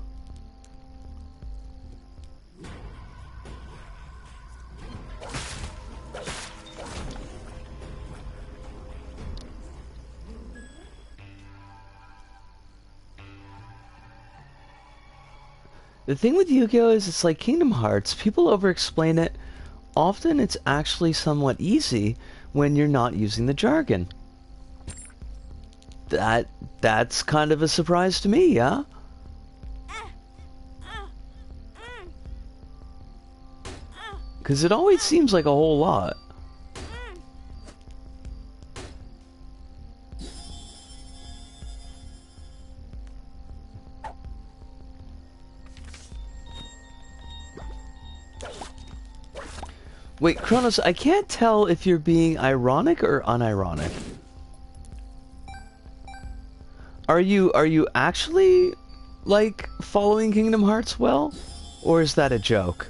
The thing with Yu-Gi-Oh! Is it's like Kingdom Hearts. People over-explain it. Often it's actually somewhat easy when you're not using the jargon. That's kind of a surprise to me, yeah? Because it always seems like a whole lot. Wait, Kronos, I can't tell if you're being ironic or unironic. Are you actually, like, following Kingdom Hearts well? Or is that a joke?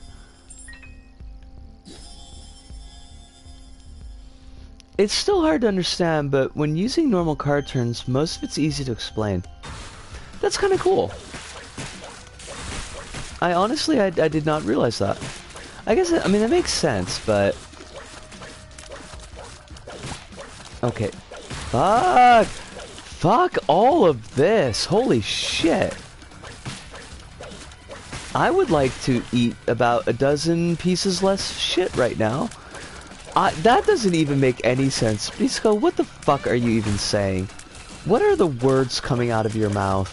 It's still hard to understand, but when using normal card turns, most of it's easy to explain. That's kind of cool. I honestly did not realize that. I guess, I mean, that makes sense, but... Okay. Fuck! Fuck all of this! Holy shit! I would like to eat about a dozen pieces less shit right now. That doesn't even make any sense. Bisco, what the fuck are you even saying? What are the words coming out of your mouth?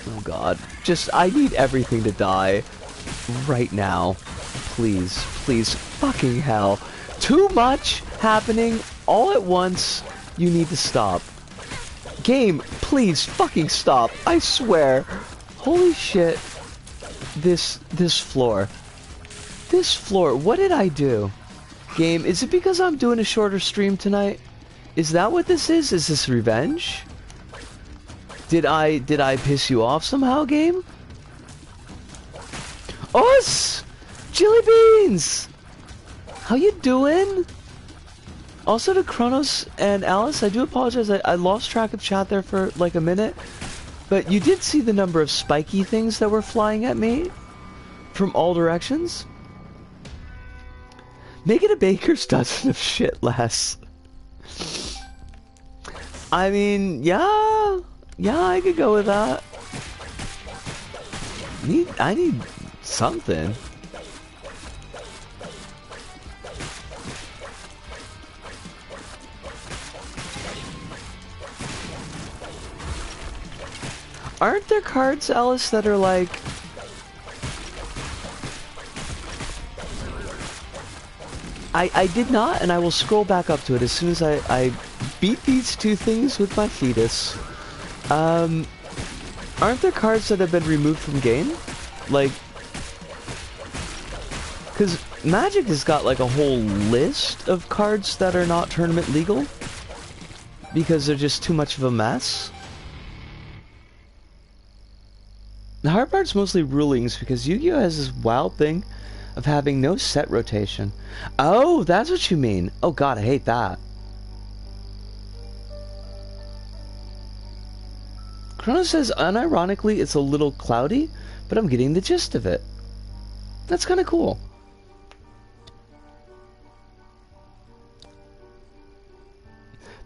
Oh god. Just, I need everything to die. Right now. Please. Please. Fucking hell. Too much happening all at once. You need to stop. Game, please fucking stop. I swear. Holy shit. This floor. This floor. What did I do? Game, is it because I'm doing a shorter stream tonight? Is that what this is? Is this revenge? Did I piss you off somehow, game? Us! Chili beans! How you doing? Also to Kronos and Alice, I do apologize. I lost track of chat there for like a minute. But you did see the number of spiky things that were flying at me from all directions. Make it a baker's dozen of shit less. I mean, yeah, I could go with that. I need something. Aren't there cards, Alice, that are like... I did not, and I will scroll back up to it as soon as I beat these two things with my fetus. Aren't there cards that have been removed from game? Like... Because Magic has got like a whole list of cards that are not tournament legal. Because they're just too much of a mess. The hard part's mostly rulings, because Yu-Gi-Oh! Has this wild thing of having no set rotation. Oh, that's what you mean. Oh god, I hate that. Kronos says, unironically, it's a little cloudy, but I'm getting the gist of it. That's kind of cool.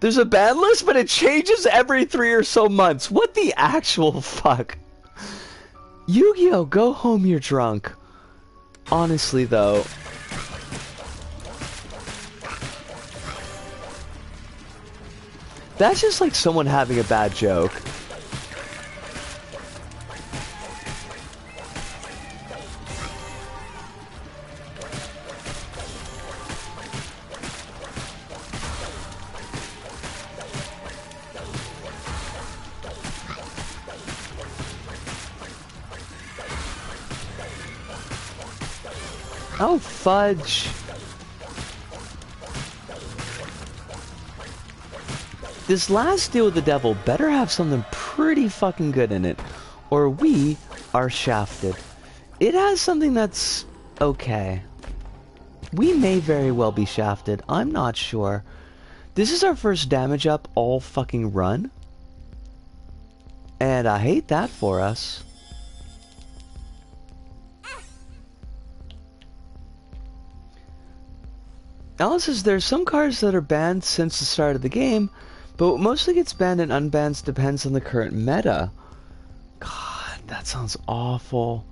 There's a ban list, but it changes every 3 or so months. What the actual fuck? Yu-Gi-Oh! Go home, you're drunk. Honestly, though. That's just like someone having a bad joke. Oh, fudge. This last deal with the devil better have something pretty fucking good in it, or we are shafted. It has something that's okay. We may very well be shafted. I'm not sure. This is our first damage up all fucking run. And I hate that for us. Alice says there's some cards that are banned since the start of the game, but what mostly gets banned and unbans depends on the current meta. God, that sounds awful.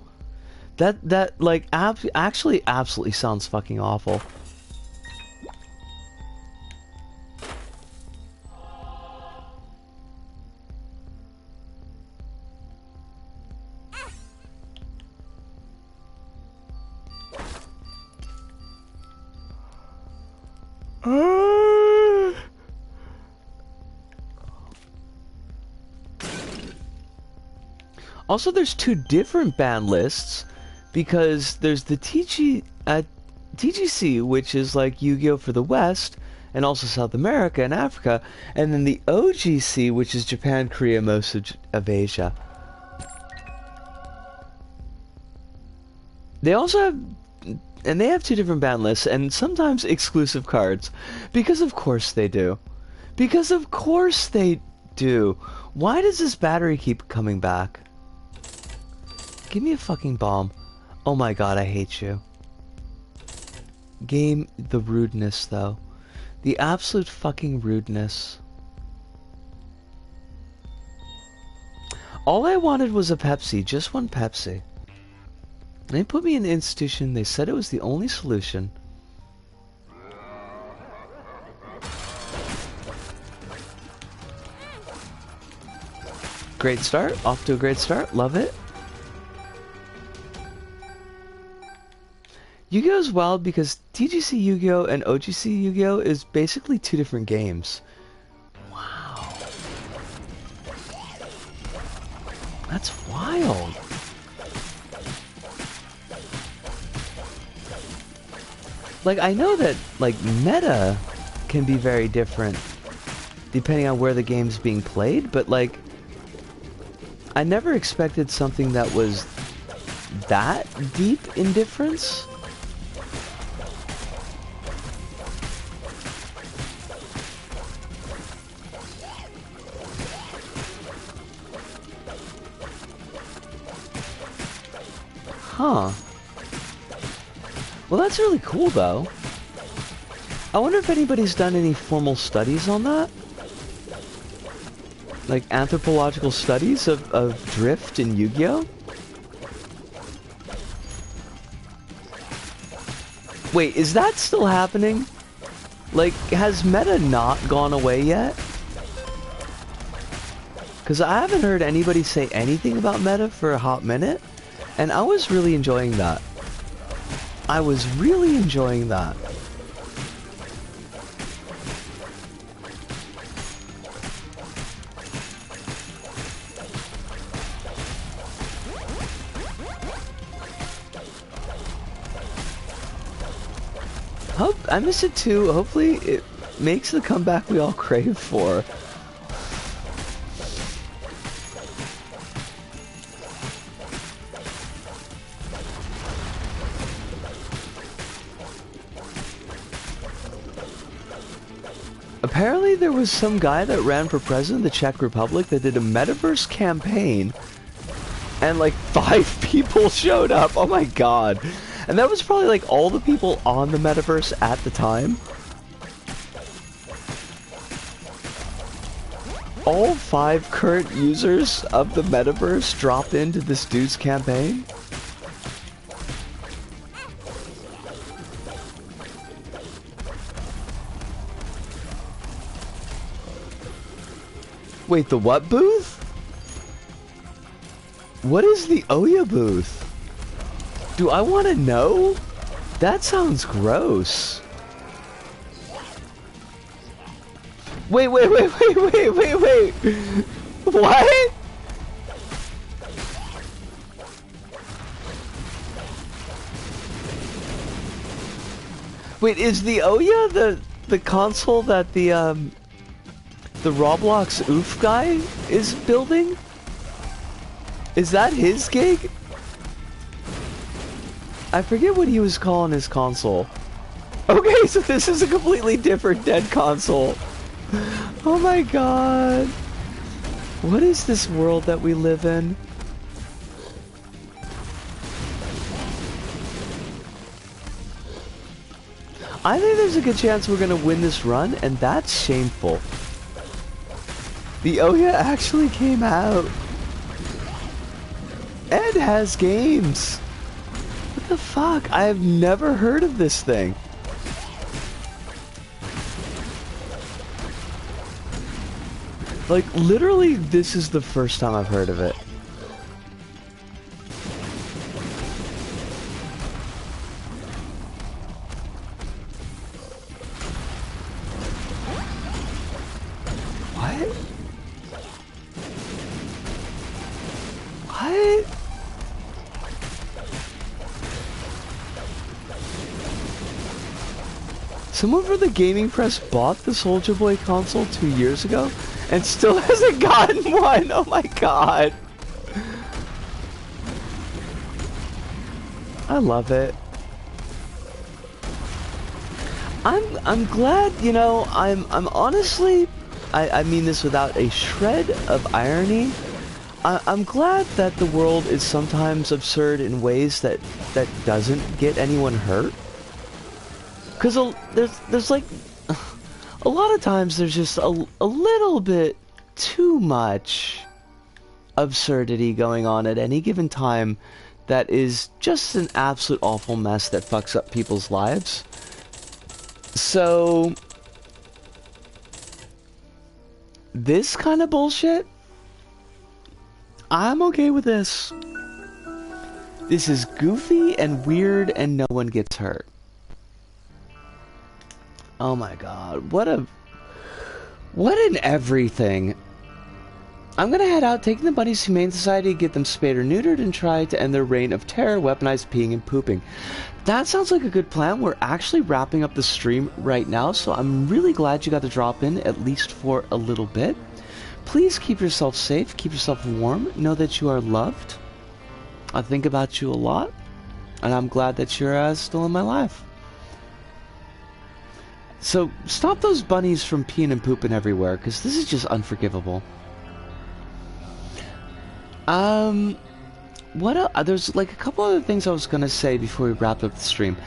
That like actually absolutely sounds fucking awful. Also, there's two different ban lists, because there's the TGC, which is like Yu-Gi-Oh! For the West, and also South America and Africa, and then the OGC, which is Japan, Korea, most of Asia. They also have, and they have two different ban lists, and sometimes exclusive cards, because of course they do. Because of course they do. Why does this battery keep coming back? Give me a fucking bomb. Oh my god, I hate you. Game, the rudeness though. The absolute fucking rudeness. All I wanted was a Pepsi, just one Pepsi. They put me in an institution, they said it was the only solution. Great start, off to a great start, love it. Yu-Gi-Oh! Is wild because TGC Yu-Gi-Oh! And OGC Yu-Gi-Oh! Is basically two different games. Wow. That's wild. Like, I know that, like, meta can be very different depending on where the game's being played, but, like, I never expected something that was that deep in difference. Huh. Well, that's really cool, though. I wonder if anybody's done any formal studies on that? Like, anthropological studies of drift in Yu-Gi-Oh? Wait, is that still happening? Like, has meta not gone away yet? Because I haven't heard anybody say anything about meta for a hot minute. And I was really enjoying that. I was really enjoying that. I miss it too. Hopefully it makes the comeback we all crave for. Apparently there was some guy that ran for president of the Czech Republic that did a metaverse campaign and like 5 people showed up. Oh my god. And that was probably like all the people on the metaverse at the time. all 5 current users of the metaverse drop into this dude's campaign? Wait, the what booth? What is the Ouya booth? Do I want to know? That sounds gross. Wait. What? Wait, is the Ouya the console that the Roblox oof guy is building? Is that his gig? I forget what he was calling his console. Okay, so this is a completely different dead console. Oh my god. What is this world that we live in? I think there's a good chance we're gonna win this run, and that's shameful. The Ouya actually came out. Ed has games. What the fuck? I have never heard of this thing. Like, literally, this is the first time I've heard of it. What? What? Someone from the gaming press bought the Soulja Boy console 2 years ago and still hasn't gotten one. Oh my god. I love it. I'm glad, you know, I'm honestly, I mean this without a shred of irony. I'm glad that the world is sometimes absurd in ways that doesn't get anyone hurt. Cause there's like a lot of times there's just a little bit too much absurdity going on at any given time that is just an absolute awful mess that fucks up people's lives. So this kind of bullshit, I'm okay with this. This is goofy and weird and no one gets hurt. Oh my god, what an everything. I'm gonna head out, taking the Bunnies Humane Society, get them spayed or neutered, and try to end their reign of terror, weaponized peeing and pooping. That sounds like a good plan. We're actually wrapping up the stream right now, so I'm really glad you got to drop in, at least for a little bit. Please keep yourself safe, keep yourself warm, know that you are loved. I think about you a lot, and I'm glad that you're still in my life. So, stop those bunnies from peeing and pooping everywhere, because this is just unforgivable. What else? There's like a couple other things I was gonna say before we wrapped up the stream.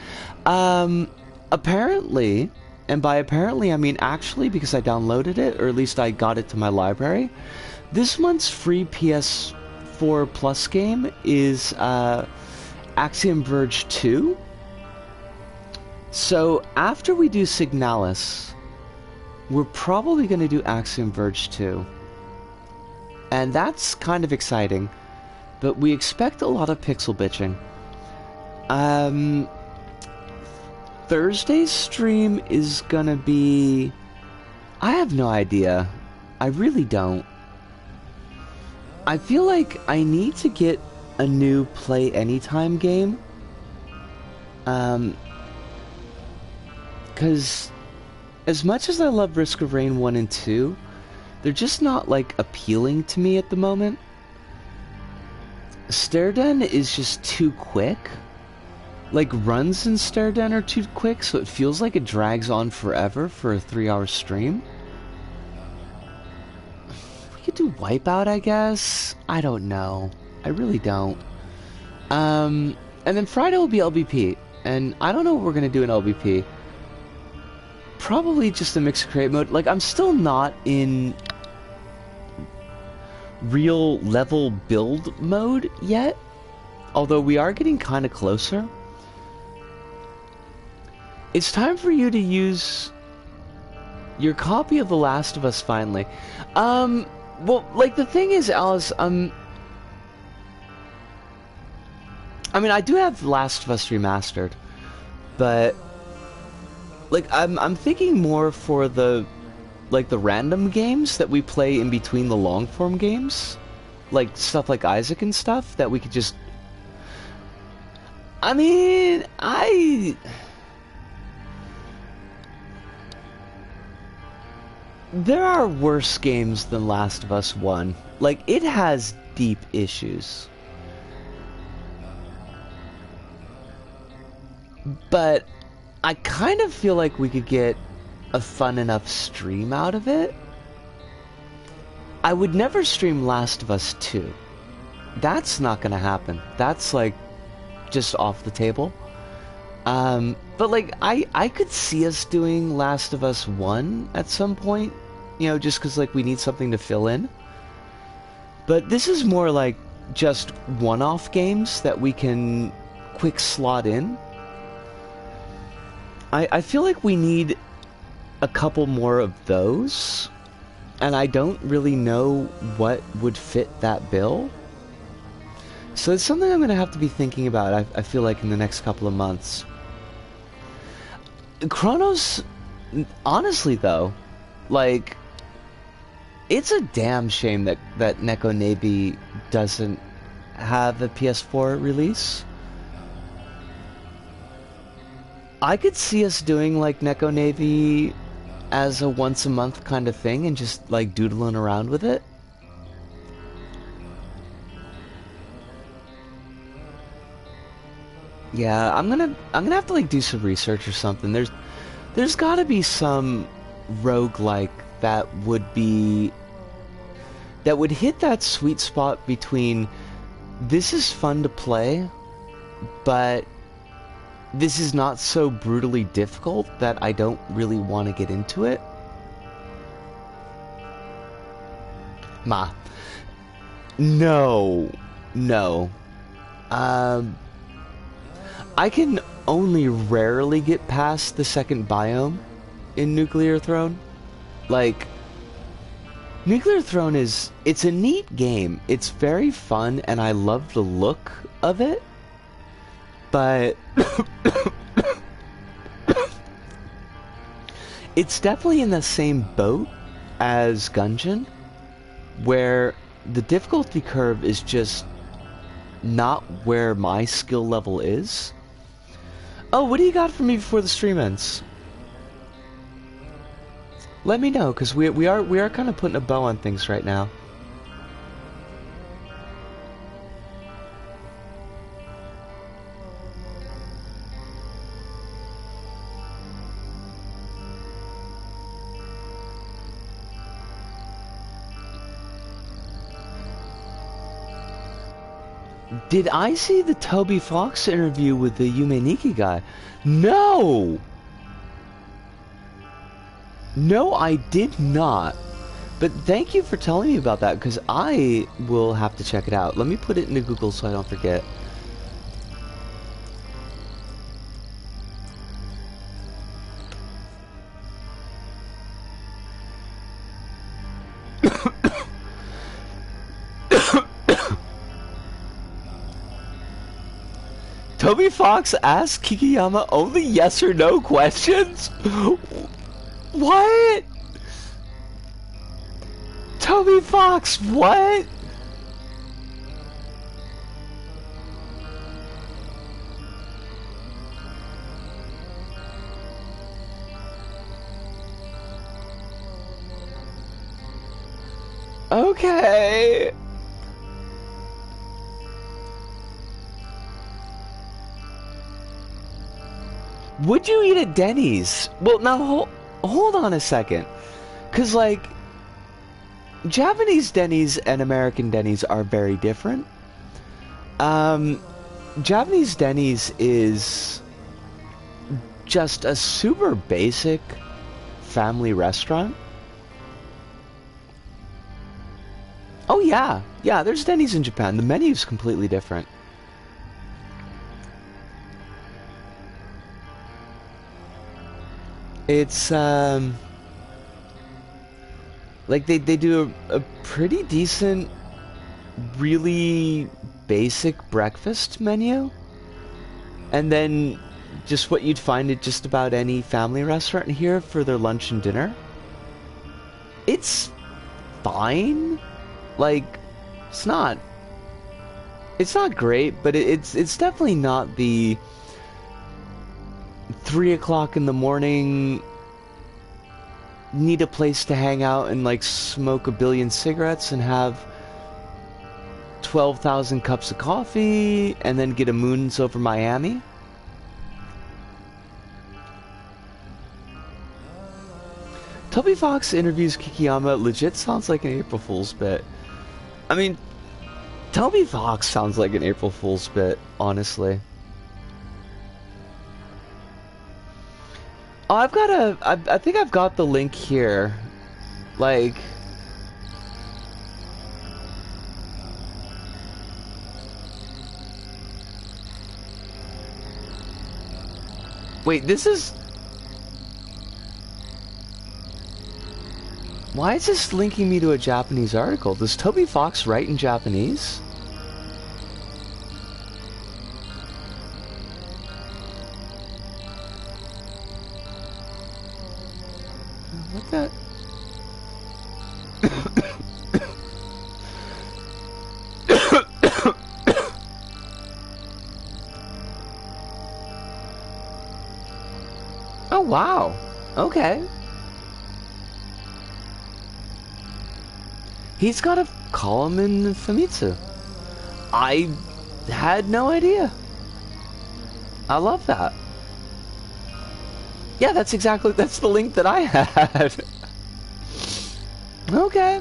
Apparently, and by apparently I mean actually, because I downloaded it, or at least I got it to my library, this month's free PS4 Plus game is, Axiom Verge 2. So, after we do Signalis, we're probably going to do Axiom Verge 2. And that's kind of exciting, but we expect a lot of pixel bitching. Thursday's stream is going to be... I have no idea. I really don't. I feel like I need to get a new Play Anytime game. Because as much as I love Risk of Rain 1 and 2, they're just not, like, appealing to me at the moment. Stairden is just too quick. Like, runs in Stairden are too quick, so it feels like it drags on forever for a 3-hour stream. We could do Wipeout, I guess? I don't know. I really don't. And then Friday will be LBP, and I don't know what we're gonna do in LBP. Probably just a mixed create mode. Like, I'm still not in real level build mode yet, although we are getting kind of closer. It's time for you to use your copy of The Last of Us finally. Well, like, the thing is, Alice, I mean, I do have The Last of Us Remastered, but, like, I'm thinking more for the, like, the random games that we play in between the long-form games. Like, stuff like Isaac and stuff, that we could just... I mean, there are worse games than Last of Us 1. Like, it has deep issues. But I kind of feel like we could get a fun enough stream out of it. I would never stream Last of Us 2. That's not gonna happen. That's, like, just off the table. But, like, I could see us doing Last of Us 1 at some point. You know, just because, like, we need something to fill in. But this is more like just one-off games that we can quick slot in. I feel like we need a couple more of those. And I don't really know what would fit that bill. So it's something I'm going to have to be thinking about, I feel like, in the next couple of months. Chronos, honestly, though, like... It's a damn shame that Neko Navy doesn't have a PS4 release. I could see us doing, like, Neko Navy as a once-a-month kind of thing and just, like, doodling around with it. Yeah, I'm gonna have to, like, do some research or something. There's gotta be some roguelike that would hit that sweet spot between this is fun to play, but this is not so brutally difficult that I don't really want to get into it. No. I can only rarely get past the second biome in Nuclear Throne. Like, Nuclear Throne it's a neat game. It's very fun, and I love the look of it. But it's definitely in the same boat as Gungeon, where the difficulty curve is just not where my skill level is. Oh, what do you got for me before the stream ends? Let me know, because we are kind of putting a bow on things right now. Did I see the Toby Fox interview with the Yume Nikki guy? No! No, I did not. But thank you for telling me about that, because I will have to check it out. Let me put it into Google so I don't forget. Toby Fox asked Kikiyama only yes or no questions? What? Toby Fox, what? Okay. Would you eat at Denny's? Well, now hold on a second. Because, like, Japanese Denny's and American Denny's are very different. Japanese Denny's is just a super basic family restaurant. Oh Yeah, yeah, there's Denny's in Japan. The menu's completely different. It's, like, they do a pretty decent, really basic breakfast menu. And then just what you'd find at just about any family restaurant here for their lunch and dinner. It's fine. Like, it's not great, but it's definitely not the 3 o'clock in the morning need a place to hang out and like smoke a billion cigarettes and have 12,000 cups of coffee and then get a moons over Miami. Toby Fox interviews Kikiyama legit sounds like an April Fool's bit. I mean, Toby Fox sounds like an April Fool's bit, honestly. Oh, I think I've got the link here. Like... Wait, this is... Why is this linking me to a Japanese article? Does Toby Fox write in Japanese? What the... Oh, wow. Okay. He's got a column in Famitsu. I had no idea. I love that. Yeah, that's the link that I had. Okay.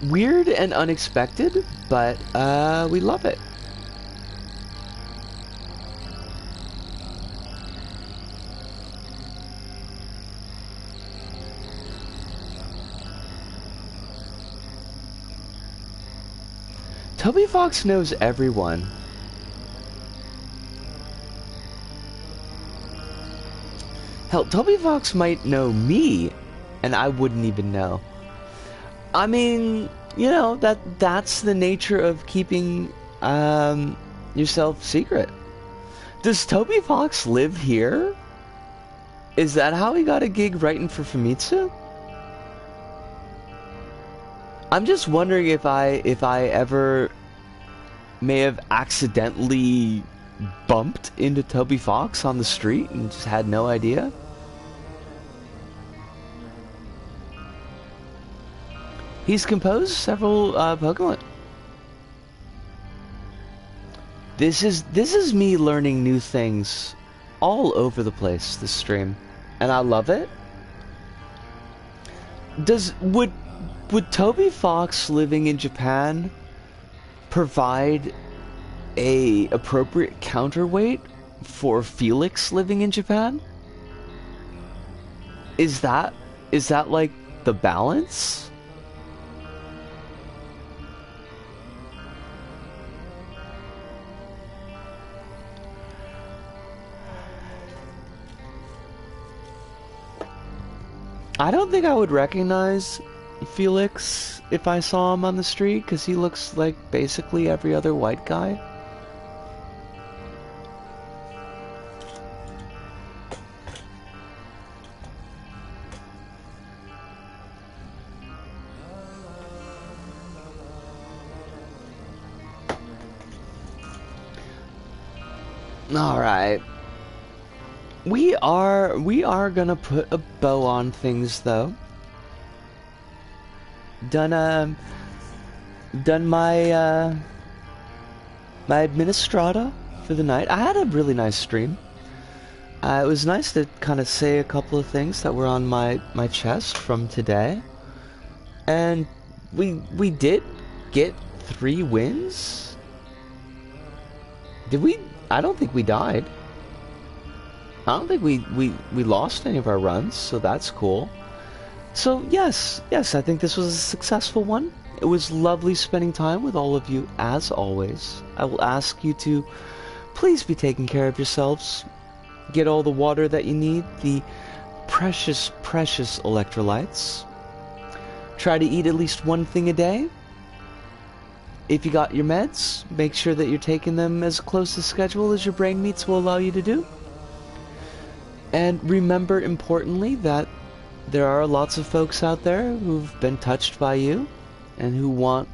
Weird and unexpected, but we love it. Toby Fox knows everyone. Hell, Toby Fox might know me, and I wouldn't even know. I mean, you know, that's the nature of keeping yourself secret. Does Toby Fox live here? Is that how he got a gig writing for Famitsu? I'm just wondering if I ever may have accidentally bumped into Toby Fox on the street and just had no idea. He's composed several Pokemon. This is me learning new things all over the place, this stream, and I love it. Would Toby Fox living in Japan provide a appropriate counterweight for Felix living in Japan? Is that like the balance? I don't think I would recognize Felix if I saw him on the street, because he looks like basically every other white guy. Alright. We are gonna put a bow on things, though. Done my my administrata for the night. I had a really nice stream. It was nice to kind of say a couple of things that were on my chest from today, and we did get 3 wins. Did we? I don't think we died. I don't think we lost any of our runs, so that's cool. So yes, I think this was a successful one. It was lovely spending time with all of you, as always. I will ask you to please be taking care of yourselves. Get all the water that you need, the precious, precious electrolytes. Try to eat at least one thing a day. If you got your meds, make sure that you're taking them as close to schedule as your brain meats will allow you to do. And remember, importantly, that there are lots of folks out there who've been touched by you and who want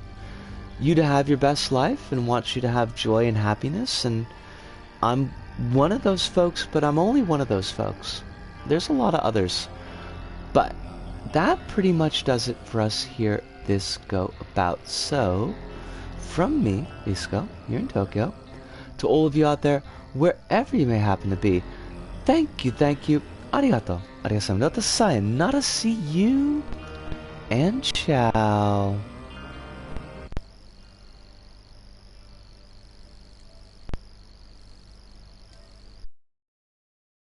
you to have your best life and want you to have joy and happiness. And I'm one of those folks, but I'm only one of those folks. There's a lot of others. But that pretty much does it for us here at this Go About. So, from me, Isco, here in Tokyo, to all of you out there, wherever you may happen to be, thank you, arigato, sayonara, see you, and ciao.